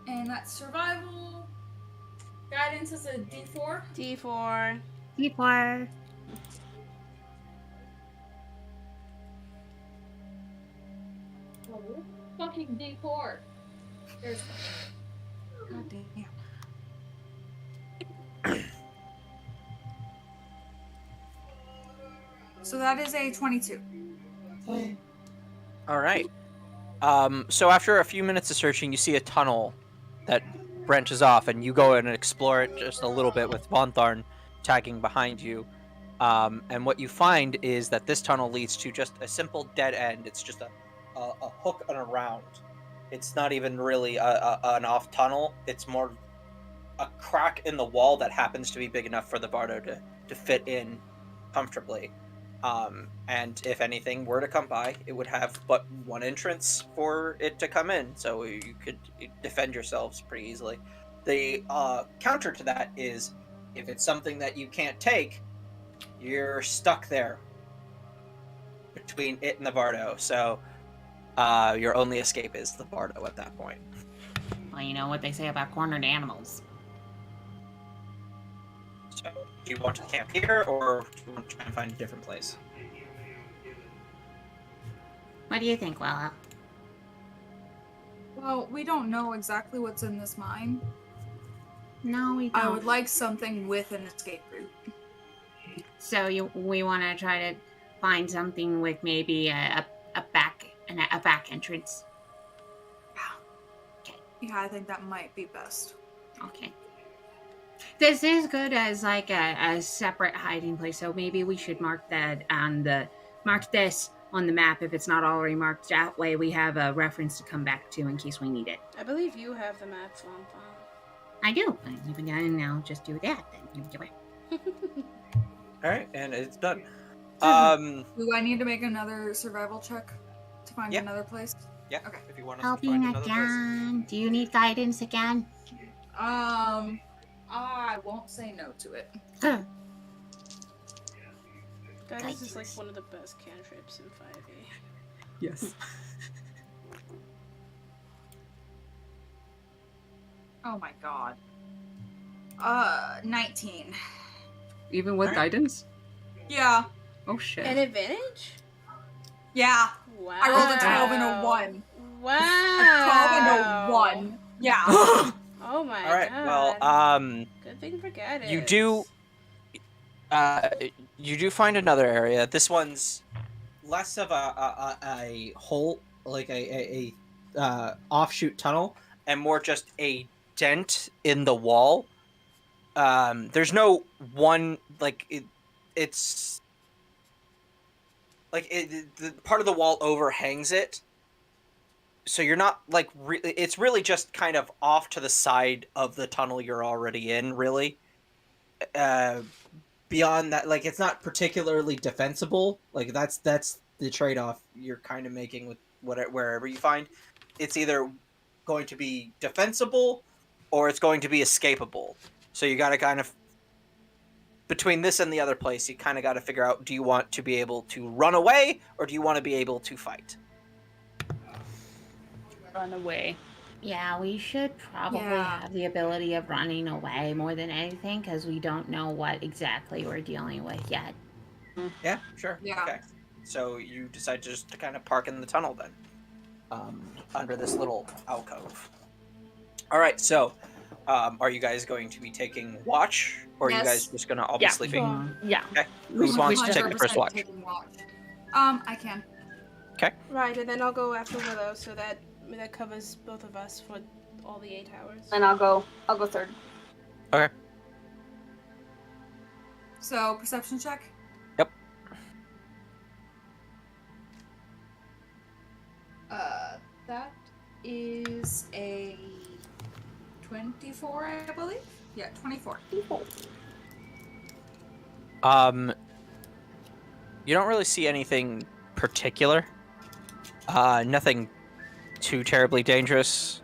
And that's survival. Guidance is a D4. D4. D4. Oh, fucking D4. There's. God damn. So that is a 22. All right. So after a few minutes of searching, you see a tunnel that branches off, and you go in and explore it just a little bit with Von Tharn tagging behind you. And what you find is that this tunnel leads to just a simple dead end. It's just a hook and a round. It's not even really an off tunnel. It's more a crack in the wall that happens to be big enough for the Bardo to fit in comfortably. And if anything were to come by, it would have but one entrance for it to come in, so you could defend yourselves pretty easily. The counter to that is, if it's something that you can't take, you're stuck there between it and the Bardo, so your only escape is the Bardo at that point. Well, you know what they say about cornered animals. So, do you want to camp here, or do you want to try and find a different place? What do you think, Willow? Well, we don't know exactly what's in this mine. No, we don't. I would like something with an escape route. So we want to try to find something with maybe a back entrance. Yeah, I think that might be best. Okay. This is good as like a separate hiding place, so maybe we should mark this on the map if it's not already marked. That way we have a reference to come back to in case we need it. I believe you have the map, Von I do. And I'll just do that then. Alright, and it's done. Do I need to make another survival check to find Yeah. another place? Yeah, Okay. if you want to Helping find another place. again. Do you need guidance again? I won't say no to it. Guys, this is like one of the best cantrips in 5e. Yes. Oh my god. 19. Even with guidance? Yeah. Oh shit. An advantage? Yeah. Wow. I rolled a 12 and a 1. Wow. A 12 and a 1. Yeah. Oh my god. Alright, well, Good thing for guidance. you do find another area. This one's less of a hole, like a offshoot tunnel, and more just a dent in the wall. There's no one, like, it's like the part of the wall overhangs it, so you're not like it's really just kind of off to the side of the tunnel you're already in, really, beyond that, like it's not particularly defensible. Like that's the trade-off you're kind of making with wherever you find. It's either going to be defensible or it's going to be escapable. So you got to kind of between this and the other place, you kind of got to figure out: do you want to be able to run away or do you want to be able to fight? Run away. Yeah, we should probably have the ability of running away more than anything because we don't know what exactly we're dealing with yet. Yeah, sure. Yeah. Okay. So you decide just to kind of park in the tunnel then, under this little alcove. All right. So, are you guys going to be taking watch, or are you guys just going to all be sleeping? Sure. Yeah. Okay. Who wants to take the first 100% watch? taking watch. I can. Right, and then I'll go after Willow, so that covers both of us for all the 8 hours. And I'll go third. Okay. So, perception check? Yep. That is a 24, I believe? Yeah, 24. You don't really see anything particular. Nothing too terribly dangerous,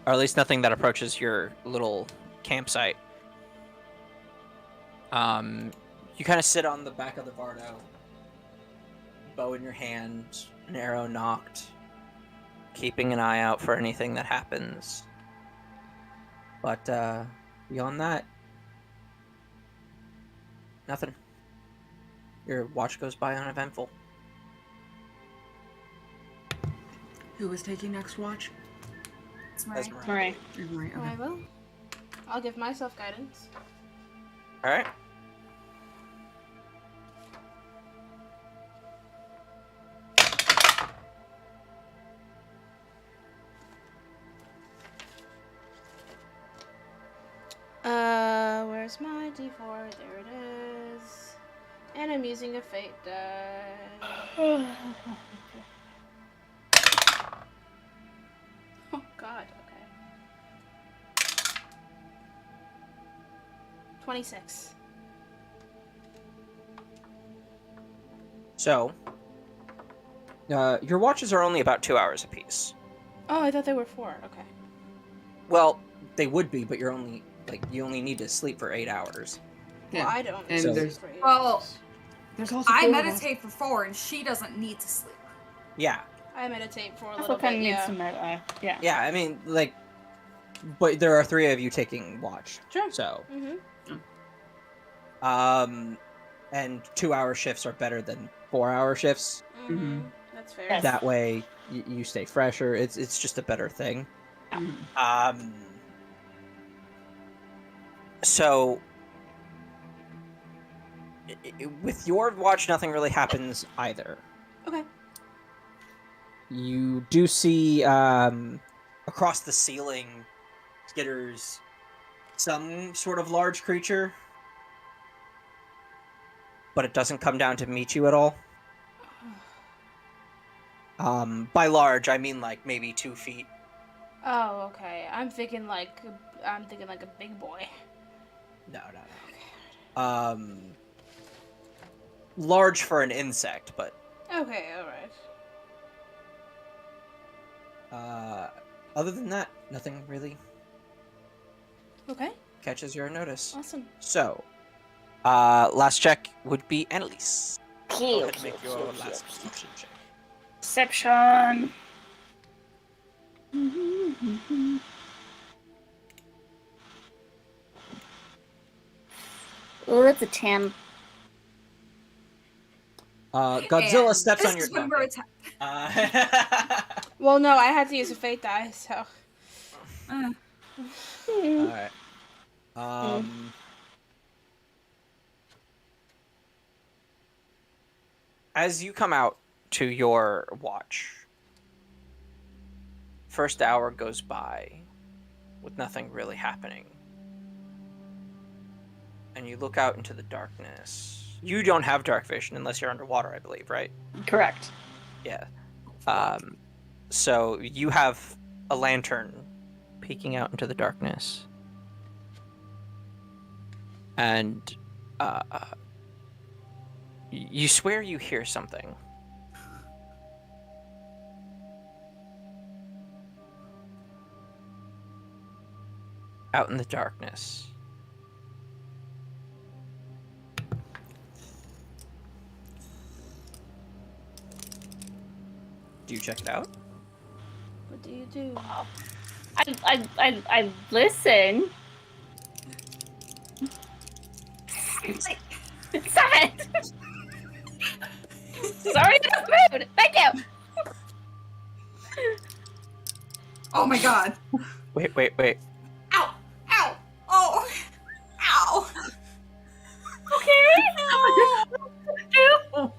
or at least nothing that approaches your little campsite. You kind of sit on the back of the Bardo, bow in your hand, an arrow knocked, Keeping an eye out for anything that happens. but beyond that, nothing. Your watch goes by uneventful. Who was taking next watch? It's right. Esmeralda. Right. Right, I okay. will. I'll give myself guidance. All right. Where's my D4? There it is. And I'm using a fate die. Oh god, okay. 26. So, your watches are only about 2 hours apiece. Oh, I thought they were 4. Okay. Well, They would be, but you only need to sleep for 8 hours. Yeah. Well, I don't. And sleep there's- for 8 Well, hours. There's also I 4 of us. meditate for 4, and she doesn't need to sleep. Yeah, I meditate for a Also little kind bit, of needs yeah. some yeah. yeah. I mean, but there are 3 of you taking watch. Sure. So, Mm-hmm. and 2-hour shifts are better than 4-hour shifts. Mm-hmm. That's fair. Yes. That way, you stay fresher. It's just a better thing. So, with your watch, nothing really happens either. Okay. You do see across the ceiling skitters some sort of large creature, but it doesn't come down to meet you at all. By large, I mean like maybe 2 feet. Oh, okay. I'm thinking like a big boy. No. Large for an insect, but Okay, alright. other than that, nothing really Okay, catches your notice. awesome. So, last check would be Annalise. Go Okay. ahead and make your last perception check. Perception. Oh, that's a 10. Godzilla And steps this on your is when we're bucket. Well, no, I had to use a fate die, so. Alright. As you come out to your watch, first hour goes by with nothing really happening. And you look out into the darkness. You don't have dark vision unless you're underwater, I believe, right? Correct. Yeah. So you have a lantern peeking out into the darkness. And You swear you hear something. Out in the darkness. Do you check it out? What do you do? I listen. Stop it! Sorry, in the mood. Thank you. Oh my god. Wait. Ow! Ow! Oh! Ow! Okay. Ow!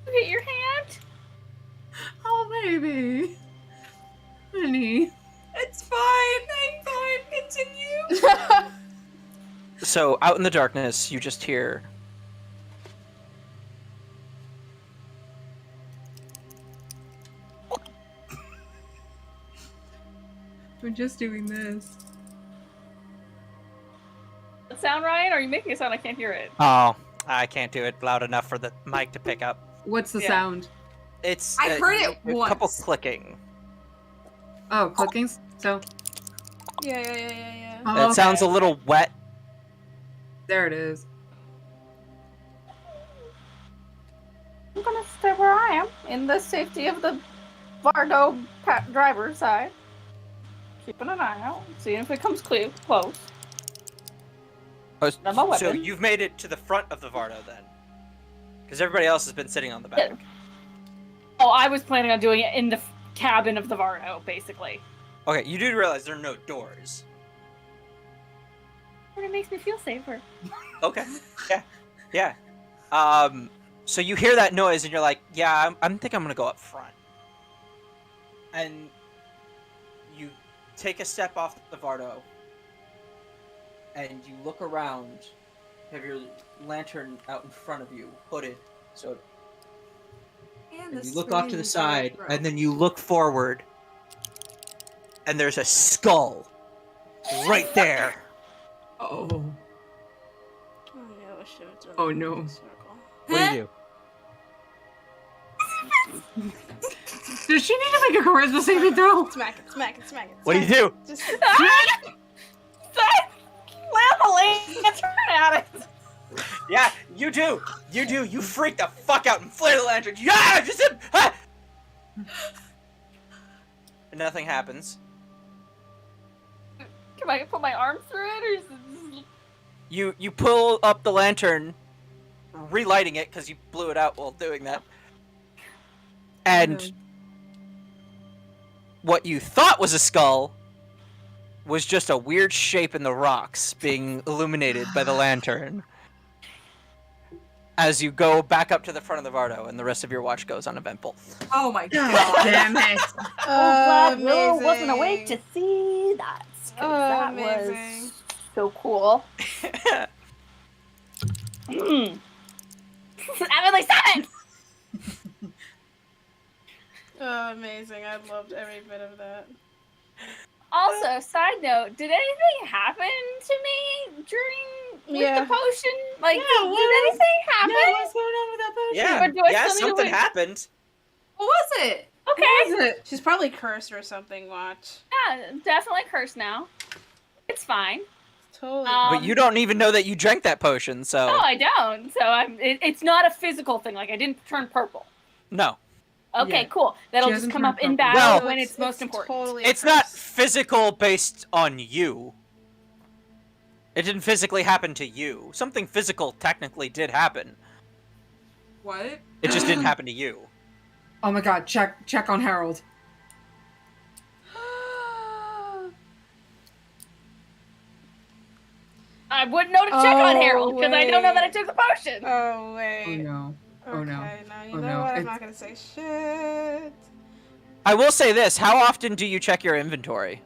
Look at your hand. Oh, baby. Honey. It's fine. I'm fine. Continue. So, out in the darkness, you just hear... We're just doing this. Does that sound right? Or are you making a sound? I can't hear it. Oh, I can't do it loud enough for the mic to pick up. What's the Yeah. sound? It's I heard it a couple once. clicking. Oh, clickings? So, Yeah. oh, It sounds a little wet. there it is. I'm gonna stay where I am, in the safety of the Vardo driver's side. Keeping an eye out, seeing if it comes close. Oh, Not my weapon. So you've made it to the front of the Vardo then, because everybody else has been sitting on the back. Oh, I was planning on doing it in the cabin of the Vardo, basically. Okay, you do realize there are no doors. But it makes me feel safer. Okay. Yeah. So you hear that noise and you're like, yeah, I think I'm gonna go up front. And you take a step off the Vardo, and you look around. You have your lantern out in front of you, hooded. So and you look off to the side, and then you look forward, and there's a skull right there. Oh. Oh no, I should have done Oh, it in no. a circle. What do you do? Does she need to make a charisma saving throw? Smack it. What do you do? Just Slam the lantern at it! Yeah, you do. You freak the fuck out and flare the lantern. Yeah, just him. Ah! And nothing happens. Can I put my arm through it, or is it... You pull up the lantern, relighting it because you blew it out while doing that. And what you thought was a skull was just a weird shape in the rocks being illuminated by the lantern. As you go back up to the front of the Vardo, and the rest of your watch goes uneventful. Oh my God god. damn it. glad Willow amazing. wasn't awake to see that. 'Cause that amazing. was so cool. Avonlea 7! Oh, amazing. I loved every bit of that. Also, side note, did anything happen to me during the potion? Like, did anything happen? Yeah, what's going on with that potion? Yeah, Or do I yeah, still need to something wait? happened. What was it? Okay. What is it? She's probably cursed or something, watch. Yeah, definitely cursed now. It's fine. Totally. But you don't even know that you drank that potion, so... No, I don't. So it's not a physical thing. Like, I didn't turn purple. No. Okay, Yeah. cool. That'll She just hasn't come turned up in purple. battle Well, when it's most important. Totally It's a not curse. physical based on you. It didn't physically happen to you. Something physical technically did happen. What? It just didn't happen to you. Oh my god, check on Harold. I wouldn't know to check on Oh, Harold because I don't know that I wait. took the potion. Oh, wait. Oh no. Oh no. Okay, now you Oh, know no. what? I'm It's- not gonna say shit. I will say this, how often do you check your inventory?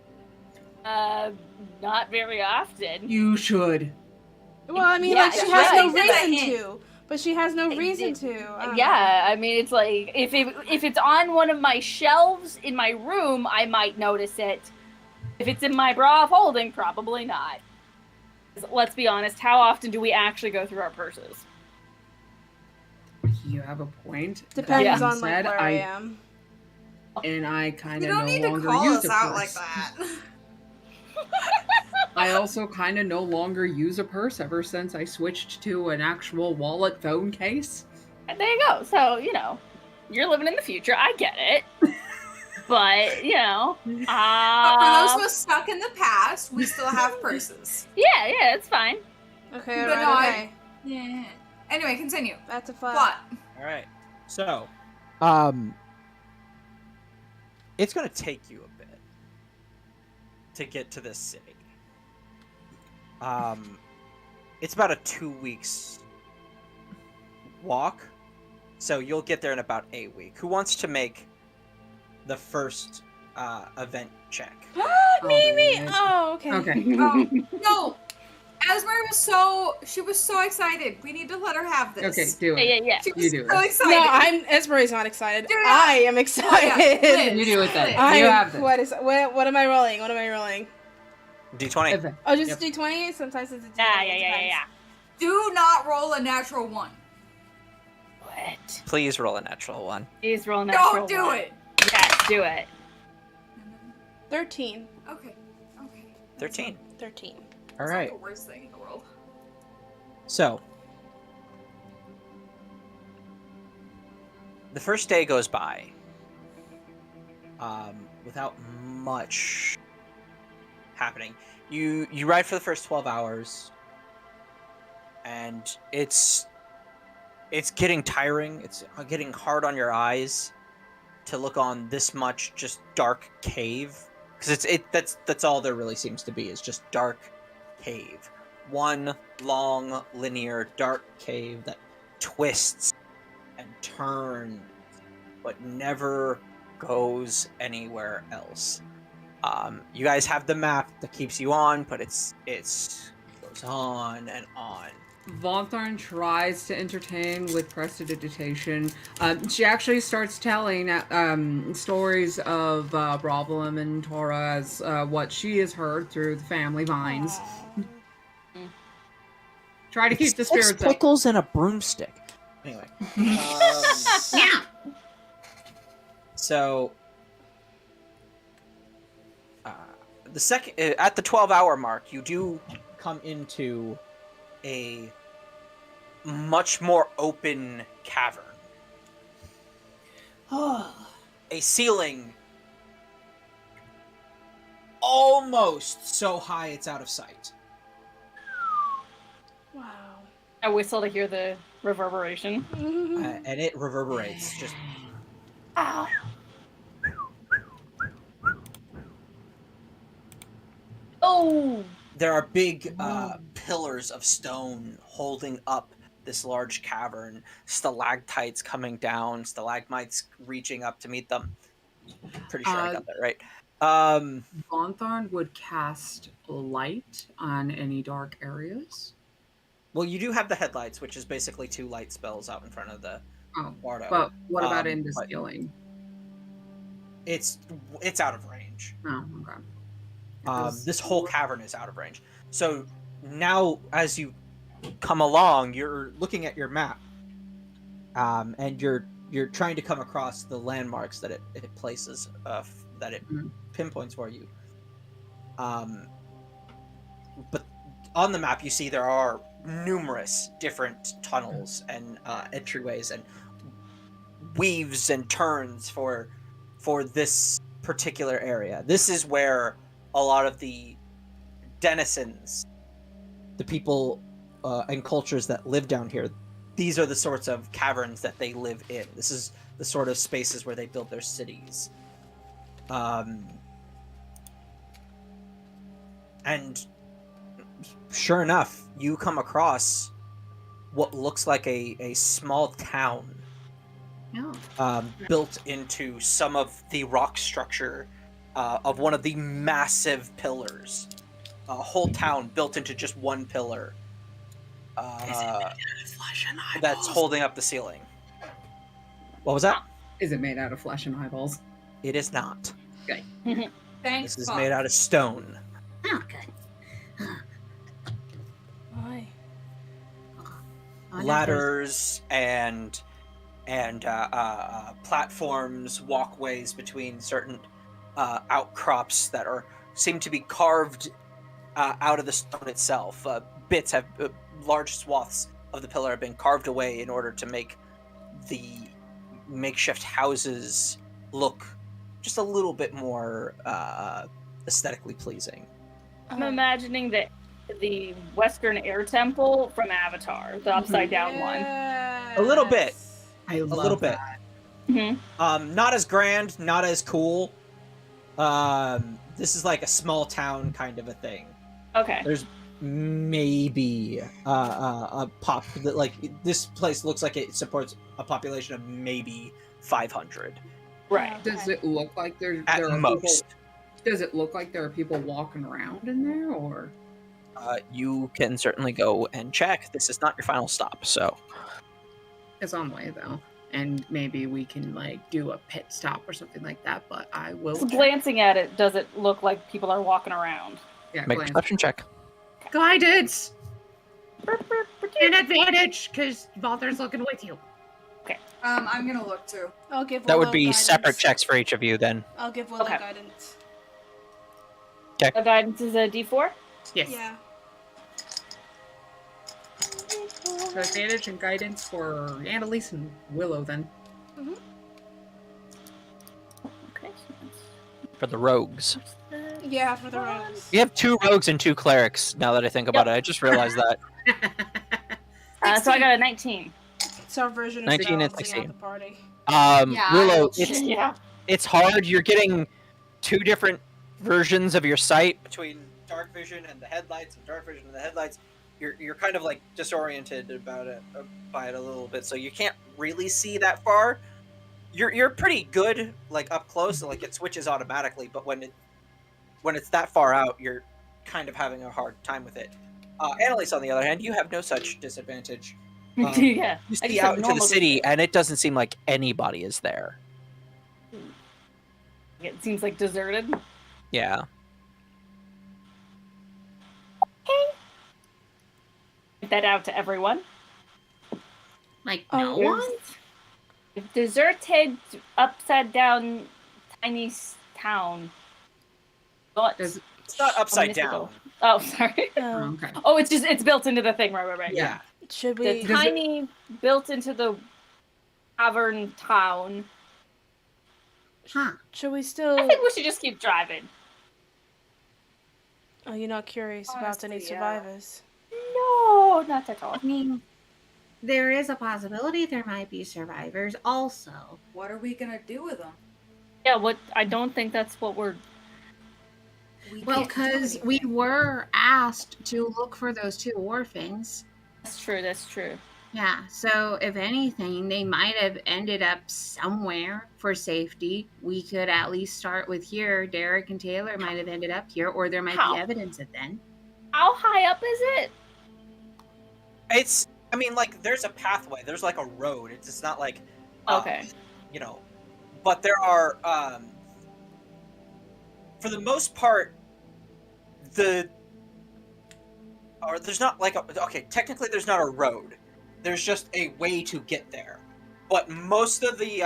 Not very often. You should. Well, I mean, Yeah, like, she that's has right. no That's a reason hint. to. But she has no reason to. I don't Yeah, I mean, it's like if it's on one of my shelves in my room, I might notice it. If it's in my bra of holding, probably not. 'Cause let's be honest, how often do we actually go through our purses? you have a point. Depends That on being like said, where I am. And I kind You of don't no need to longer call use us a out purse. like that. I also kind of no longer use a purse ever since I switched to an actual wallet phone case. There you go. So, you're living in the future. I get it. But, But for those of us stuck in the past, we still have purses. yeah, it's fine. Okay, But right, no, okay. Yeah. Anyway, continue. That's a fun. Plot. All right. So, it's going to take you a bit to get to this city. It's about a 2 weeks walk, so you'll get there in about a week. Who wants to make the first event check? Me. Oh, okay. Okay. No, Asbury was so excited. We need to let her have this. Okay, do it. Yeah. She You was do so it. excited. No, Esmeralda's not excited. Do it. I am excited. Liz. You do it then. I You am have this. quite what am I rolling? What am I rolling? D20. Event. Oh, just Yep. D20? Sometimes it's a D20. Yeah. Do not roll a natural one. What? Please roll a natural one. Please roll a natural Don't do one. it. Yes, do it. 13. Okay. 13. 13. All It's right. not the worst thing in the world. So, the first day goes by without much happening. You ride for the first 12 hours, and it's getting tiring. It's getting hard on your eyes to look on this much just dark cave, because that's all there really seems to be, is just dark cave. One long linear dark cave that twists and turns but never goes anywhere else. You guys have the map that keeps you on, but it's goes on and on. Vonthorn tries to entertain with prestidigitation. She actually starts telling stories of Bravelim and Tora as what she has heard through the family vines. Try to keep the spirits up. Pickles and a broomstick. Anyway. Yeah. So, the second at the 12-hour mark, you do come into a much more open cavern. A ceiling almost so high it's out of sight. Wow. I whistle to hear the reverberation. And it reverberates just Ow. Oh! there are big pillars of stone holding up this large cavern, stalactites coming down, stalagmites reaching up to meet them. Pretty sure I got that right. Vonthorn would cast light on any dark areas. Well, you do have the headlights, which is basically 2 light spells out in front of the Oh, Bardo. but what about in the but ceiling? It's out of range. Oh, okay. This whole cavern is out of range. So now, as you come along, you're looking at your map, and you're trying to come across the landmarks that it places, that it pinpoints for you. But on the map, you see there are numerous different tunnels and entryways and weaves and turns for this particular area. This is where a lot of the denizens, the people and cultures that live down here, these are the sorts of caverns that they live in. This is the sort of spaces where they build their cities. And sure enough, you come across what looks like a small town built into some of the rock structure of one of the massive pillars. A whole town built into just one pillar that's holding up the ceiling. What was that? Is it made out of flesh and eyeballs? It is not. Thanks. This is made out of stone. Oh, good. Why? Ladders and and platforms, walkways between certain outcrops that seem to be carved out of the stone itself. Large swaths of the pillar have been carved away in order to make the makeshift houses look just a little bit more aesthetically pleasing. I'm imagining the Western Air Temple from Avatar, the upside down one. A little bit. I love A little bit. Mm-hmm. Not as grand, not as cool. This is like a small town kind of a thing. Okay. There's maybe this place looks like it supports a population of maybe 500 Right. Does it look like there at are most. people? Does it look like there are people walking around in there, or? You can certainly go and check. This is not your final stop, so It's on the way though, and maybe we can like do a pit stop or something like that. But I will. Just glancing at it, does it look like people are walking around? Yeah, Make a glance. perception check. Guidance. An advantage because Walter's looking with you. I'm gonna look too. I'll give That would Willow be guidance. separate checks for each of you then. I'll give Willow Okay. guidance. The guidance is a D4? Yes. Yeah. So advantage and guidance for Annalise and Willow then. Okay. For the rogues. Yeah, for the rogues. You have 2 rogues and 2 clerics, now that I think about it. I just realized that. So I got a 19. It's our version of 19 and balancing out 16. the party. Yeah, Willow, I- Yeah. it's hard. You're getting 2 different versions of your sight. between dark vision and the headlights and dark vision and the headlights, you're kind of like disoriented by it a little bit, so you can't really see that far. You're pretty good like up close, like it switches automatically, but when it's that far out, you're kind of having a hard time with it. Annalise, on the other hand, you have no such disadvantage. Yeah. You I see just out have into the normal city, And it doesn't seem like anybody is there. It seems like deserted. Yeah. Get that out to everyone. Like Oh, no one? Deserted, upside down, tiny town. What? Does- It's not upside Municipal. down. Oh, sorry. Okay. Oh, it's built into the thing. Right. Yeah. Should The we? tiny built into the cavern town. Huh. Should we I still? think we should just keep driving. Are you not curious about any Honestly, yeah. survivors? No, not at all. I mean, there is a possibility there might be survivors also. What are we gonna do with them? Yeah, what? I don't think that's what we're. Well, can't do because we anything. were asked to look for those 2 orphans. That's true. That's true. Yeah, so if anything, they might have ended up somewhere for safety. We could at least start with here. Derek and Taylor might have ended up here, or there might How? be evidence of them. How high up is it? I mean, like, there's a pathway. There's, like, a road. It's not like... Okay. But there are, for the most part, there's not, like, technically there's not a road. There's just a way to get there. But most of the,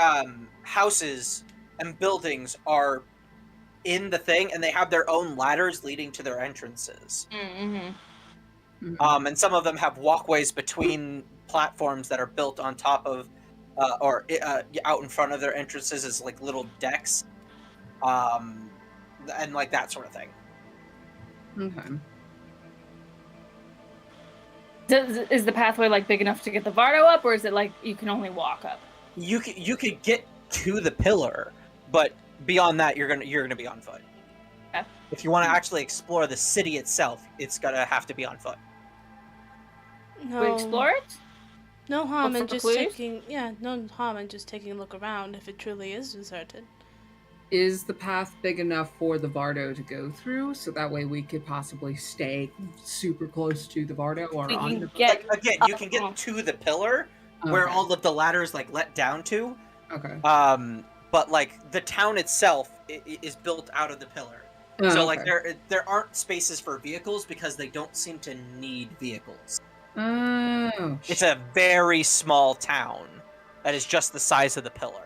houses and buildings are in the thing, and they have their own ladders leading to their entrances. Mm-hmm. And some of them have walkways between platforms that are built on top of, out in front of their entrances as like little decks, and like that sort of thing. Okay. Is the pathway like big enough to get the Vardo up, or is it like you can only walk up? You could get to the pillar, but beyond that, you're gonna be on foot. Okay. If you want to actually explore the city itself, it's gonna have to be on foot. No. We explore it? No harm Look in for just clues? taking. Yeah, no harm in just taking a look around if it truly is deserted. Is the path big enough for the Vardo to go through, so that way we could possibly stay super close to the Vardo or We on can the get. Like, again, you can Oh. get to the pillar where Okay. all of the ladders like let down to. Okay. But like the town itself is built out of the pillar. So like there aren't spaces for vehicles because they don't seem to need vehicles. Oh. It's a very small town. that is just the size of the pillar.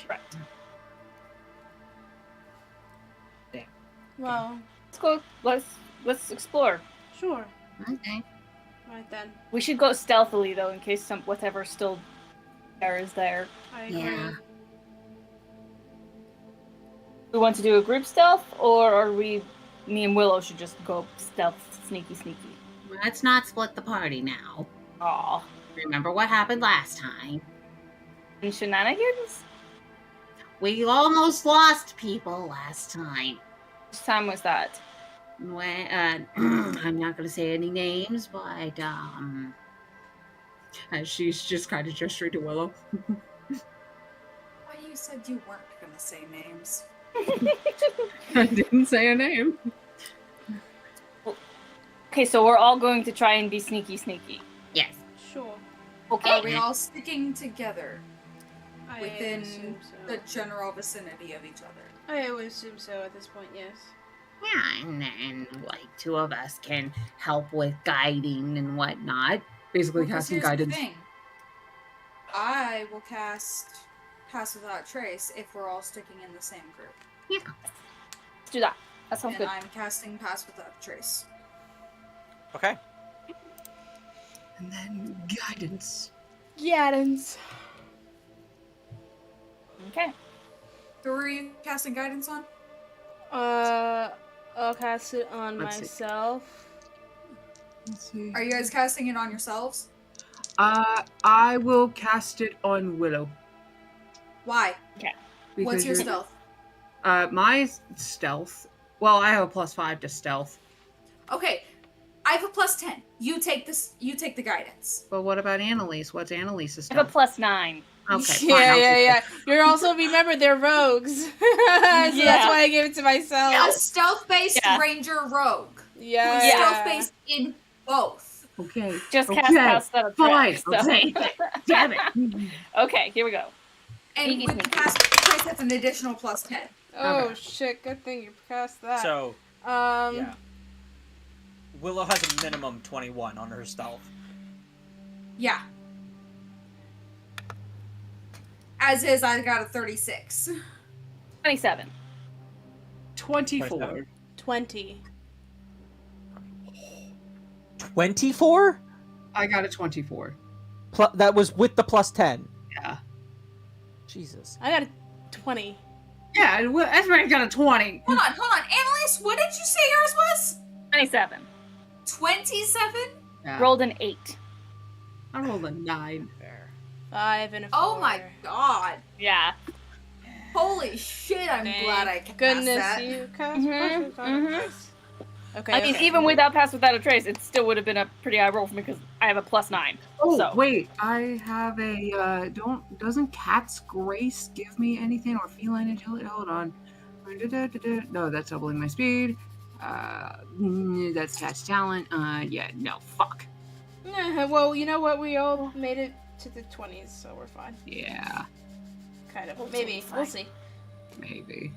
Correct. Well, Let's go. Let's explore. sure. Okay. Right then. We should go stealthily though, in case whatever still there is there. I agree. Yeah. We want to do a group stealth, or are me and Willow should just go stealth, sneaky? Let's not split the party now. Aw. Remember what happened last time? And shenanigans? We almost lost people last time. Which time was that? When, I'm not going to say any names, but She's just kind of gesturing to Willow. Why you said you weren't gonna say names? I didn't say a name. Okay, so we're all going to try and be sneaky. yes. Sure. Okay. Are we all sticking together I within assume so. the general vicinity of each other? I would assume so at this point, yes. Yeah, and then like two of us can help with guiding and whatnot. Basically, Well, 'cause casting here's the guidance. thing. I will cast Pass Without Trace if we're all sticking in the same group. Yeah. Let's do that. That sounds And good. I'm casting Pass Without Trace. Okay. And then guidance. Guidance. Okay. Who are you casting guidance on? I'll cast it on Let's see. myself. Let's see. Are you guys casting it on yourselves? I will cast it on Willow. Why? Because What's your you're- stealth? My stealth. Well, I have a +5 to stealth. Okay, I have a +10. You take this. You take the guidance. But what about Annalise? What's Annalise's I have a stealth? +9. Okay, fine. Yeah, I'll yeah, take yeah. You're also, remember, they're rogues. So that's Yeah. why I gave it to myself. A stealth-based Yeah. ranger rogue. Yeah. Who's stealth-based in both. Okay. Just okay. cast Pass Without a Fine. Trace. I'll So. take it. Damn it. Okay, here we go. And Sneaky, with the sneaky. Pass Without Trace, that's an additional +10. Oh, Okay. shit. Good thing you cast that. So, Um, yeah. Willow has a minimum 21 on her stealth. Yeah. As is, I got a 36. 27. 24. 20. 24? I got a 24. That was with the +10. Yeah. Jesus. I got a 20. Yeah, that's right. I got a 20. Hold on. Annalise, what did you say yours was? 27. 27? Yeah. Rolled an 8. I rolled a 9. Fair. 5 and a 4. Oh my god. Yeah. Holy shit, I'm Thank glad I cast goodness that. you cast Mhm, Pass Without a mhm. Trace. Okay, I mean, okay. even without Pass Without a Trace, it still would have been a pretty high roll for me because I have a +9. Oh, So. wait. I have a, doesn't Cat's Grace give me anything or feline agility? Hold on. No, that's doubling my speed. That's Cat's talent. Yeah, no, fuck. Well, you know what? We all made it to the 20s, so we're fine. Yeah, Kind of. We'll Maybe. be We'll fine. see. maybe.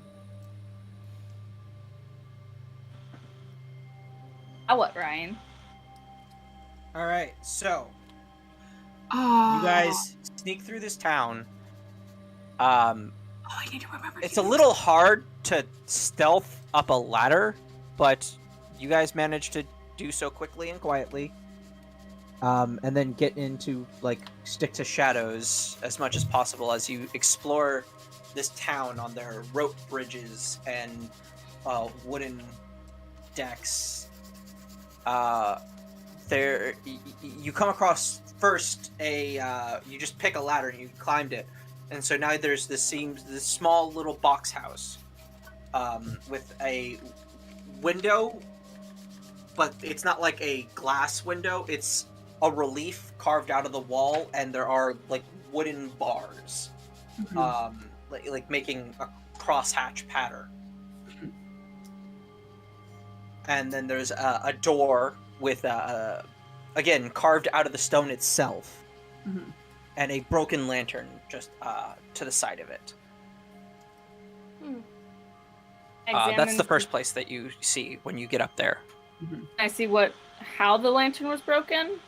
Now what, Ryan? Alright, so, Oh, you guys sneak through this town. Oh, I need to remember. It's a little hard to stealth up a ladder, but you guys managed to do so quickly and quietly. And then get into, like, stick to shadows as much as possible as you explore this town on their rope bridges and wooden decks. You come across first you just pick a ladder and you climbed it, and so now there's this small little box house with a window, but it's not like a glass window, it's a relief carved out of the wall, and there are like wooden bars like making a crosshatch pattern. And then there's a door with again carved out of the stone itself, and a broken lantern just to the side of it. That's the Examine- first place that you see when you get up there. I see how the lantern was broken.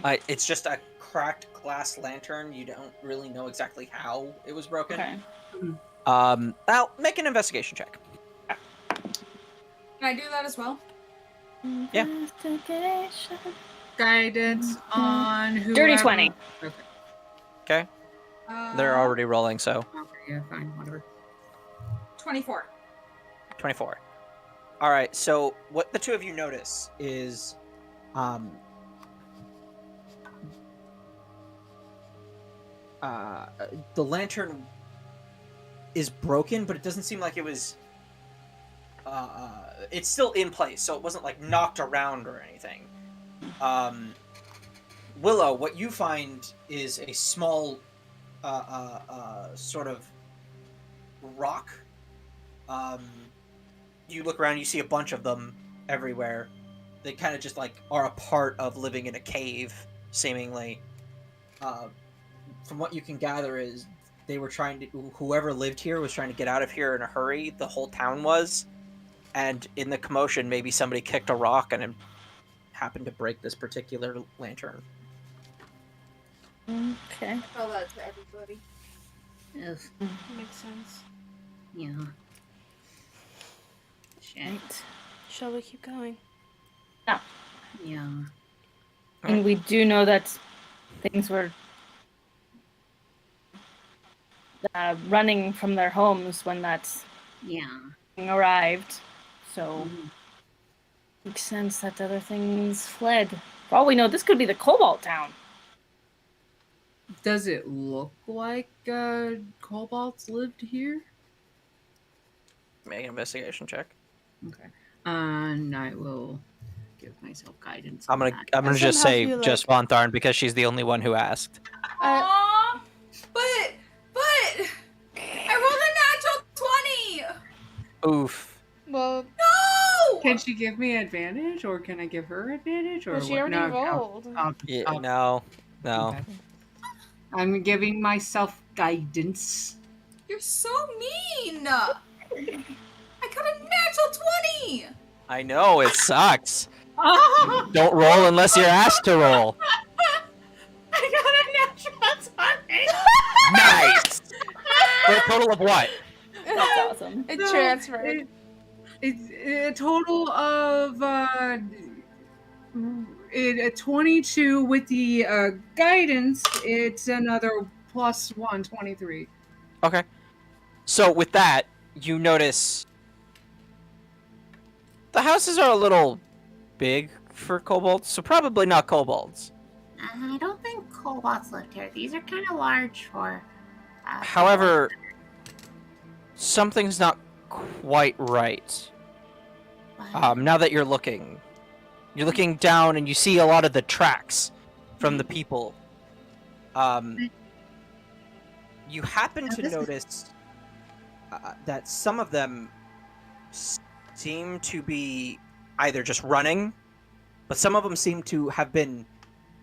It's just a cracked glass lantern. You don't really know exactly how it was broken. Okay. Now make an investigation check. Can I do that as well? Yeah. Investigation. Guidance on who. Dirty 20. Okay. They're already rolling, so Okay, yeah, fine, whatever. 24. 24. All right. So what the two of you notice is, the lantern is broken, but it doesn't seem like it was. It's still in place, so it wasn't like knocked around or anything. Willow, what you find is a small, sort of rock. You look around, you see a bunch of them everywhere. They kind of just like are a part of living in a cave, seemingly. From what you can gather is they were trying to, whoever lived here was trying to get out of here in a hurry. The whole town was, and in the commotion, maybe somebody kicked a rock and it happened to break this particular lantern. Okay. Tell that to everybody. Oof. Makes sense. Yeah. Shit. Right. Shall we keep going? Yeah. And we do know that things were running from their homes when that Yeah. thing arrived. So Mhm. makes sense that the other things fled. For all we know, this could be the Cobalt Town. Does it look like kobolds lived here? Make an investigation check. Okay. And I will give myself guidance. I'm on gonna that. I'm gonna I just somehow say feel just Von Tharn because she's the only one who asked. Aww! But I rolled a natural 20! Oof. Well, No! Can she give me advantage, or can I give her advantage, or well she what? already No, rolled. Yeah, no. okay. I'm giving myself guidance. You're so mean! I got a natural 20! I know it sucks. I Don't roll unless you're asked to roll. got a natural 20. Nice. For a total of what? That's awesome. It No, transferred. It's a total of a 22 with the guidance. It's another +1, 23. Okay. So with that, you notice the houses are a little big for kobolds, so probably not kobolds. I don't think kobolds lived here. These are kind of large for. However, something's not quite right. kobolds. Now that you're looking down and you see a lot of the tracks from the people. You happen to this is- notice that some of them seem to be either just running, but some of them seem to have been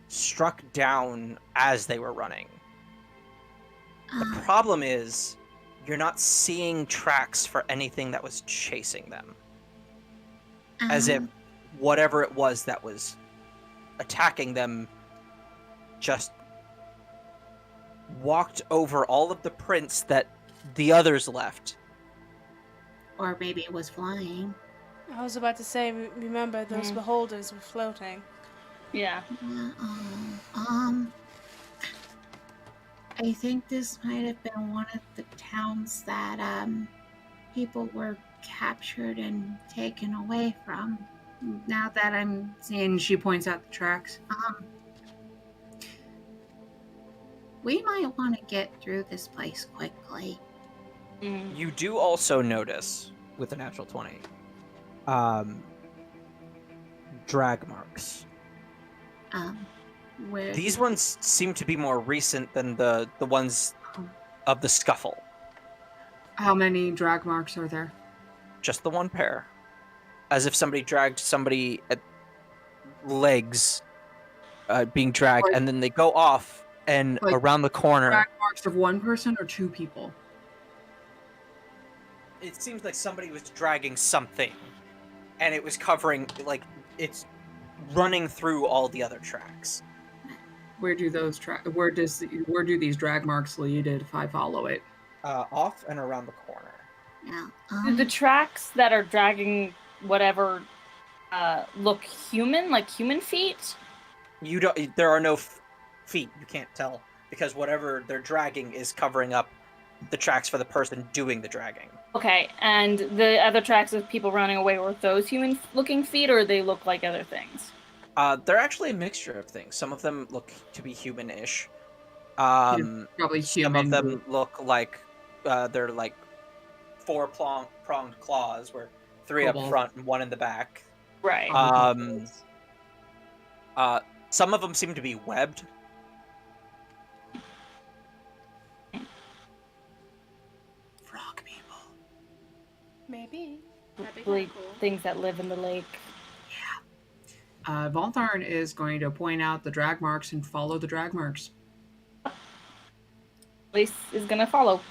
struck down as they were running. The problem is, you're not seeing tracks for anything that was chasing them. As if whatever it was that was attacking them just walked over all of the prints that the others left. Or maybe it was flying. I was about to say, remember, those beholders were floating. Yeah. I think this might have been one of the towns that people were captured and taken away from. Now that I'm seeing, she points out the tracks. We might want to get through this place quickly. You do also notice, with the natural 20, drag marks. Where These ones seem to be more recent than the ones of the scuffle. How many drag marks are there? Just the one pair. As if somebody dragged somebody at legs being dragged, Like- and then they go off and like around the corner. Drag marks of one person or two people? It seems like somebody was dragging something, and it was covering, like, it's running through all the other tracks. Where do these drag marks lead if I follow it? Off and around the corner. Yeah. Do the tracks that are dragging whatever look human, like human feet? You don't. There are no feet. You can't tell because whatever they're dragging is covering up the tracks for the person doing the dragging. Okay, and the other tracks of people running away, were those human-looking feet, or they look like other things? They're actually a mixture of things. Some of them look to be human-ish. Probably Some of human. them look like they're like four-pronged claws, where three up Cobalt. front and one in the back. Right. Some of them seem to be webbed. Frog people. Maybe. That'd be Probably kinda cool. things that live in the lake. Voltharn is going to point out the drag marks and follow the drag marks. Police is gonna follow.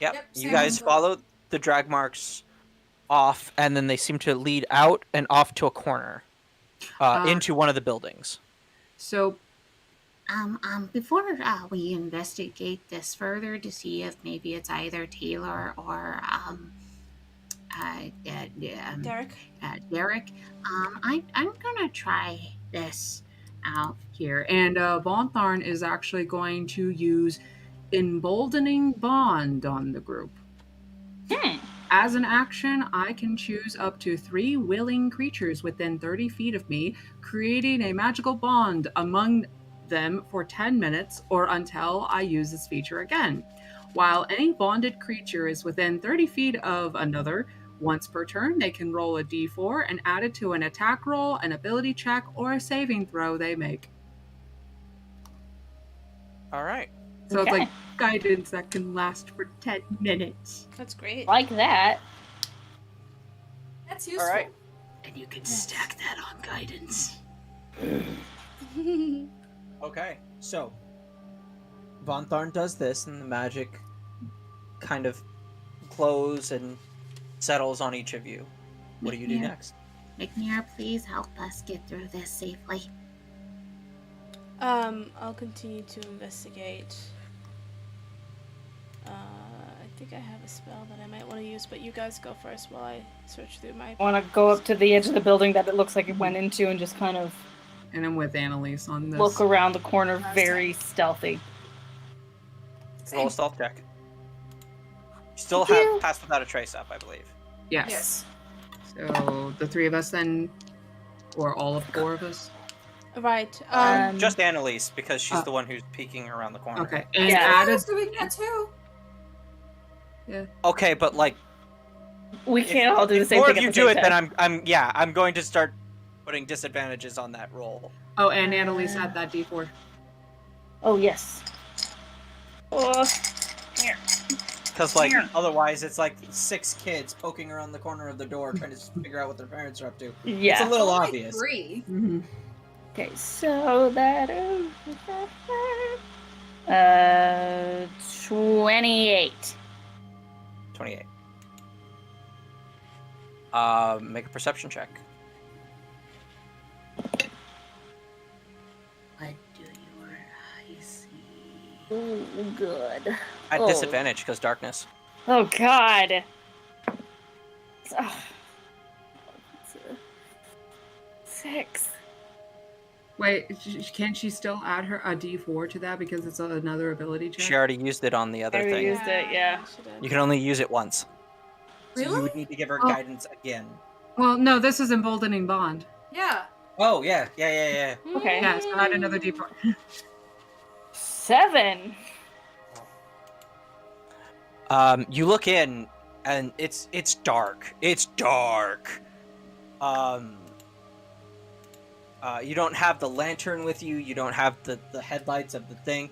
Yep. Yep, You same guys ones. follow the drag marks off, and then they seem to lead out and off to a corner, into one of the buildings. So, Before we investigate this further to see if maybe it's either Taylor or Derek? Derek, I'm gonna try this out. here, and Von Tharn is actually going to use Emboldening Bond on the group. As an action, I can choose up to 3 willing creatures within 30 feet of me, creating a magical bond among them for 10 minutes or until I use this feature again. While any bonded creature is within 30 feet of another, once per turn, they can roll a d4 and add it to an attack roll, an ability check, or a saving throw they make. All right. So Okay. it's like guidance that can last for 10 minutes. That's great. Like that. That's useful. All right. And you can stack that on guidance. Okay. So, Von Tharn does this, and the magic kind of glows and settles on each of you. What do you do McNair. next? McNair, please help us get through this safely. I'll continue to investigate. I think I have a spell that I might want to use, but you guys go first while I search through my. I want to go up to the edge of the building that it looks like it went into and just kind of And I'm with Annalise on this. look around the corner very stealthy. Roll a stealth check. You still Thank have you. Pass Without a Trace up, I believe. Yes. Yes. So the 3 of us then, or all of 4 of us? Right. Just Annalise, because she's Uh, the one who's peeking around the corner. Okay. And Yeah. I added. was doing that too. Okay, but like, We can't all do the if same more thing of at you the do same it, time. then I'm going to start putting disadvantages on that roll. Oh, and Annalise had that d4. Oh, yes. Oh, Because like, Here. otherwise it's like 6 kids poking around the corner of the door trying to figure out what their parents are up to. It's a yeah. little Only obvious. 3. Mm-hmm. Okay, so that is... 28. 28. Make a perception check. What do your eyes see? Oh, good. At Oh. disadvantage, because darkness. Oh, God. Oh. 6. Wait, can she still add her a d4 to that because it's another ability check? She already used it on the other already thing. used it, yeah. she did. You can only use it once. So you Really? would need to give her Oh. guidance again. Well, no, this is Emboldening Bond. Yeah. Oh, yeah. Okay. Yeah, so add another d4. 7. You look in, and it's dark. It's dark. You don't have the lantern with you. You don't have the headlights of the thing.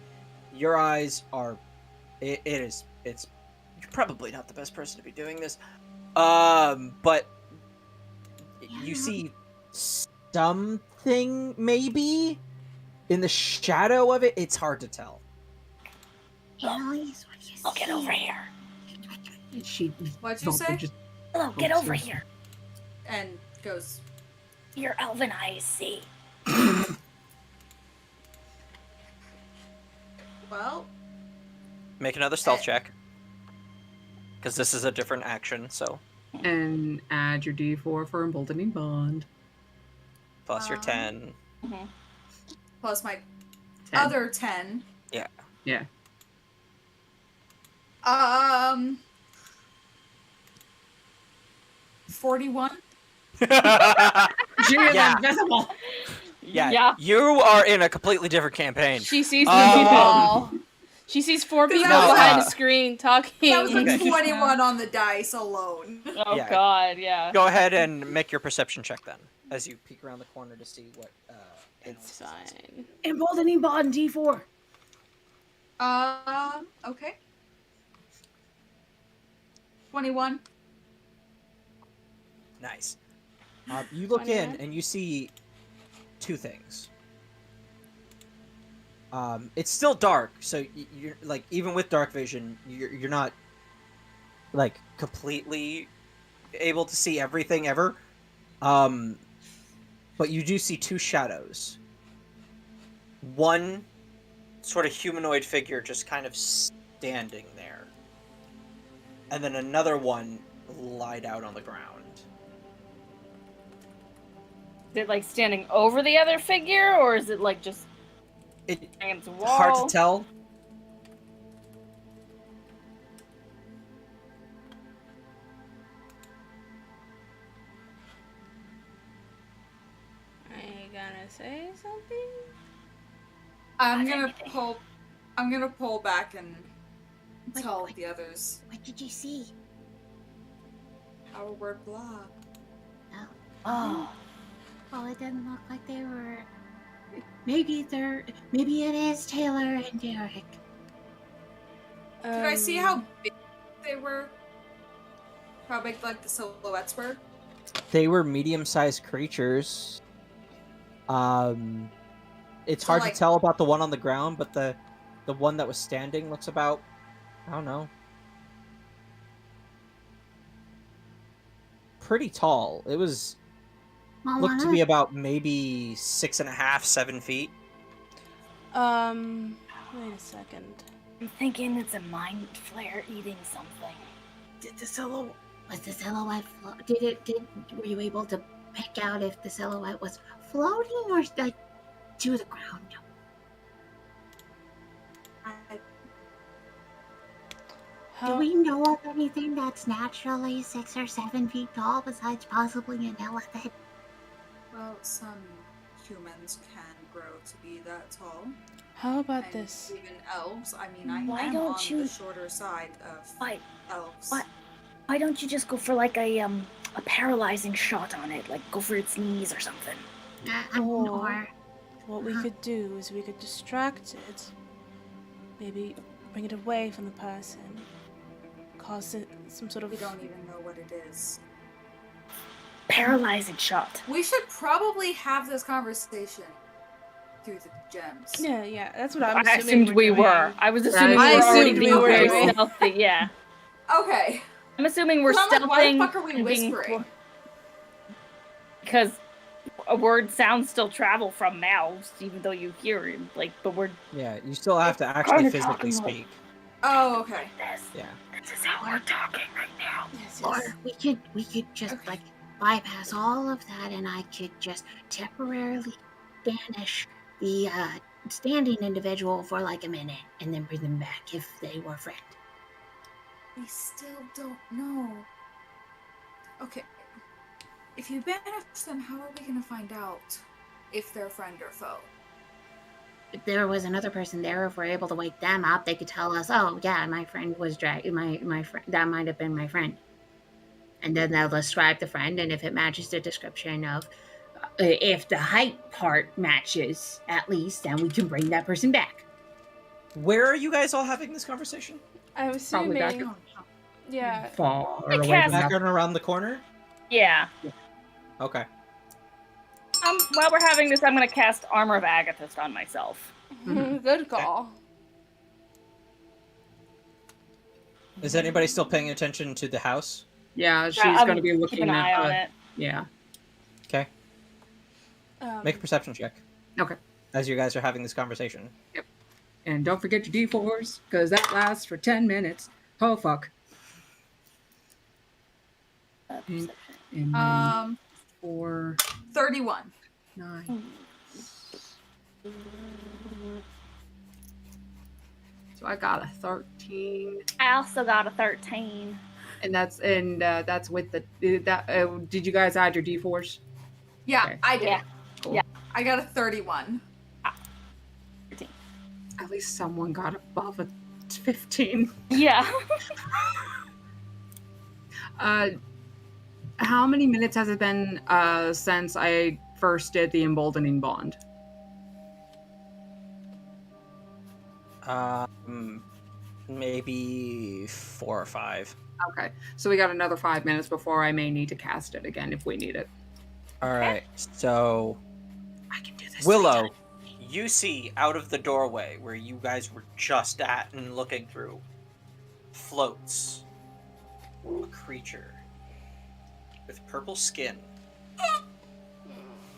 Your eyes are. It's. You're probably not the best person to be doing this. But you see something maybe in the shadow of it. It's hard to tell. Annalise, what do you Oh, get over here. She What'd you say? just- Hello, get over here. And goes, Your elven eyes see. Make another stealth check. Because this is a different action, so. And add your D4 for emboldening bond. Plus your 10. Plus my 10. other 10. Yeah. Yeah. 41. She is Yeah. invisible. Yeah. You are in a completely different campaign. She sees the people. She sees 4 people No, behind the screen talking. That was a Okay. 21 on the dice alone. Oh Yeah. god, yeah. Go ahead and make your perception check then, as you peek around the corner to see what. It's fine. Emboldening bond D4. Okay. 21. Nice. You look in 29? and you see 2 things. It's still dark, so you're like, even with dark vision, you're not like completely able to see everything ever. But you do see 2 shadows. One sort of humanoid figure just kind of standing there, and then another one lied out on the ground. Is it like standing over the other figure, or is it like just against the wall? Hard to tell. Are you gonna say something? I'm gonna pull back and tell the others. What did you see? Our word blah. Oh. Well, it doesn't look like they were. Maybe it is Taylor and Derek. Could I see how big they were? How big, like, the silhouettes were? They were medium-sized creatures. It's So, hard like- to tell about the one on the ground, but the one that was standing looks about, I don't know, pretty tall. It was looked to be about maybe 6.5, 7 feet. Wait a second. I'm thinking it's a mind flare eating something. Was the silhouette were you able to pick out if the silhouette was floating or like to the ground? Do we know of anything that's naturally 6 or 7 feet tall besides possibly an elephant? Well, some humans can grow to be that tall. How about And this? even elves. I mean, I Why am don't on you- the shorter side of Why? elves. What? Why don't you just go for like a paralyzing shot on it? Like go for its knees or something. Or what we could do is we could distract it. Maybe bring it away from the person. Cause it some sort of. We don't even know what it is. Paralyzing shot. We should probably have this conversation through the gems. Yeah, that's what I'm I assuming. assumed we doing. were. I was assuming I we were already assumed being we were very doing. stealthy. Yeah. Okay. I'm assuming we're 'Cause I'm like, why the stealthing fuck are we and being whispering? because a word sounds still travel from mouths, even though you hear it. Like, but we're Yeah, you still have to actually Kinda physically talking like- speak. Oh, okay. this. Yeah. This is how we're talking right now. Yes, Or yes. we could just Okay. like bypass all of that, and I could just temporarily banish the standing individual for like a minute, and then bring them back if they were friend. We still don't know. Okay. If you banish them, how are we gonna find out if they're friend or foe? If there was another person there, if we're able to wake them up, they could tell us, "Oh, yeah, my friend was my friend. That might have been my friend." And then they'll describe the friend, and if it matches the description of, if the height part matches at least, then we can bring that person back. Where are you guys all having this conversation? I'm Probably back assuming. Yeah. Far Hey, away Cass. from Back that. and around the corner? Yeah. Okay. While we're having this, I'm gonna cast Armor of Agathist on myself. Good call. Is anybody still paying attention to the house? Yeah, she's I'm gonna be keep looking an eye at on the. it. Yeah. Okay. Um, Make a perception check. Okay. As you guys are having this conversation. And don't forget your D4s, because that lasts for 10 minutes. Oh, fuck. And then 4, 31. 9. So I got a 13. I also got a 13. And that's with the did you guys add your D4s? Yeah, Okay. I did. Yeah. Cool. Yeah. I got a 31. At least someone got above a 15. Yeah. How many minutes has it been since I first did the emboldening bond? Maybe 4 or 5. Okay, so we got another 5 minutes before I may need to cast it again if we need it. All right, so I can do this. Willow, you see out of the doorway where you guys were just at and looking through, floats a creature with purple skin,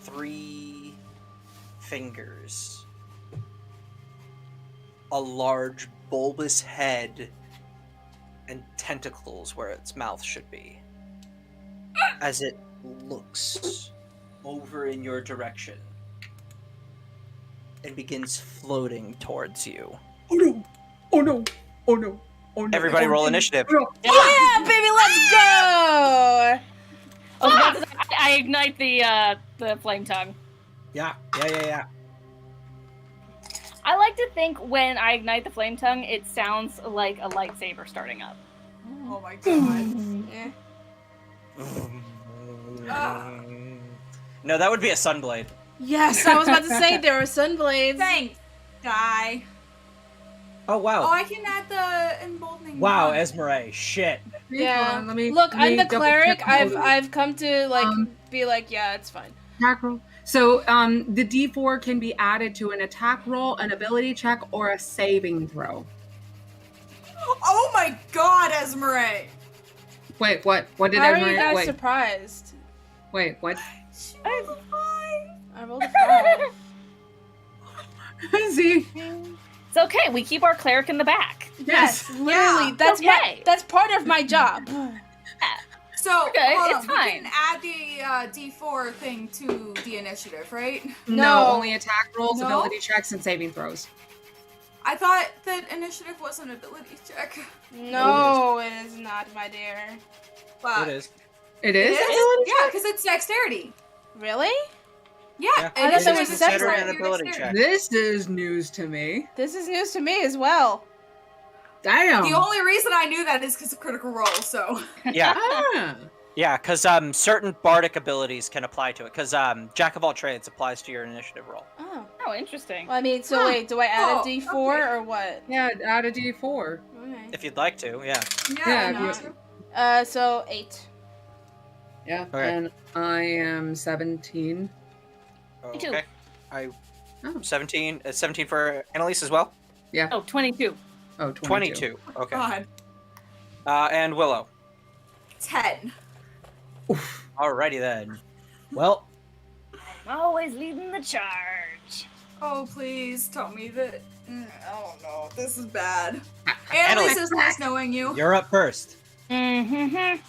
3 fingers, a large bulbous head, and tentacles where its mouth should be. As it looks over in your direction and begins floating towards you. Oh no! Oh no! Oh no! Oh no! Everybody roll initiative. Yeah, baby, let's go! Oh, I ignite the flame tongue. Yeah. I like to think when I ignite the flame tongue, it sounds like a lightsaber starting up. Oh my god. Yeah. No, that would be a sunblade. Yes, I was about to say there were sunblades. Thanks, guy. Oh wow. Oh, I can add the emboldening. Wow, bond. Esmeralda, shit. Yeah. Let me, Look, let me I'm the double cleric. check all of I've come to like be like, yeah, it's fine. attack roll. So the D4 can be added to an attack roll, an ability check, or a saving throw. Oh my god, Esmeralda. Wait, what? What did How are I you guys wait? surprised? Wait, what? I rolled a 5. See? It's okay. We keep our cleric in the back. Yes, literally. Yeah, That's okay. that's part of my job. So, Okay, hold it's on, fine. we can add the D4 thing to the initiative, right? No. only attack rolls, No? ability checks, and saving throws. I thought that initiative was an ability check. No, it is not, my dear. But It is. It It is? is? Yeah, because it's dexterity. Really? Yeah, Yeah. I thought that initiative was is separate. dexterity An or ability dexterity. check. This is news to me. This is news to me as well. Damn. The only reason I knew that is because of Critical Role, so. Yeah, Ah. yeah, because certain bardic abilities can apply to it. Because Jack of all trades applies to your initiative roll. Oh. Oh, interesting. Well, I mean, so Huh. wait, do I add Oh, a D4 okay. or what? Yeah, add a D4. Okay. If you'd like to, yeah. Yeah, no. if So 8. Yeah, Okay. and I am 17. Me too. Okay. I Oh. 17. 17 for Annalise as well. Oh, 22. Oh, 22. 22. Okay. God. And Willow. 10. Alrighty then. Well, I'm always leading the charge. Oh, please tell me that. I don't know. This is bad. Annalise. Annalise is nice knowing you. you're up first. Mm,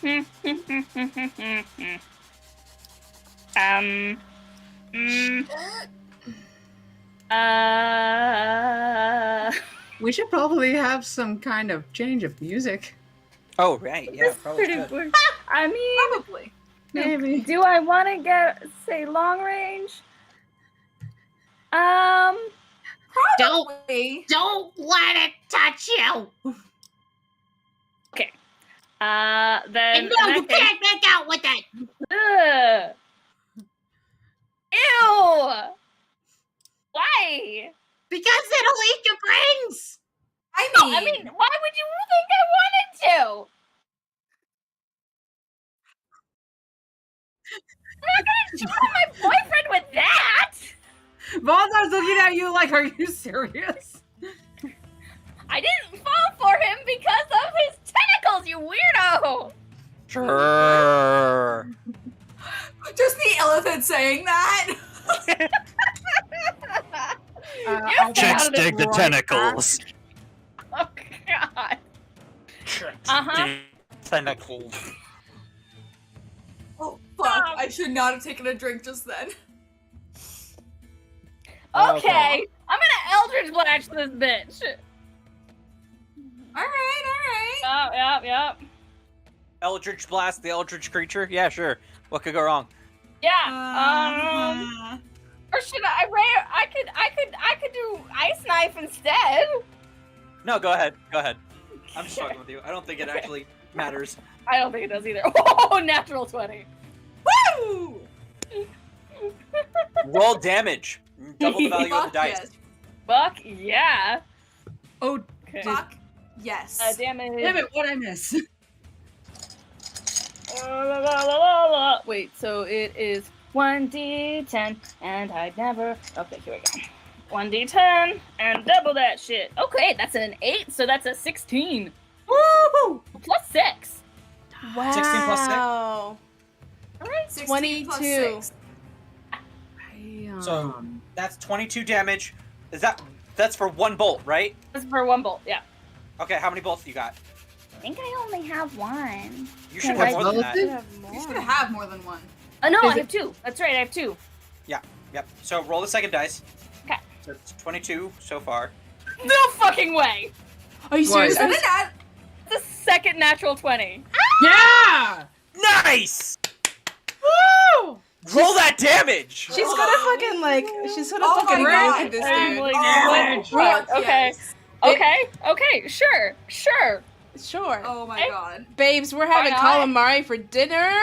We should probably have some kind of change of music. Oh, right. Yeah, probably pretty should. good. I mean, Probably. Maybe. do I want to say long range? Probably. Don't let it touch you. Then And no, you can't make out with it. Ugh. Ew! Why? Because it'll eat your brains. I No, mean, I mean, why would you think I wanted to? I'm not gonna join my boyfriend with that! Valdar's looking at you like, are you serious? I didn't fall for him because of his tentacles, you weirdo! Sure. just the elephant saying that. I'll Chicks be dig the right tentacles. Oh god. Tentacles. Oh fuck! I should not have taken a drink just then. Okay, I'm gonna Eldritch Blast this bitch. All right. Yep. Eldritch Blast, the Eldritch creature? Yeah, sure. What could go wrong? Yeah. Or should I could do Ice Knife instead. No, go ahead. I'm just fucking with you. I don't think it actually matters. I don't think it does either. Oh, natural 20. Woo! Roll damage. Double the value of the dice. Yes. Fuck yeah. Oh, Okay. Fuck yes. Damage. damn it! What'd I miss? Wait, so it is 1d10, and I never. Okay, here we go. 1d10 and double that shit. Okay, that's an 8, so that's a 16. Woo! Plus 6. Wow. 16 plus 6? All right. 16 plus 22. 6. So that's 22 damage. That's for one bolt, right? This is for one bolt. Yeah. Okay, how many bolts do you got? I think I only have one. You should Can have I more than that. You should have more than one. Oh no, Is I have 2. That's right, I have 2. Yep. So roll the second dice. Okay. So it's 22 so far. No fucking way. Are you What? serious? Better than that. It's a second natural 20. Yeah! Nice! Woo! Roll that damage! She's gonna fucking like. She's gonna Oh fucking my rank God. at this I'm dude. like, Damage. what? Fuck Okay. yes. Okay, sure. Sure. Oh my Hey. god. Babes, we're having Why not? calamari for dinner.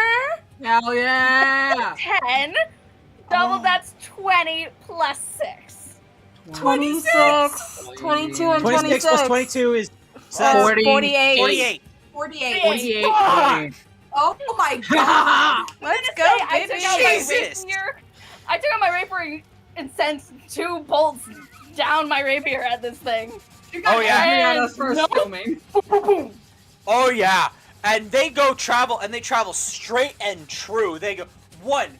Hell yeah! 10. Double that's 20 plus 6. 26, 22, and 26 plus 22 is 40. 48. 48. 48. 48. Fuck! Oh my god. Let's go, I baby. took out my Jesus. rapier. I took out my rapier and sent 2 bolts down my rapier at this thing. Oh yeah. Yeah, And that's first no- filming. Boom, boom, boom. Oh yeah. And they travel straight and true. They go one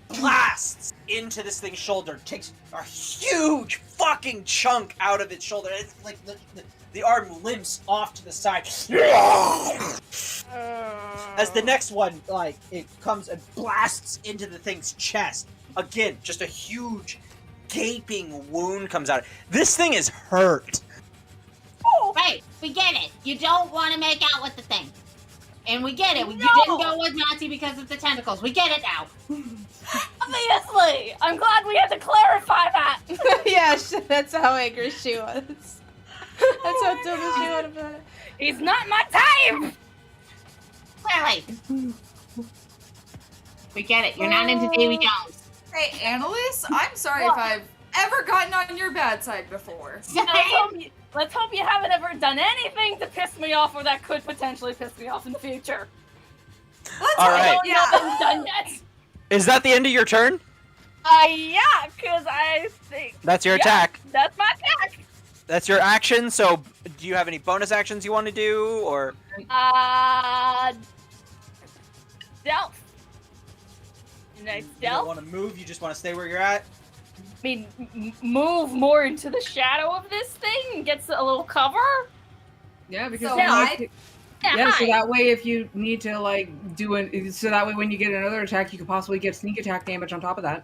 blasts into this thing's shoulder, takes a huge fucking chunk out of its shoulder. It's like the arm limps off to the side. As the next one, like, it comes and blasts into the thing's chest. Again, just a huge gaping wound comes out. This thing is hurt. Right, we get it. You don't want to make out with the thing. And we get it. You didn't go with Nazi because of the tentacles. We get it now. Obviously! I'm glad we had to clarify that! Yeah, that's how angry she was. That's how tilted she was about it. He's not my type! Clearly. We get it. You're not into Davy Jones. Hey, Annalise, I'm sorry if I've ever gotten on your bad side before. Let's hope you haven't ever done anything to piss me off or that could potentially piss me off in the future. Let's All hope, right. I yeah. don't know done yet. Is that the end of your turn? Yeah, because I think... That's your Yeah. attack. That's my attack! That's your action. So, do you have any bonus actions you want to do, or? Stealth. Nice You don't stealth. want to move. You just want to stay where you're at. I mean, move more into the shadow of this thing and gets a little cover. Yeah, because So then hide? you- Yeah, yeah, so hi. that way if you need to like so that way when you get another attack, you could possibly get sneak attack damage on top of that.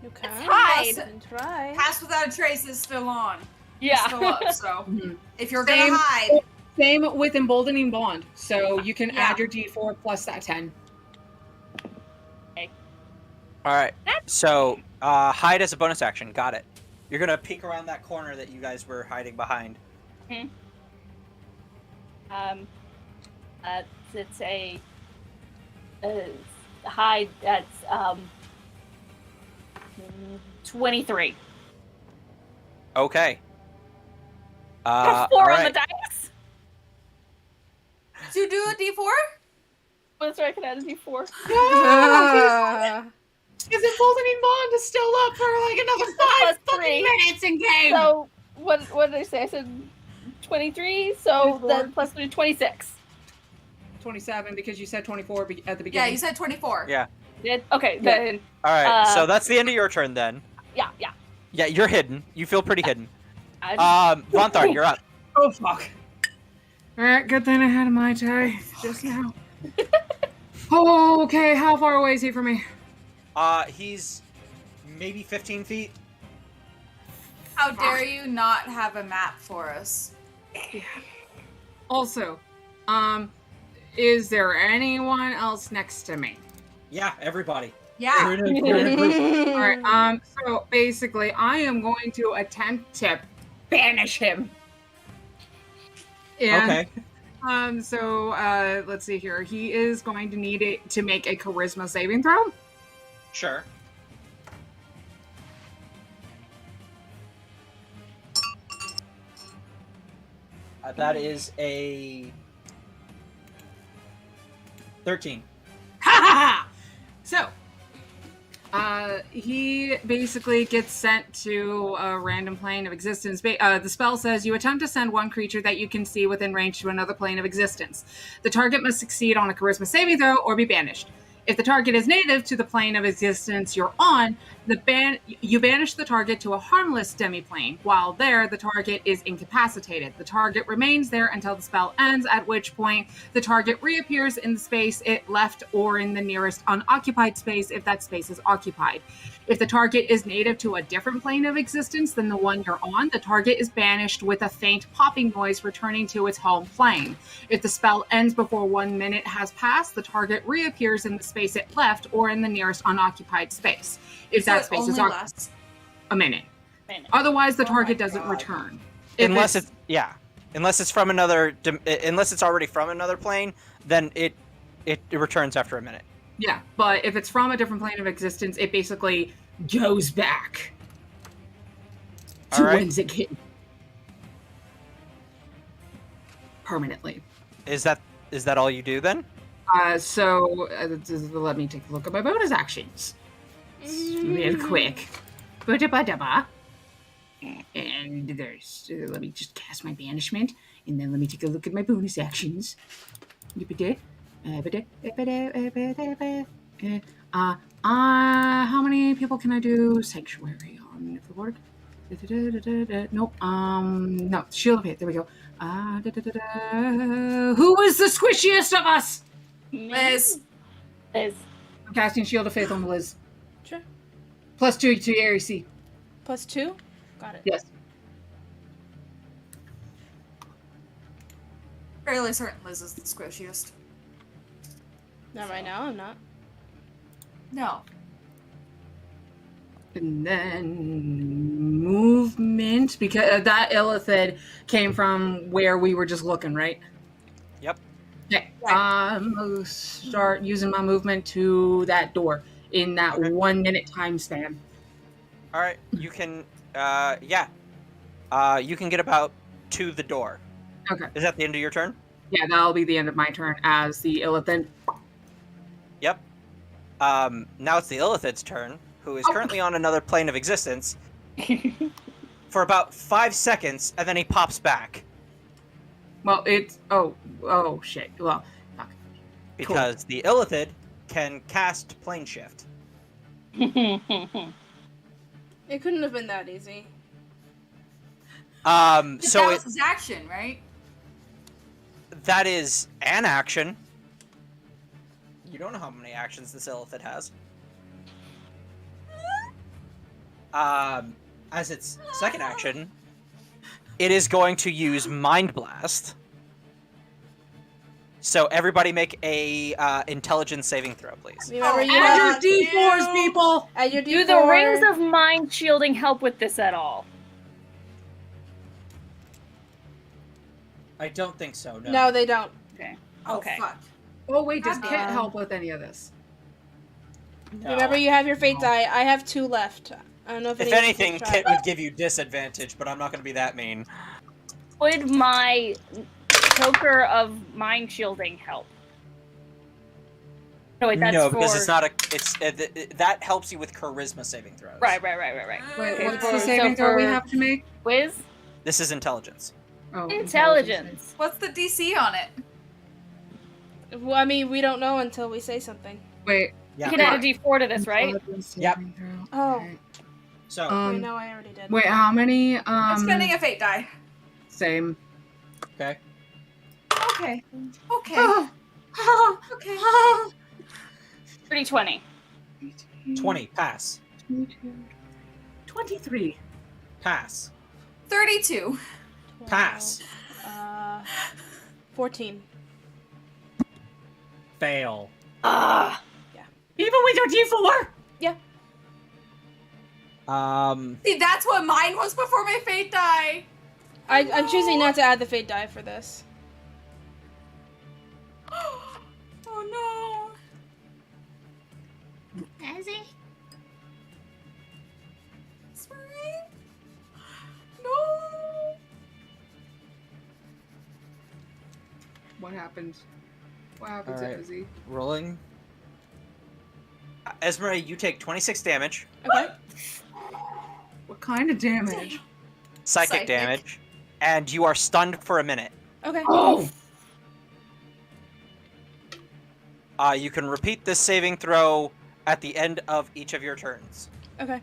You can. hide. You can try. Pass Without a Trace is still on. Yeah. Still up, so Mhm. if you're Same. gonna hide, Same with emboldening bond, so you can Yeah. add your D4 plus that 10. All right. So, hide as a bonus action. Got it. You're gonna peek around that corner that you guys were hiding behind. It's a hide. That's 23. Okay. 4 all on right. the dice. to do a D4? That's right. I can add a D4. His emboldening bond is still up for like another Plus 5 3. Minutes in game. So what did I say? I said 23. So 24. then plus 3, 26. 27 because you said 24 at the Yeah, beginning. you said 24. Yeah. Okay. Yeah. Then All right. Uh, so that's the end of your turn then. Yeah. Yeah, you're hidden. You feel pretty hidden. I- Vonthar, you're up. Oh fuck! Alright, good thing I had a Mai Tai just now. Oh, okay, how far away is he from me? He's maybe 15 feet. How dare you not have a map for us? Also, is there anyone else next to me? Yeah, everybody. Yeah. You're in a group. Alright, so basically, I am going to attempt to banish him. And, Okay. so, let's see here. He is going to need it to make a charisma saving throw. Sure. That is a 13. Ha ha ha! So, he basically gets sent to a random plane of existence. The spell says you attempt to send one creature that you can see within range to another plane of existence. The target must succeed on a charisma saving throw or be banished. If the target is native to the plane of existence you're on, you banish the target to a harmless demi-plane. While there, the target is incapacitated. The target remains there until the spell ends, at which point the target reappears in the space it left or in the nearest unoccupied space if that space is occupied. If the target is native to a different plane of existence than the one you're on, the target is banished with a faint popping noise returning to its home plane. If the spell ends before 1 minute has passed, the target reappears in the space it left or in the nearest unoccupied space. If that space is occupied, a minute. Otherwise, the target doesn't return. Unless it's from another, unless it's already from another plane, then it returns after a minute. Yeah, but if it's from a different plane of existence, it basically goes back to whence it came. Permanently. Is that all you do then? So let me take a look at my bonus actions. Real quick. And there's, let me just cast my banishment, and then let me take a look at my bonus actions. How many people can I do Sanctuary on if it work? Nope. No. Shield of Hate. There we go. Who is the squishiest of us? Liz. I'm casting Shield of Faith on Liz. Sure. +2 to your AC. +2? Got it. Yes. Fairly certain Liz is the squishiest. Not right now, I'm not. No. And then movement, because that illithid came from where we were just looking, right? Yep. Okay. I'll start using my movement to that door in that 1 minute time span. All right, you can, you can get about to the door. Okay. Is that the end of your turn? Yeah, that'll be the end of my turn as the illithid. Yep. Now it's the illithid's turn, who is currently on another plane of existence, for about 5 seconds, and then he pops back. Well, it's oh shit. Well, fuck. Because the illithid can cast plane shift. It couldn't have been that easy. So that was his action, right? that is an action. You don't know how many actions this illithid has. As its second action, it is going to use Mind Blast. So everybody make a intelligence saving throw, please. Remember, you Add your D4s, people! Add your D4. Do the rings of mind shielding help with this at all? I don't think so. No. No, they don't. Okay. Oh, Okay. fuck. Oh wait, does Kit Um, help with any of this? No. Remember, you have your fate die. I have 2 left. I don't know if If anyone anything, can try. Kit would give you disadvantage, but I'm not going to be that mean. Would my choker of mind shielding help? No, wait, that's No, because for... it's not a. It's that helps you with charisma saving throws. Right. Wait, Okay, what's so the saving throw we for- have to make? Whiz? This is intelligence. Oh, Intelligence. What's the DC on it? Well, I mean, we don't know until we say something. Wait. Yeah. You can add a D4 to this, right? Intelligence Yep. saving throw. Oh. Alright. So, Wait, no, I already did. Wait, how many? I'm spending a fate die. Same. okay. Okay. Okay. Okay. 320. 20, pass. 23. Pass. 32. Pass. 14. Fail. Ah. Even with your D4? Yeah. See, that's what mine was before my fate die. I'm choosing not to add the fate die for this. Oh no. Is he? Sorry. No. What happens? What happens Alright. to Izzy? Rolling. Esmeralda, you take 26 damage. Okay. What kind of damage? Psychic damage. And you are stunned for a minute. Okay. Oh! You can repeat this saving throw at the end of each of your turns. Okay.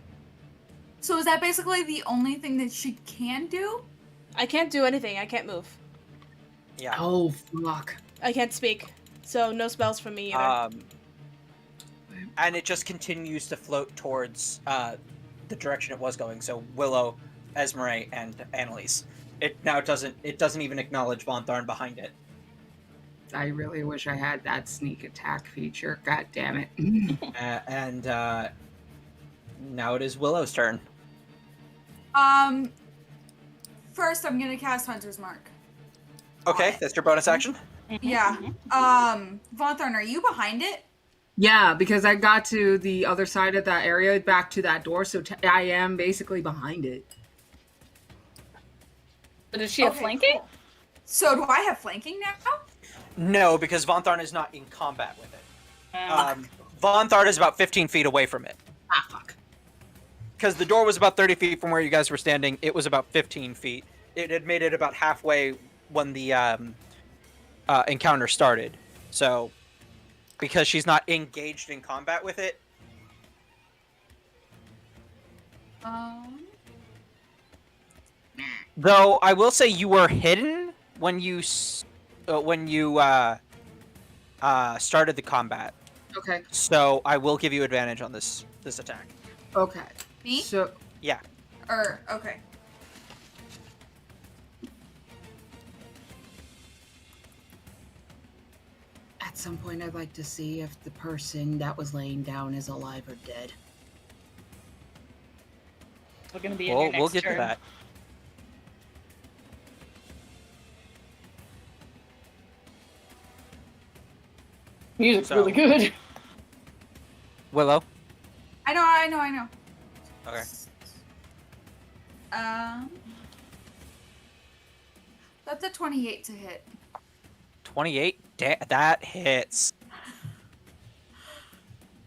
So is that basically the only thing that she can do? I can't do anything. I can't move. Yeah. Oh, fuck. I can't speak. So no spells from me either. And it just continues to float towards the direction it was going. So Willow, Esmeralda, and Annalise. It now doesn't even acknowledge Von Tharn behind it. I really wish I had that sneak attack feature. God damn it. And now it is Willow's turn. First I'm gonna cast Hunter's Mark. Okay, that's your bonus action. Yeah. Von Tharn, are you behind it? Yeah, because I got to the other side of that area, back to that door, so I am basically behind it. But does she have Okay, flanking? cool. So do I have flanking now? No, because Von Tharn is not in combat with it. Von Tharn is about 15 feet away from it. Ah, fuck. Because the door was about 30 feet from where you guys were standing. It was about 15 feet. It had made it about halfway when the encounter started. So, because she's not engaged in combat with it. Though, I will say you were hidden when you started the combat. Okay. So, I will give you advantage on this attack. Okay. Me? So, Yeah. Okay. at some point I'd like to see if the person that was laying down is alive or dead. We're gonna be in your next We'll get turn. to that. Music's So- really good. Willow. I know. Okay. That's a 28 to hit. 28. That hits.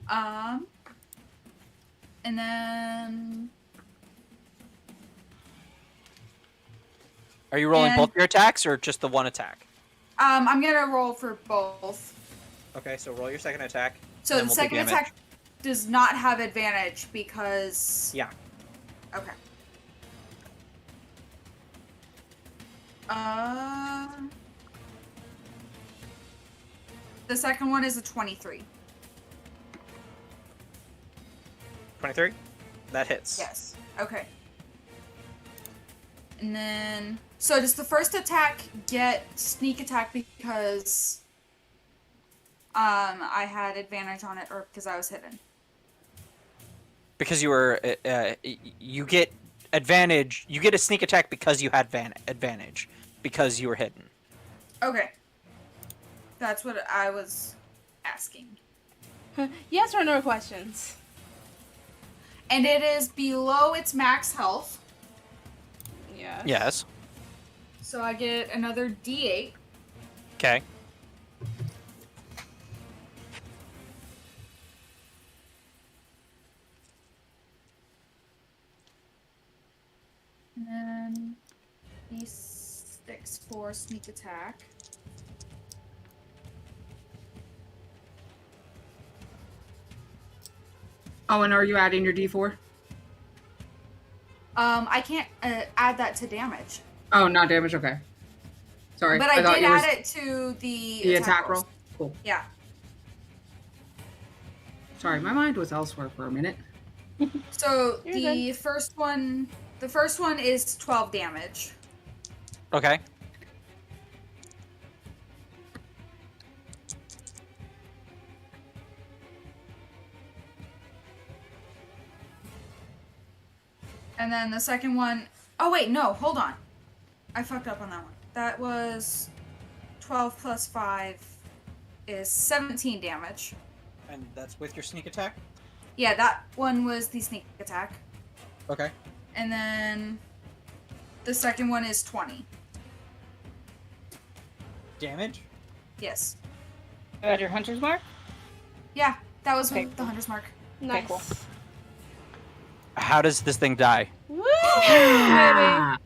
And then Are you rolling And- both your attacks or just the one attack? I'm gonna roll for both. Okay, so roll your second attack. So and then the we'll do second damage. attack does not have advantage because Yeah. Okay. The second one is a 23. 23? That hits. Yes. Okay. And then, so does the first attack get sneak attack because I had advantage on it, or because I was hidden? Because you were, you get advantage. You get a sneak attack because you had advantage because you were hidden. Okay. That's what I was asking. Yes or no questions? And it is below its max health, Yeah. Yes. so I get another D8. Okay. And then D6 for sneak attack. Oh, and are you adding your D4? I can't add that to damage. Oh, not damage. Okay. Sorry, But I thought did you add it to the attack rolls. roll. Cool. Yeah. Sorry, my mind was elsewhere for a minute. So You're the first one is 12 damage. Okay. And then the second one, oh wait, no, hold on. I fucked up on that one. That was 12 plus 5 is 17 damage. And that's with your sneak attack? Yeah, that one was the sneak attack. Okay. And then the second one is 20. Damage? Yes. You had your hunter's mark? Yeah, that was Okay, with the hunter's mark. Nice. cool. How does this thing die? Woo, Ah,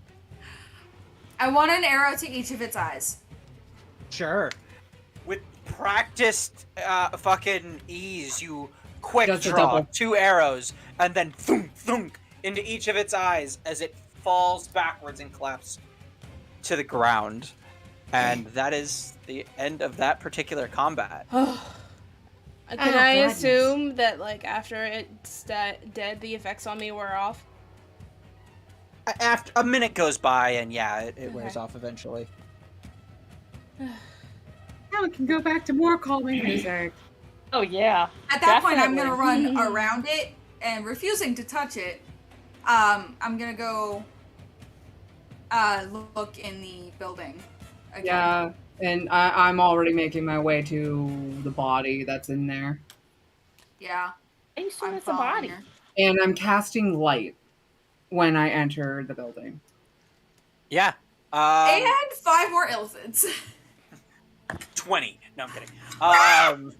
I want an arrow to each of its eyes. Sure. With practiced fucking ease, you quick Just a draw double. 2 arrows and then thunk thunk into each of its eyes as it falls backwards and collapses to the ground. And that is the end of that particular combat. Can Oh, I goodness. assume that, like, after it's dead, the effects on me wear off? After a minute goes by, and yeah, it wears Okay. off eventually. now we can go back to more calming music. Oh yeah. At that point, I'm Definitely. gonna run around it and refusing to touch it. I'm gonna go look in the building again. Yeah, and I'm already making my way to the body that's in there. Yeah. I assume I'm it's a body. following her. And I'm casting light when I enter the building. Yeah. And 5 more Illifids. 20. No, I'm kidding. No.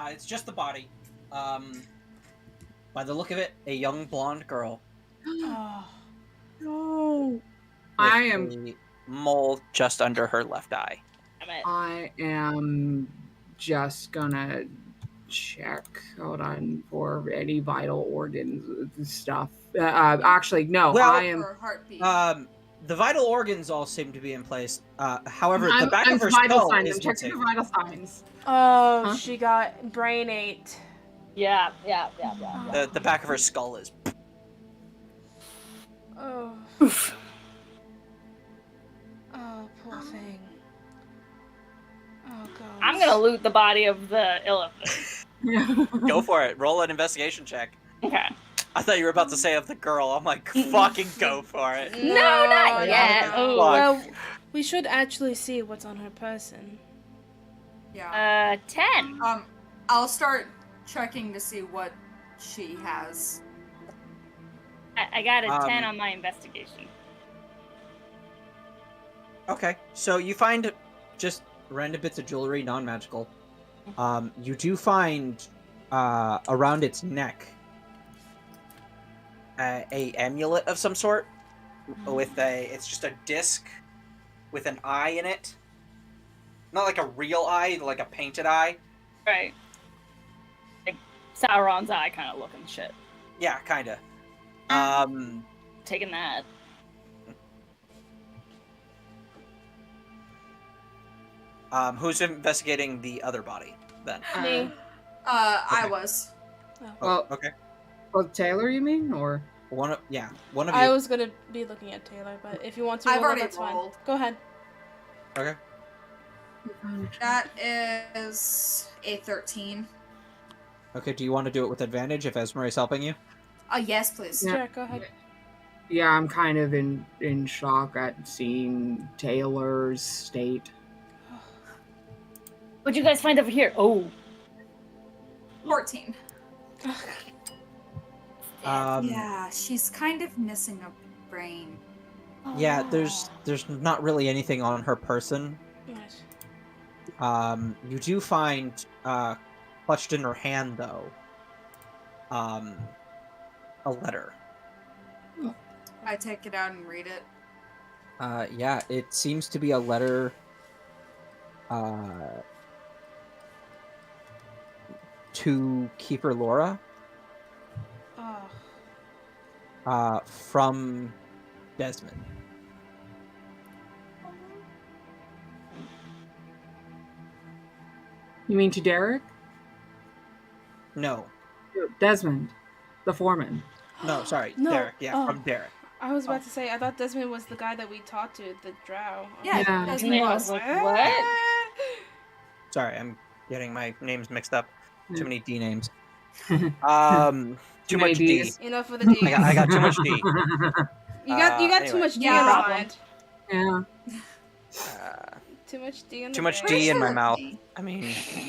It's just the body. By the look of it, a young blonde girl. Oh. No. with I am a mole just under her left eye. Damn it. I am just gonna check. Hold on for any vital organs stuff. Actually, no. Well, I am. Her heartbeat. The vital organs all seem to be in place. However, the I'm back of her vital skull signs. is I'm checking missing. the vital signs. Oh, Huh? she got brain ate. Yeah. The back of her skull is. Oh. Oh, poor thing. Oh, God. I'm gonna loot the body of the elephant. Go for it. Roll an investigation check. Okay. I thought you were about to say of the girl. I'm like, fucking go for it. No, not yet. Oh. Well, we should actually see what's on her person. Yeah. 10. I'll start checking to see what she has. I got a 10 Um, on my investigation. Okay, so you find just random bits of jewelry, non-magical. You do find around its neck A amulet of some sort with it's just a disc with an eye in it. Not like a real eye, like a painted eye. Right. Like Sauron's eye kind of looking shit. Yeah, kinda. Taking that. Who's investigating the other body then? Me. I Okay. was. Well, Okay. well, Taylor, you mean, or one of you. I was gonna be looking at Taylor, but if you want to, I've roll it, already that's fine. rolled. Go ahead. Okay. That is a 13. Okay. Do you want to do it with advantage if Esmer is helping you? Yes, please. Yeah. Sure, go ahead. yeah, I'm kind of in shock at seeing Taylor's state. What'd you guys find over here? Oh. 14. Um, Yeah, she's kind of missing a brain. Yeah. There's not really anything on her person. Right. You do find clutched in her hand though. A letter. I take it out and read it. Yeah, it seems to be a letter to Keeper Laura. Oh. From Desmond. You mean to Derek? No. Desmond, the foreman. No, sorry. No. Derek. Yeah, Oh. from Derek. I was about to say, I thought Desmond was the guy that we talked to, the drow. Yeah, Yeah. Desmond Yeah, I was. was like, what? Sorry, I'm getting my names mixed up. Too many D names. Too Too many much D. Ds. Enough for the D. I got too much D. You got too anyway. much D Yeah. in the Problem. mind. Yeah. Too much D in the Too much brain. D in my Where's mouth. the D? I mean,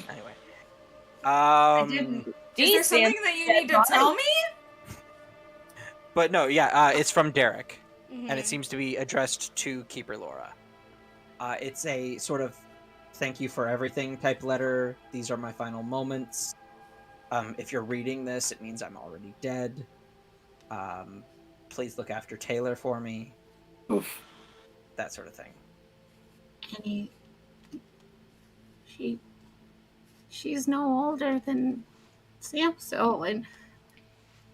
anyway. Is there something that you need to tell me? But no, yeah, it's from Derek, Mhm. and it seems to be addressed to Keeper Laura. It's a sort of thank you for everything type letter. These are my final moments. If you're reading this, it means I'm already dead. Please look after Taylor for me. Oof. That sort of thing. And she's no older than Samso, and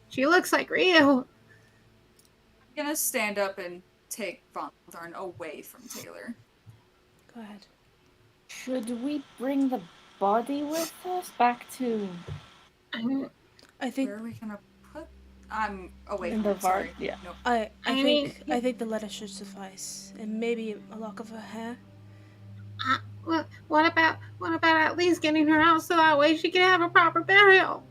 she looks like Rio. I'm gonna stand up and take Von Thorn away from Taylor. Go ahead. Should we bring the body with us back to I think Where are we gonna put? I'm away in from the it, sorry. Vard? Yeah. Nope. I mean- think the letter should suffice, and maybe a lock of her hair. What about at least getting her out so that way she can have a proper burial?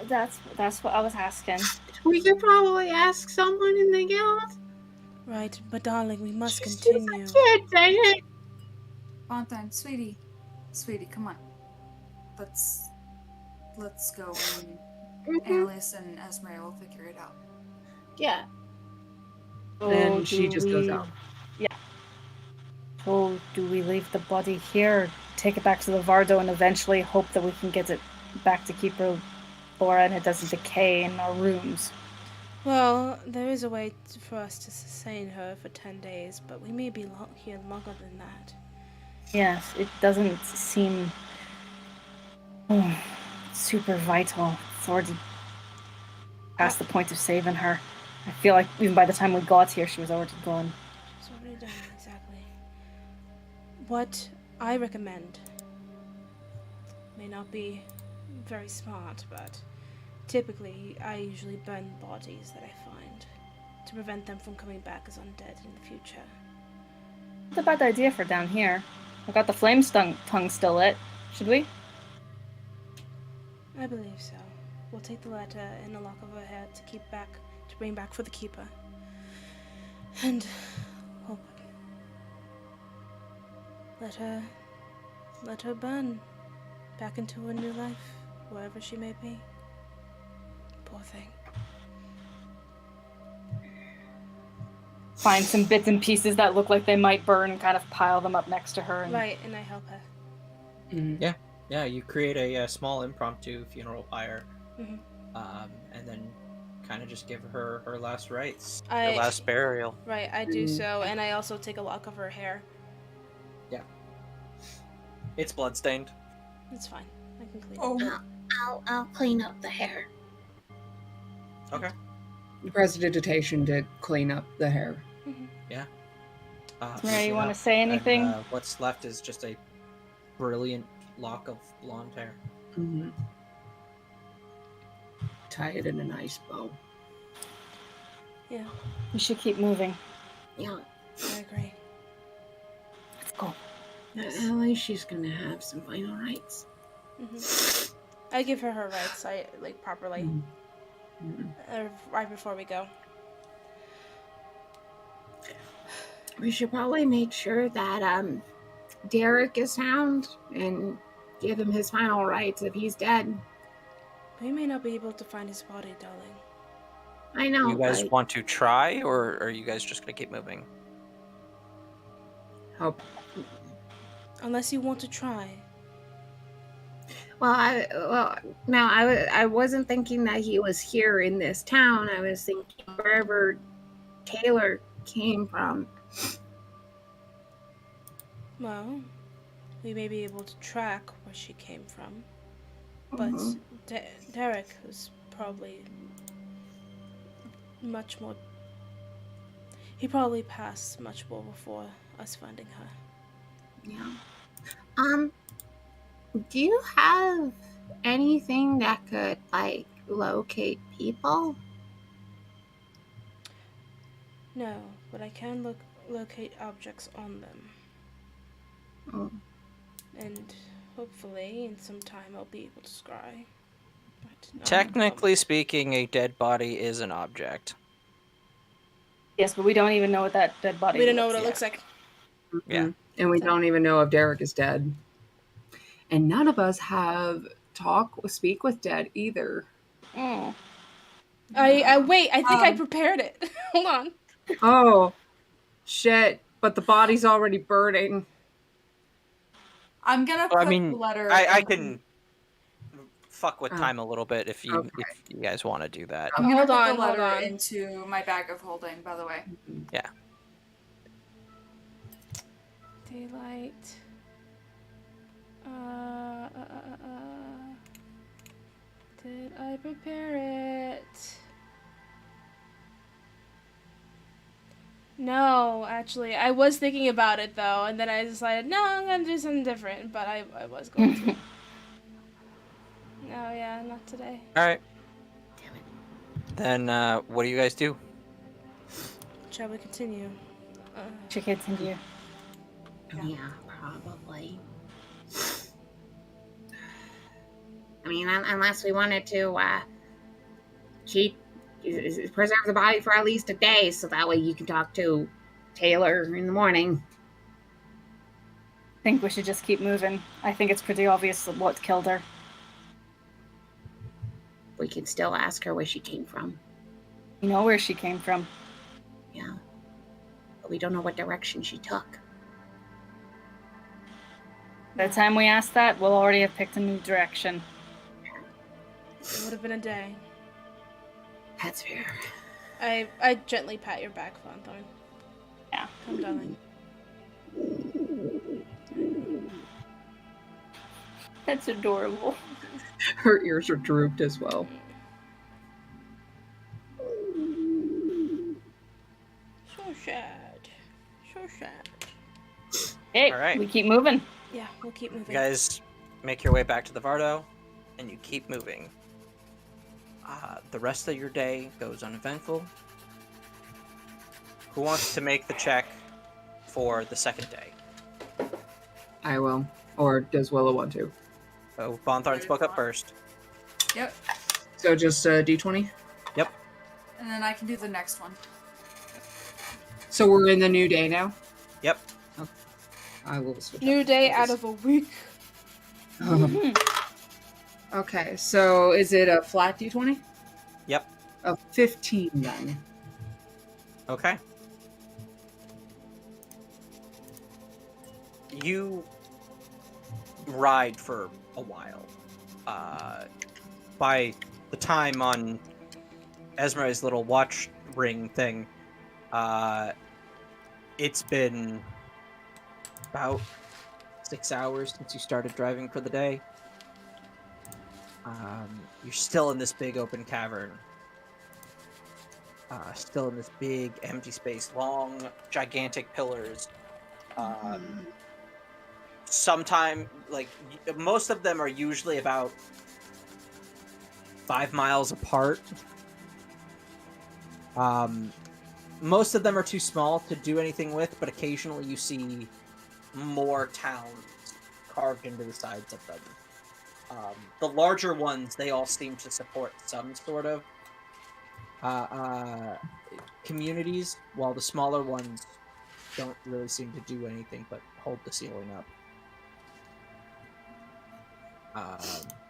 That's what I was asking. We could probably ask someone in the guild. Right, but darling, we must She's continue. a kid, dang it. Von Thorn, sweetie, come on. Let's go, and Alice and Esmeralda will figure it out. Yeah. Then she do just goes we- out. Yeah. So do we leave the body here, or take it back to the Vardo, and eventually hope that we can get it back to Keeper Laura and it doesn't decay in our rooms? Well, there is a way for us to sustain her for 10 days, but we may be here longer than that. Yes, it doesn't seem super vital. It's already past the point of saving her. I feel like even by the time we got here, she was already gone. It's already done, exactly. What I recommend may not be very smart, but typically I usually burn bodies that I find to prevent them from coming back as undead in the future. It's a bad idea for down here. I got the flame tongue still lit. Should we? I believe so. We'll take the letter and a lock of her hair to bring back for the keeper. And hope. Let her burn back into a new life, wherever she may be. Poor thing. Find some bits and pieces that look like they might burn, kind of pile them up next to her. And... Right, and I help her. Mhm. Yeah, you create a small impromptu funeral pyre, Mhm. and then kind of just give her her last rites. Her last burial. Right, I do so, and I also take a lock of her hair. It's bloodstained. It's fine. I can clean Oh, it. I'll clean up the hair. Okay. Prestidigitation to clean up the hair. Mary, you yeah, want to say and, anything? what's left is just a brilliant lock of blonde hair. Mhm. Tie it in a nice bow. Yeah, We should keep moving. Yeah. I agree. Let's go. At least she's gonna have some final rites. I give her her rights, properly, Mhm. right before we go. We should probably make sure that Derek is found and give him his final rites if he's dead. We may not be able to find his body, darling. I know. You guys but want to try, or are you guys just gonna keep moving? Help. Unless you want to try. I wasn't thinking that he was here in this town. I was thinking wherever Taylor came from. Well, we may be able to track where she came from. But Mhm. Derek was probably much more. He probably passed much more before us finding her. Yeah. Do you have anything that could, like, locate people? No, but I can locate objects on them. Oh. And hopefully, in some time, I'll be able to scry. But not Technically speaking, a dead body is an object. Yes, but we don't even know what that dead body we don't know looks what it Yeah. looks like. Yeah. And we don't even know if Derek is dead. And none of us have speak with dead either. Oh. I wait. I think I Um, prepared it. Hold on. Oh, shit. But the body's already burning. I'm gonna Well, I put mean, the letter. I in- can fuck with Oh. time a little bit if you Okay. guys want to do that. I'm gonna Hold put on, the hold letter on. into my bag of holding. By the way. Daylight. Did I prepare it? No, actually, I was thinking about it though, and then I decided, no, I'm gonna do something different. But I was going to. No, yeah, not today. All right. Damn it. Then what do you guys do? Shall we continue? Should continue. Yeah, probably. I mean, unless we wanted to preserve the body for at least a day, so that way you can talk to Taylor in the morning. I think we should just keep moving. I think it's pretty obvious what killed her. We can still ask her where she came from. You know where she came from. Yeah. But we don't know what direction she took. By the time we ask that, we'll already have picked a new direction. It would have been a day. That's fair. I gently pat your back, Fonthorn. Yeah. Come, darling. That's adorable. Her ears are drooped as well. So sad. So sad. Hey, All right. we keep moving. Yeah, we'll keep moving. You guys make your way back to the Vardo, and you keep moving. The rest of your day goes uneventful. Who wants to make the check for the second day? I will. Or does Willow want to? So Bonthorn spoke up first. Yep. So just D20? And then I can do the next one. So we're in the new day now? Yep. I will switch New up. day out of a week. Okay, so is it a flat D20? Yep. A 15 then. Okay. You ride for a while. By the time on Esmeralda's little watch ring thing, it's been about 6 hours since you started driving for the day. You're still in this big open cavern. Still in this big empty space, long, gigantic pillars. Most of them are usually about 5 miles apart. Most of them are too small to do anything with, but occasionally you see more towns carved into the sides of them. The larger ones, they all seem to support some sort of communities, while the smaller ones don't really seem to do anything but hold the ceiling up.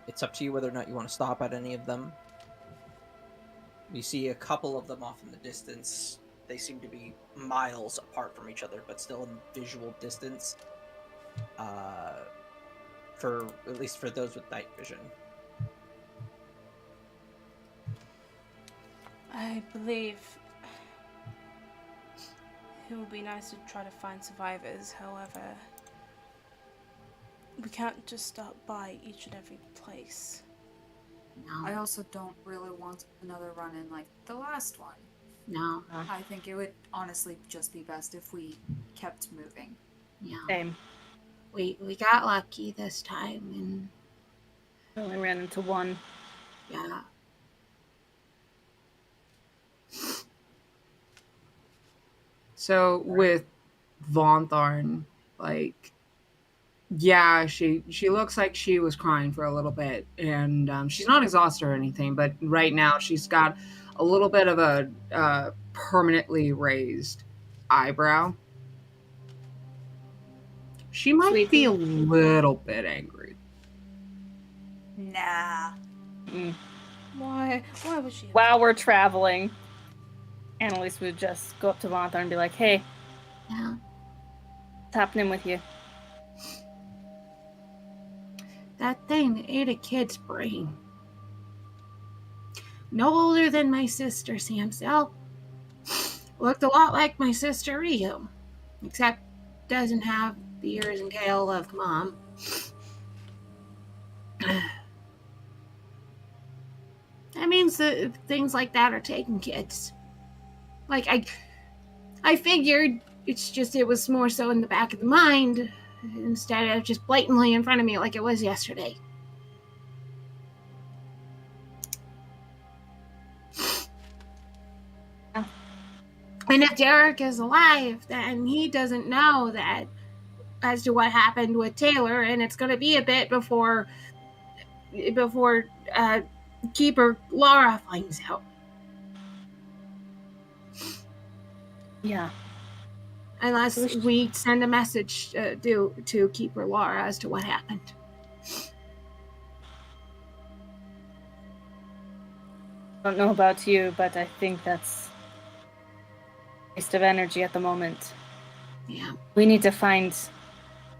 It's up to you whether or not you want to stop at any of them. You see a couple of them off in the distance. They seem to be miles apart from each other, but still in visual distance. At least for those with night vision. I believe it would be nice to try to find survivors. However, we can't just stop by each and every place. I also don't really want another run in like the last one. No. I think it would honestly just be best if we kept moving. Yeah. Same. We got lucky this time, and We only ran into one. yeah. So with Von Tharn, like, yeah, she looks like she was crying for a little bit, and she's not exhausted or anything, but right now she's got a little bit of a permanently raised eyebrow. She might Sweetie. be a little bit angry. Nah. Mm. Why would she? While we're traveling, Annalise would just go up to Vonthar and be like, hey, Yeah. what's happening with you? That thing ate a kid's brain. No older than my sister, Samsel. Looked a lot like my sister Ryu, except doesn't have the ears and tail of Mom. That means that things like that are taking kids. Like, I figured it was more so in the back of the mind instead of just blatantly in front of me like it was yesterday. And if Derek is alive, then he doesn't know that as to what happened with Taylor, and it's going to be a bit before Keeper Laura finds out. Yeah. Unless we send a message to Keeper Laura as to what happened. I don't know about you, but I think that's a waste of energy at the moment. Yeah. We need to find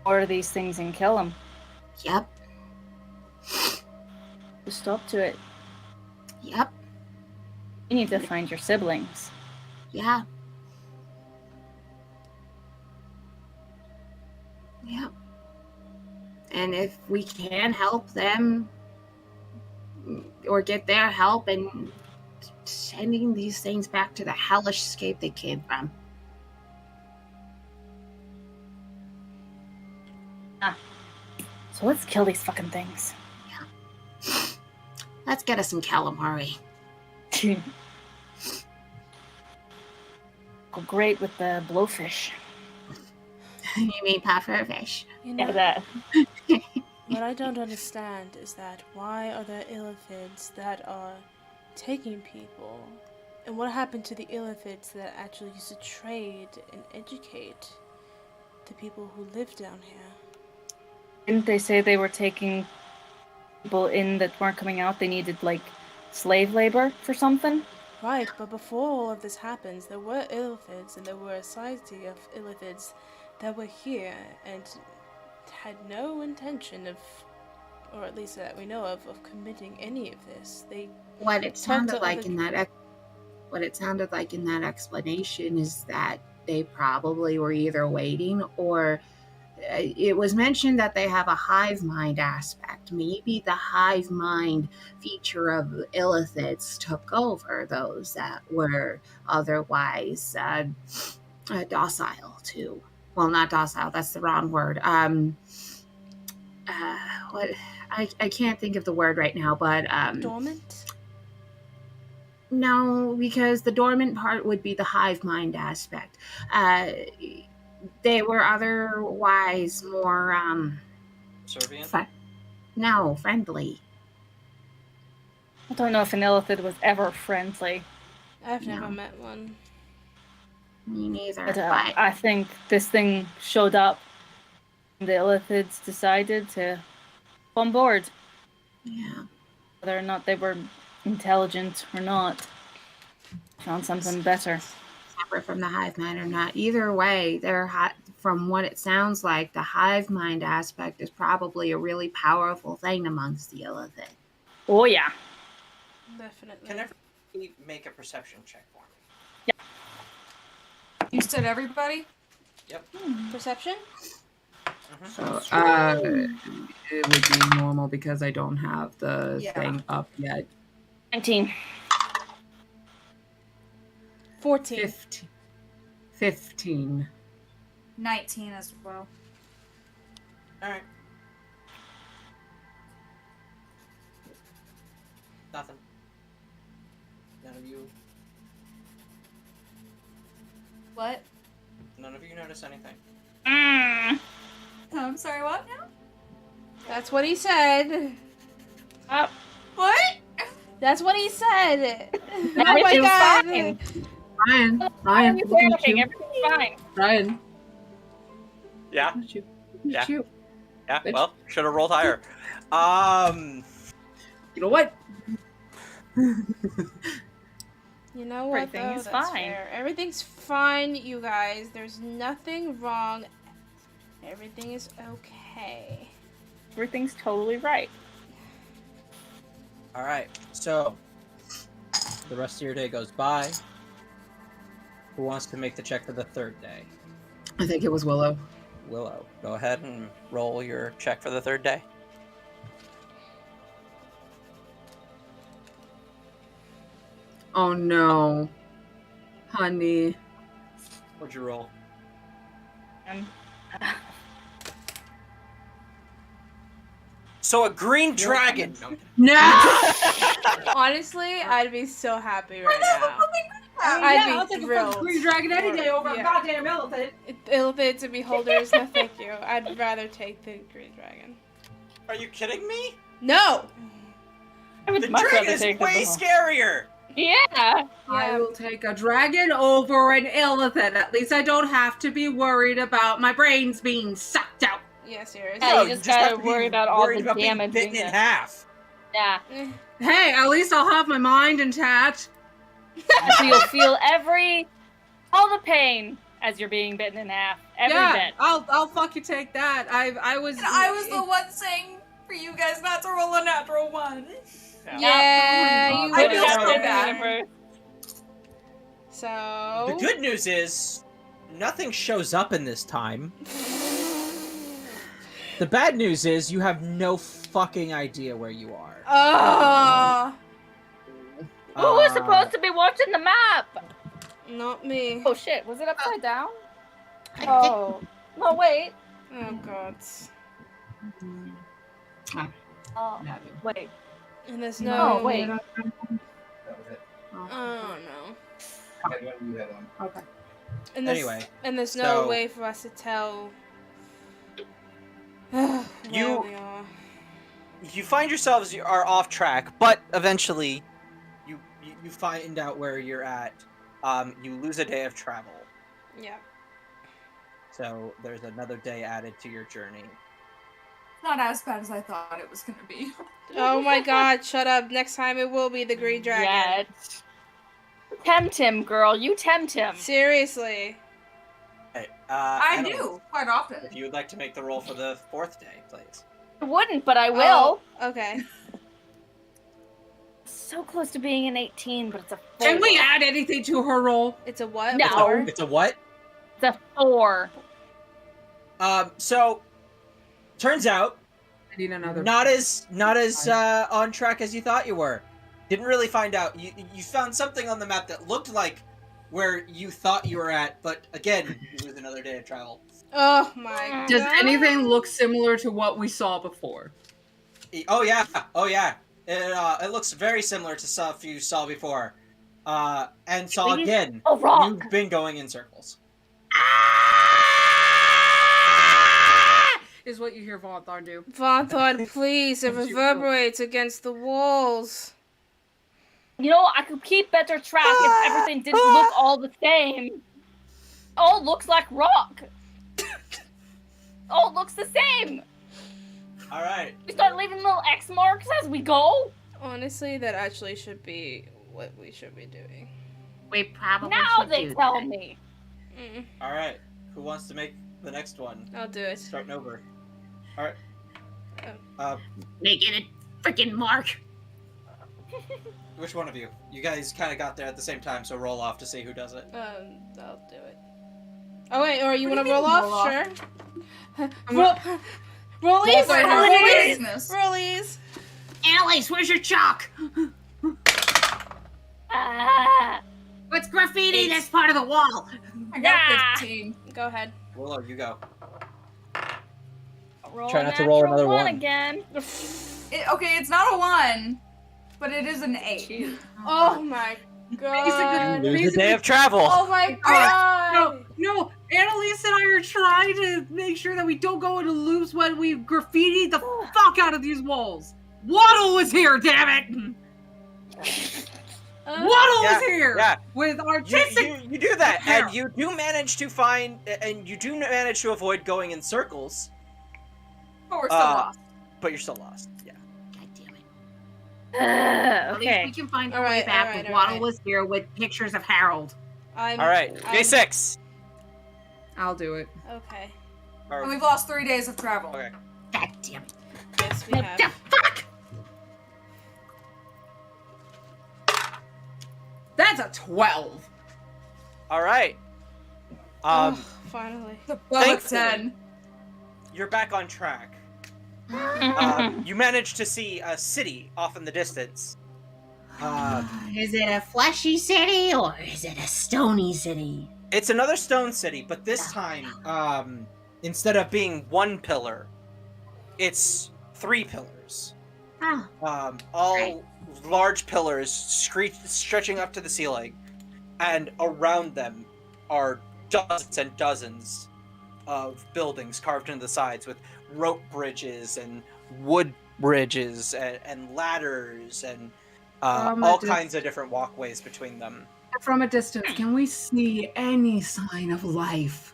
more of these things and kill them. Yep. Just stop to it. Yep. You need to find your siblings. Yeah. Yep. And if we can help them or get their help in sending these things back to the hellish scape they came from. So let's kill these fucking things. Let's get us some calamari. Go great with the blowfish. You mean pufferfish? You know, Yeah, that. what I don't understand is that why are there illithids that are taking people? And what happened to the illithids that actually used to trade and educate the people who live down here? Didn't they say they were taking people in that weren't coming out? They needed, like, slave labor for something? Right, but before all of this happens, there were illithids and there were a society of illithids that were here and had no intention of, or at least that we know of committing any of this. What it sounded like other in that explanation is that they probably were either waiting or it was mentioned that they have a hive mind aspect. Maybe the hive mind feature of illithids took over those that were otherwise docile to. Well, not docile. That's the wrong word. What I can't think of the word right now, but dormant? No, because the dormant part would be the hive mind aspect. They were otherwise more Servient? friendly. I don't know if an illithid was ever friendly. I've No. never met one. Me neither. But But I think this thing showed up. And the illithids decided to go on board. yeah, Whether or not they were intelligent or not. Found something better. separate from the hive mind or not. Either way, from what it sounds like, the hive mind aspect is probably a really powerful thing amongst the illithid. Oh, yeah. Definitely. Can everybody make a perception check for me? You said everybody? Perception? So It would be normal because I don't have the Yeah. thing up yet. 19. 14. 15. 19 as well. Alright. Nothing. None of you What? notice anything. I'm sorry, what now? That's what he said. What? That's what he said. Oh my Everything's god. fine. Ryan, look at Everything's you. fine. Ryan, Yeah, look at you. Yeah. Look at you. yeah. Bitch. Well, should have rolled higher. You know what? You know what? Everything though? is That's fine. fair. Everything's fine, you guys. There's nothing wrong. Everything is okay. Everything's totally right. Alright, so the rest of your day goes by. Who wants to make the check for the third day? I think it was Willow. Willow, go ahead and roll your check for the third day. Oh no. Honey. What'd you roll? So a green dragon. No! Honestly, I'd be so happy right now. I'd be thrilled. Green dragon any day over Yeah. a goddamn elephant. Elephants and beholders, no thank you. I'd rather take the green dragon. Are you kidding me? No! I would The much dragon rather is take way the scarier. Yeah. I will take a dragon over an elephant. At least I don't have to be worried about my brains being sucked out. Yeah, seriously. Yeah, No, you just have gotta to be worry about all worried the about being damage bitten in in it. half. Yeah. Eh. Hey, at least I'll have my mind intact. So you'll feel all the pain as you're being bitten in half. Every bit. I'll fucking take that. I was the one saying for you guys not to roll a natural one. Yeah, Oh you my I God. feel would so have bad. So The good news is nothing shows up in this time. The bad news is you have no fucking idea where you are. Oh, Who was supposed to be watching the map? not me. Oh shit, was it upside down? Oh. No, wait. Oh god. Oh, wait. And there's No, no. wait. That was it. Oh no. Yeah, you had one. Okay. And there's, Anyway, and there's no so- way for us to tell. where You- we are. You find yourselves are off track, but eventually, you find out where you're at. You lose a day of travel, Yeah. so there's another day added to your journey. Not as bad as I thought it was gonna be. Oh my god, shut up. Next time it will be the green dragon. Yeah. Tempt him, girl. You tempt him. Seriously. Hey, I Annalise, do quite often. If you would like to make the roll for the fourth day, please. I wouldn't, but I will. Oh, okay. So close to being an 18, but it's a 4. Can we add anything to her roll? It's a what? No. A four? It's a what? It's a 4. So turns out I need another. not as on track as you thought you were. Didn't really find out. You found something on the map that looked like where you thought you were at, but again, you lose another day of travel. Oh my god. Does anything look similar to what we saw before? Oh yeah. It looks very similar to stuff you saw before, and saw Please? again. Oh, rock. You've been going in circles. Is what you hear Vonthar do. Vonthon, please, it reverberates against the walls. You know, I could keep better track if everything didn't look all the same. All looks like rock. All looks the same. All right. We start leaving little X marks as we go. Honestly, that actually should be what we should be doing. We probably Now should they do tell that. me. All right. Who wants to make the next one? I'll do it. Starting over. All right. Make it a freaking mark. Which one of you? You guys kind of got there at the same time, so roll off to see who does it. I'll do it. Oh wait, or you What want do to you roll mean, off? roll off? Sure. Rollies! Sorry, Rollies! business. Rollies! Annalise, where's your chalk? Ah. What's graffiti 8. this part of the wall? I got Yeah. 15. Go ahead. Willow, you go. Roll Try a not to roll natural another one. again. Okay, it's not a 1, but it is an 8. 2. Oh my god. Lose a day of travel. Oh my god. No, Annalise and I are trying to make sure that we don't go into loops when we graffiti the fuck out of these walls. Waddle was here, damn it! Waddle was here Yeah. with artistic. You do that, hair. and you do manage to find, and you do manage to avoid going in circles, But we're still lost. but you're still lost. Yeah. God damn it. At least Okay. we can find our All way right, back all right, with all Waddle right. was here with pictures of Harold. All right. Day 6. I'll do it. Okay. Or- And we've lost 3 days of travel. Okay. God damn it. Yes, we What have. the fuck? That's a 12. All right. Oh, finally. The boat's Thankfully- 10. You're back on track. You manage to see a city off in the distance. Is it a fleshy city or is it a stony city? It's another stone city, but this time, instead of being 1 pillar, it's 3 pillars. Oh, All Right. large pillars stretching up to the ceiling, and around them are dozens and dozens of buildings carved into the sides with rope bridges and wood bridges and ladders and all kinds of different walkways between them. From a distance, can we see any sign of life?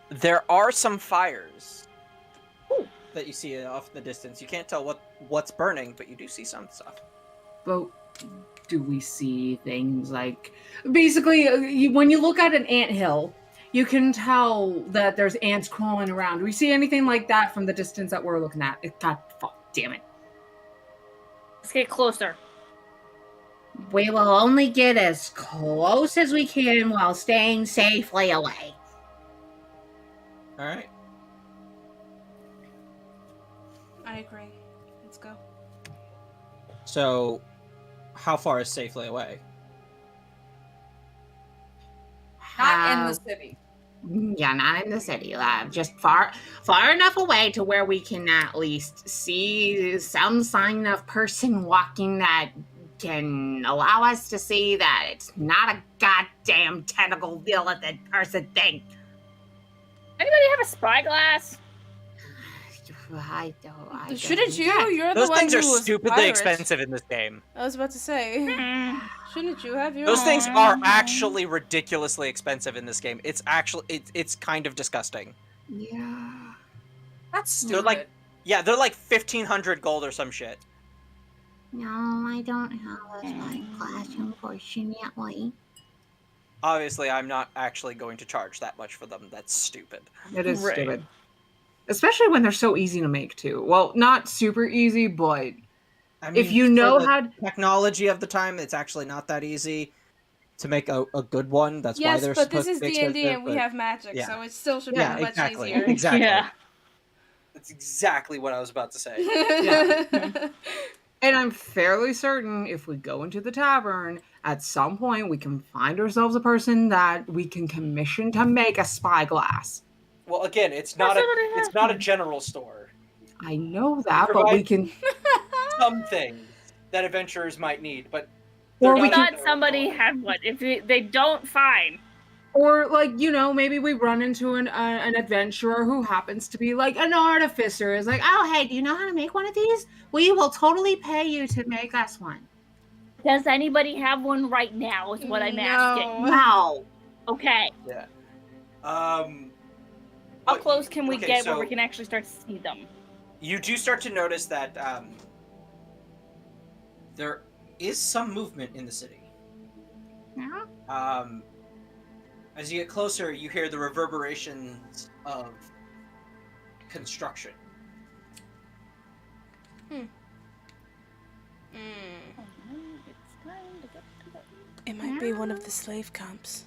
There are some fires that you see off in the distance. You can't tell what's burning, but you do see some stuff. But do we see things like... Basically, when you look at an anthill, you can tell that there's ants crawling around. Do we see anything like that from the distance that we're looking at? God fuck, damn it. Let's get closer. we will only get as close as we can while staying safely away. All right. I agree. Let's go. So, how far is safely away? Not in the city. Yeah, not in the city. Just far enough away to where we can at least see some sign of person walking that can allow us to see that it's not a goddamn tentacle skeleton person thing. Anybody have a spyglass? I don't. Shouldn't you? Yeah. You're Those the one things who are was stupidly pirate. expensive in this game. I was about to say. Shouldn't you have your Those things own? are actually ridiculously expensive in this game. It's actually it's kind of disgusting. Yeah. That's They're stupid. like they're like 1,500 gold or some shit. No, I don't have a spyglass, unfortunately. Obviously, I'm not actually going to charge that much for them. That's stupid. It is Right. stupid. Especially when they're so easy to make, too. Well, not super easy, but I if you for know the how... technology of the time, it's actually not that easy to make a good one. That's why Yes, they're but this supposed is to be D&D expensive, and we but- have magic, yeah. so it still should Yeah, be much exactly. easier. Exactly. Yeah. That's exactly what I was about to say. And I'm fairly certain if we go into the tavern, at some point we can find ourselves a person that we can commission to make a spyglass. Well, again, it's not That's a general store. I know that, but Provide- we can... Some things that adventurers might need, but Or they're we not Thought in their somebody store. had one. If they don't, fine. Or, like, you know, maybe we run into an adventurer who happens to be, like, an artificer. Is like, Oh, hey, do you know how to make one of these? We will totally pay you to make us one. Does anybody have one right now? Is what I'm No. asking. No. Okay. How How close can we okay, get so where we can actually start to see them? you do start to notice that there is some movement in the city. Yeah. As you get closer, you hear the reverberations of construction. It might be one of the slave camps.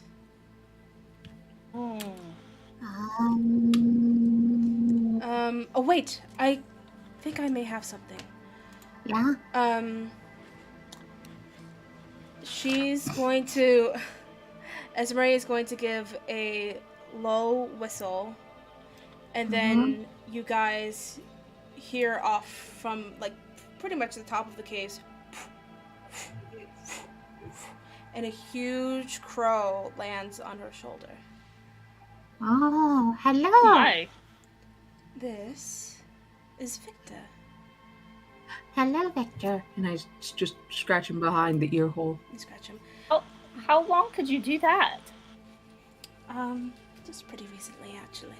Oh wait, I think I may have something. Yeah. she's going to. Esmeralda is going to give a low whistle, and then you guys hear off from like pretty much the top of the caves, and a huge crow lands on her shoulder. Oh, hello. Hi. This is Victor. Hello, Victor. And I just scratch him behind the ear hole. You scratch him. How long could you do that? Just pretty recently, actually.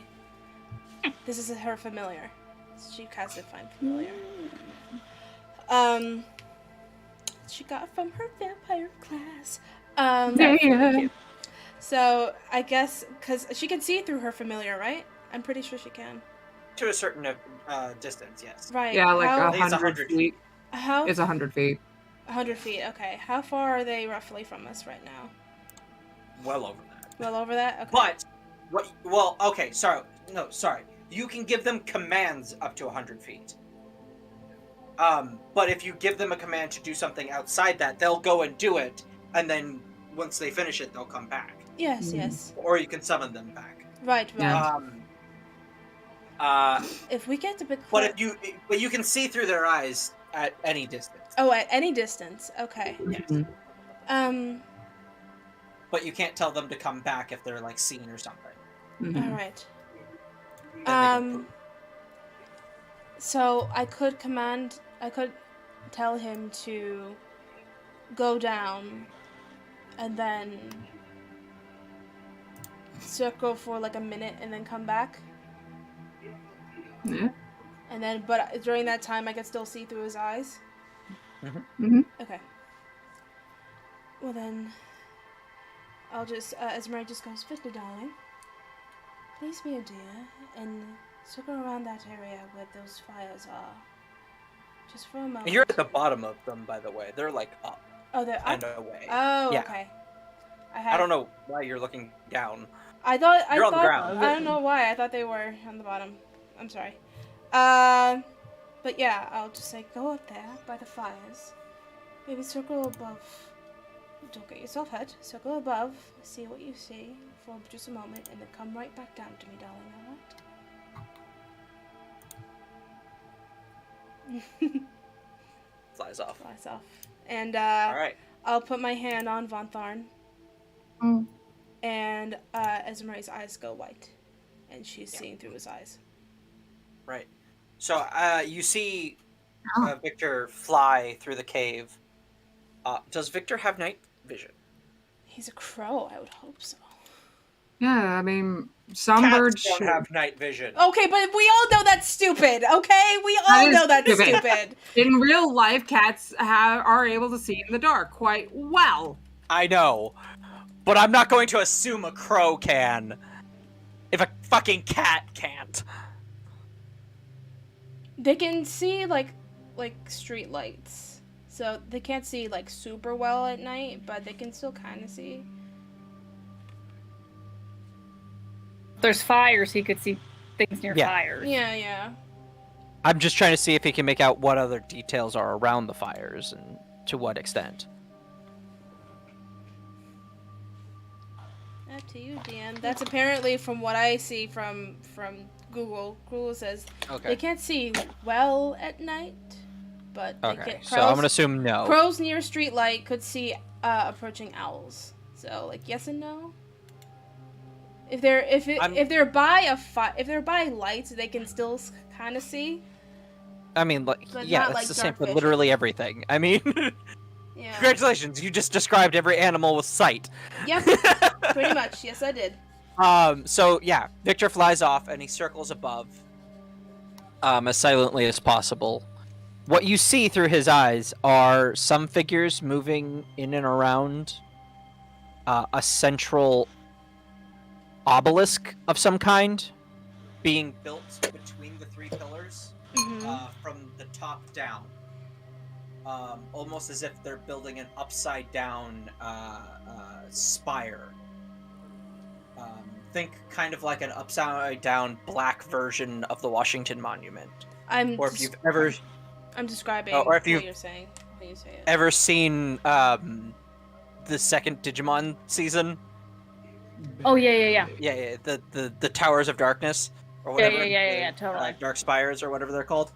This is her familiar. She cast it find familiar. She got it from her vampire class. Yeah. So I guess because she can see through her familiar, right? I'm pretty sure she can. To a certain distance, yes. Right. Yeah, like how, 100 feet. how It's 100 feet. 100 feet. Okay. How far are they roughly from us right now? Well over that. Well over that. Okay. But what? Well, okay. Sorry. No, sorry. You can give them commands up to 100 feet. But if you give them a command to do something outside that, they'll go and do it, and then once they finish it, they'll come back. Yes. Yes. Or you can summon them back. Right. Right. Yeah. If we get a bit But close. but you can see through their eyes at any distance. Oh, at any distance. Okay. Yes. But you can't tell them to come back if they're like seen or something. Mhm. All right. Then they go poop. So I could tell him to go down and then circle for like a minute and then come back. Yeah. And then, but during that time, I could still see through his eyes. Mm-hmm. Okay. Well then, I'll just, Esmeralda just goes, Victor, darling, please be a dear and circle around that area where those fires are. Just for a moment. You're at the bottom of them, by the way. They're like up Oh, they're and up? away. Oh, Yeah. okay. I don't know why you're looking down. I thought, You're on the ground. I don't know why. I thought they were on the bottom. I'm sorry. But yeah, I'll just say, go up there by the fires. Maybe circle above. Don't get yourself hurt. Circle above. See what you see for just a moment, and then come right back down to me, darling. Alright? Flies off. Flies off. And Alright. I'll put my hand on Von Tharn. Mm. And Esmeralda's eyes go white, and she's seeing through his eyes. Right. So you see Oh. Victor fly through the cave. Does Victor have night vision? He's a crow. I would hope so. Yeah, I mean, some Cats birds don't should. have night vision. Okay, but we all know that's stupid. Okay, we all is know that's stupid. stupid. In real life, cats are able to see in the dark quite well. I know, but I'm not going to assume a crow can. If a fucking cat can't. They can see like street lights, so they can't see like super well at night, but they can still kind of see. There's fires, he could see things near Yeah. fires. Yeah. I'm just trying to see if he can make out what other details are around the fires and to what extent. Up to you, DM. That's apparently from what I see from Google. Google says Okay. they can't see well at night, but they Okay. can. So I'm gonna assume no. Crows near street light could see approaching owls. So like yes and no. If they're by lights, they can still kind of see. I mean, like, But yeah, not that's like the same dark for vision. literally everything. I mean, Yeah. congratulations, you just described every animal with sight. Yep. Pretty much. Yes, I did. So yeah, Victor flies off and he circles above, as silently as possible. What you see through his eyes are some figures moving in and around a central obelisk of some kind. Being built between the three pillars, from the top down. Almost as if they're building an upside down spire. Think kind of like an upside down black version of the Washington Monument. Or if you've ever I'm describing or if what you've you're saying when you say it. ever seen the second Digimon season. Oh yeah. Yeah, the Towers of Darkness or Yeah, whatever. yeah, totally. Dark Spires or whatever they're called.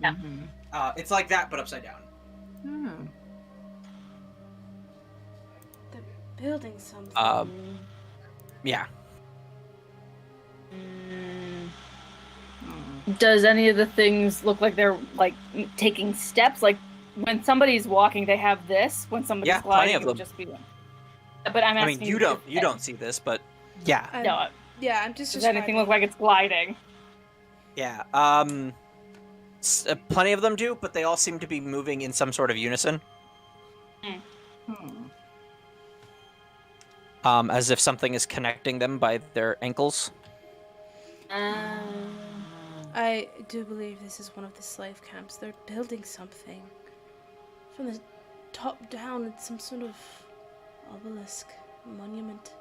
Yeah. It's like that, but upside down. Hmm. They're building something. Yeah. Does any of the things look like they're like taking steps? Like when somebody's walking, they have this. When somebody's Yeah, gliding, plenty of it would them. just be one. But I'm I asking. mean, you don't see this, but yeah. No. Yeah, I'm just. Does anything look like it's gliding? Yeah. Plenty of them do, but they all seem to be moving in some sort of unison. As if something is connecting them by their ankles. I do believe this is one of the slave camps. They're building something. From the top down, it's some sort of obelisk, monument.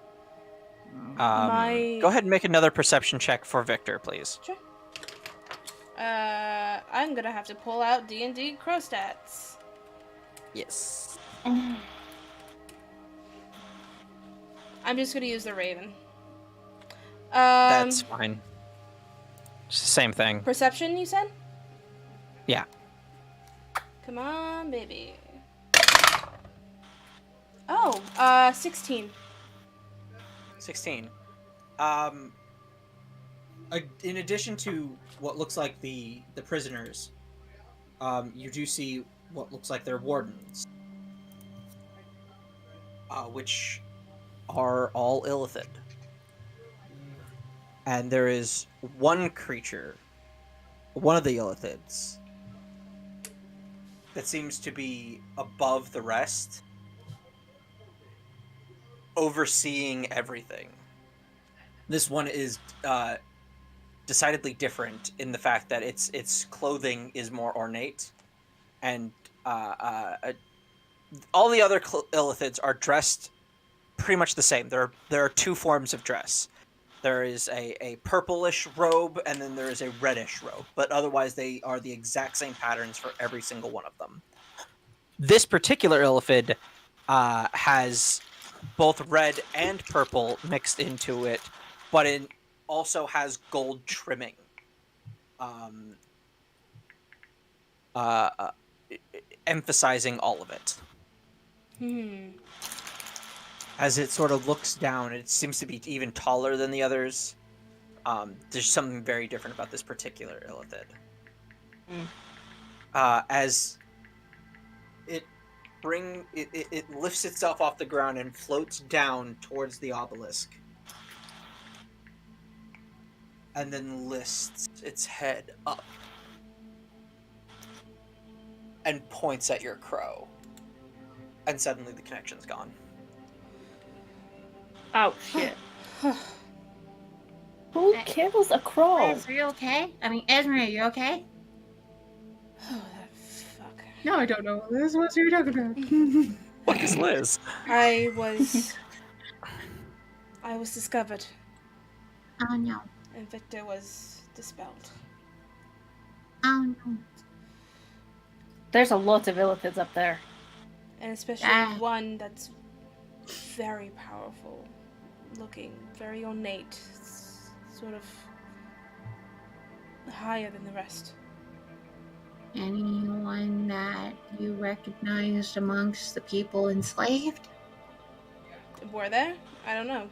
Go ahead and make another perception check for Victor, please. Sure. I'm gonna have to pull out D&D Crow stats. Yes. I'm just gonna use the Raven. That's fine. It's the same thing. Perception, you said? Yeah. Come on, baby. Oh, 16. 16. In addition to what looks like the prisoners, you do see what looks like their wardens, which are all illithid. And there is one creature, one of the illithids, that seems to be above the rest, overseeing everything. This one is decidedly different in the fact that its clothing is more ornate, and all the other illithids are dressed pretty much the same. There are two forms of dress. There is a purplish robe, and then there is a reddish robe, but otherwise they are the exact same patterns for every single one of them. This particular illithid has both red and purple mixed into it, but it also has gold trimming, emphasizing all of it. As it sort of looks down, it seems to be even taller than the others. There's something very different about this particular illithid. As it lifts itself off the ground and floats down towards the obelisk, and then lifts its head up and points at your crow, and suddenly the connection's gone. Oh shit! Who kills a crow? Liz, are you okay? I mean, Esme, are you okay? Oh, that fuck. No, I don't know. Liz, what are you talking about? What is Liz? I was discovered, Oh no. and Victor was dispelled. Oh no. There's a lot of illithids up there. And especially one that's very powerful looking, very ornate, sort of higher than the rest. Anyone that you recognized amongst the people enslaved? Were there? I don't know.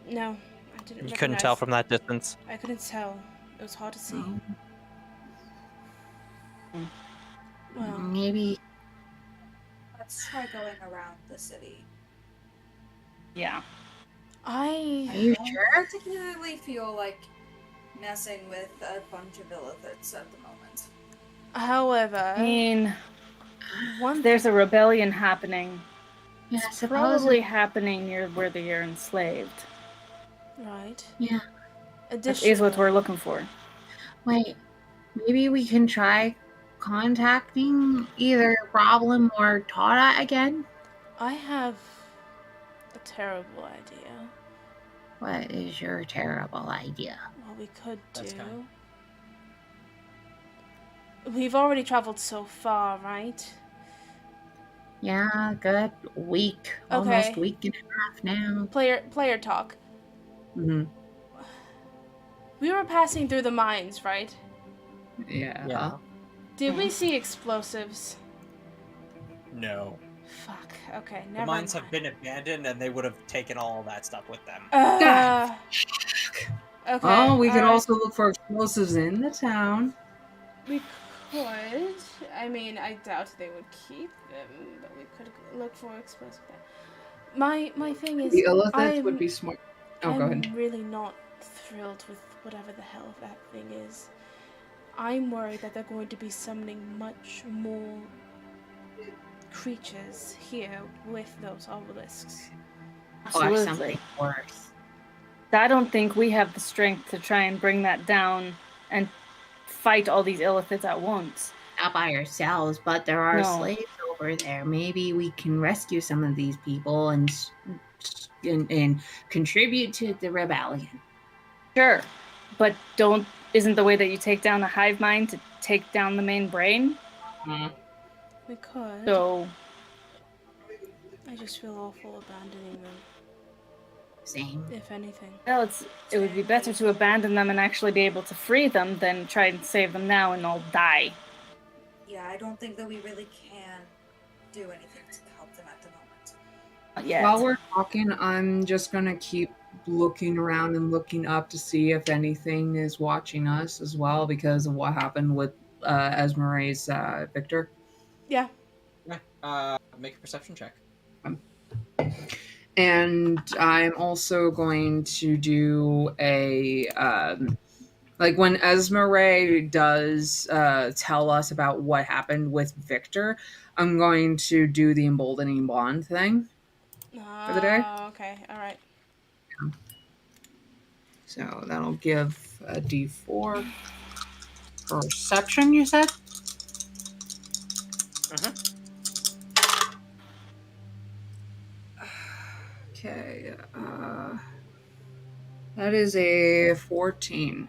No, I didn't. You couldn't tell from that distance. I couldn't tell. It was hard to see. Well, Maybe. Let's try going around the city. Yeah. Are I you I sure? don't particularly feel like messing with a bunch of illithids at the moment. however, I mean, one there's a rebellion happening. Yeah, It's probably happening near where they are enslaved. right. Yeah. That is what we're looking for. Wait, maybe we can try contacting either Problem or Tara again? I have a terrible idea. What is your terrible idea? What we could That's do. fine. We've already traveled so far, right? Yeah, good week. Almost week and a half now. Player talk. Mhm. We were passing through the mines, right? Yeah. Did we see explosives? No. Fuck. Okay, The never mines mind. have been abandoned, and they would have taken all that stuff with them. Okay. Oh, we could alright. also look for explosives in the town. We could. I mean, I doubt they would keep them, but we could look for explosive there. My thing is, The illithid would be smart. Oh, I'm go ahead. really not thrilled with whatever the hell that thing is. I'm worried that they're going to be summoning much more creatures here with those obelisks. Or something worse. I don't think we have the strength to try and bring that down and fight all these illithids at once. Not by ourselves, but there are No. slaves over there. Maybe we can rescue some of these people and contribute to the rebellion. Sure, but isn't the way that you take down a hive mind to take down the main brain? We could. So I just feel awful abandoning them. Same. If anything. well, it would be better to abandon them and actually be able to free them than try and save them now and all die. Yeah, I don't think that we really can do anything to help them at the moment. Not yet. While we're talking, I'm just gonna keep looking around and looking up to see if anything is watching us as well because of what happened with Esmeralda's Victor. Yeah. Make a perception check. And I'm also going to do a like when Esmeralda does tell us about what happened with Victor, I'm going to do the emboldening bond thing for the day. Okay, alright. So that'll give a D4 perception, you said? Okay, that is a 14.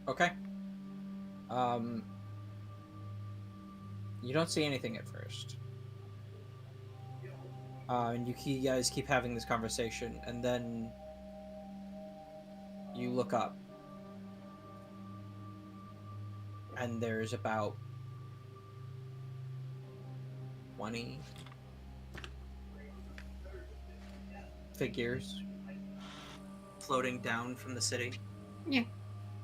Okay. You don't see anything at first. And you guys keep having this conversation, and then you look up, and there's about 20 figures floating down from the city,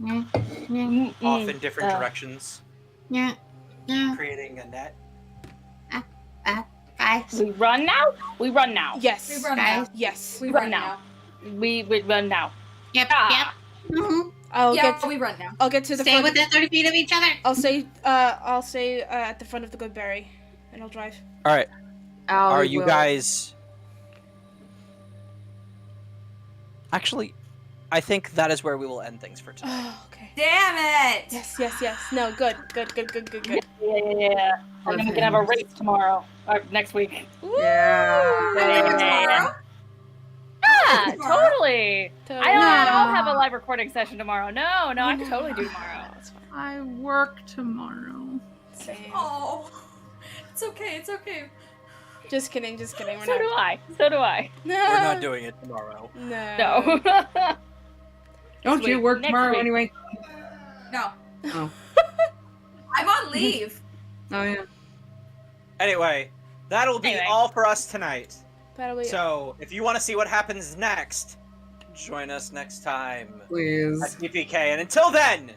off in different directions, creating a net. Guys. We run now? We run now. Yes. We run now. Yes. We Run run now. now. We run now. Yep. Ah. Yep. Mm-hmm. We run now. I'll get to the Stay front. within 30 feet of each other. I'll stay at the front of the good berry, and I'll drive. All right. Are you will. guys? Actually, I think that is where we will end things for today. Oh, okay. Damn it! Yes. No, good. Yeah. And then we can have a race tomorrow. Or next week. Yeah. Tomorrow? Yeah, Tomorrow? totally. Totally. I don't have a live recording session tomorrow. No, I can totally do tomorrow. That's fine. I work tomorrow. Same. Oh, it's okay. It's okay. Just kidding. We're So do not. I. No. We're not doing it tomorrow. No. No. Don't you week. work Next tomorrow week. anyway? No, Oh. I'm on leave. Oh, yeah. Anyway, that'll be Anyway. all for us tonight. That'll be. So, if you want to see what happens next, join us next time Please. at TPK. And until then,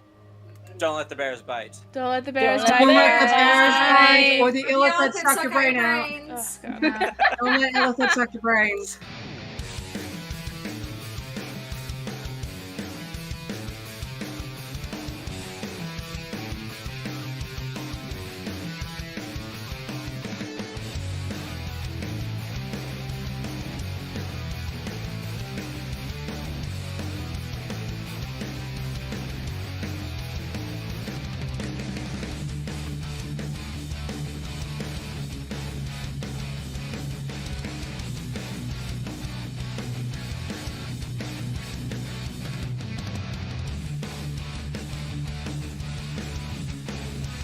don't let the bears bite. Don't let the bears Don't let die. the Don't let the bears bears die. bite or the illithid Y'all could suck your brain out. brains. Oh, God. Don't let illithid suck your brains.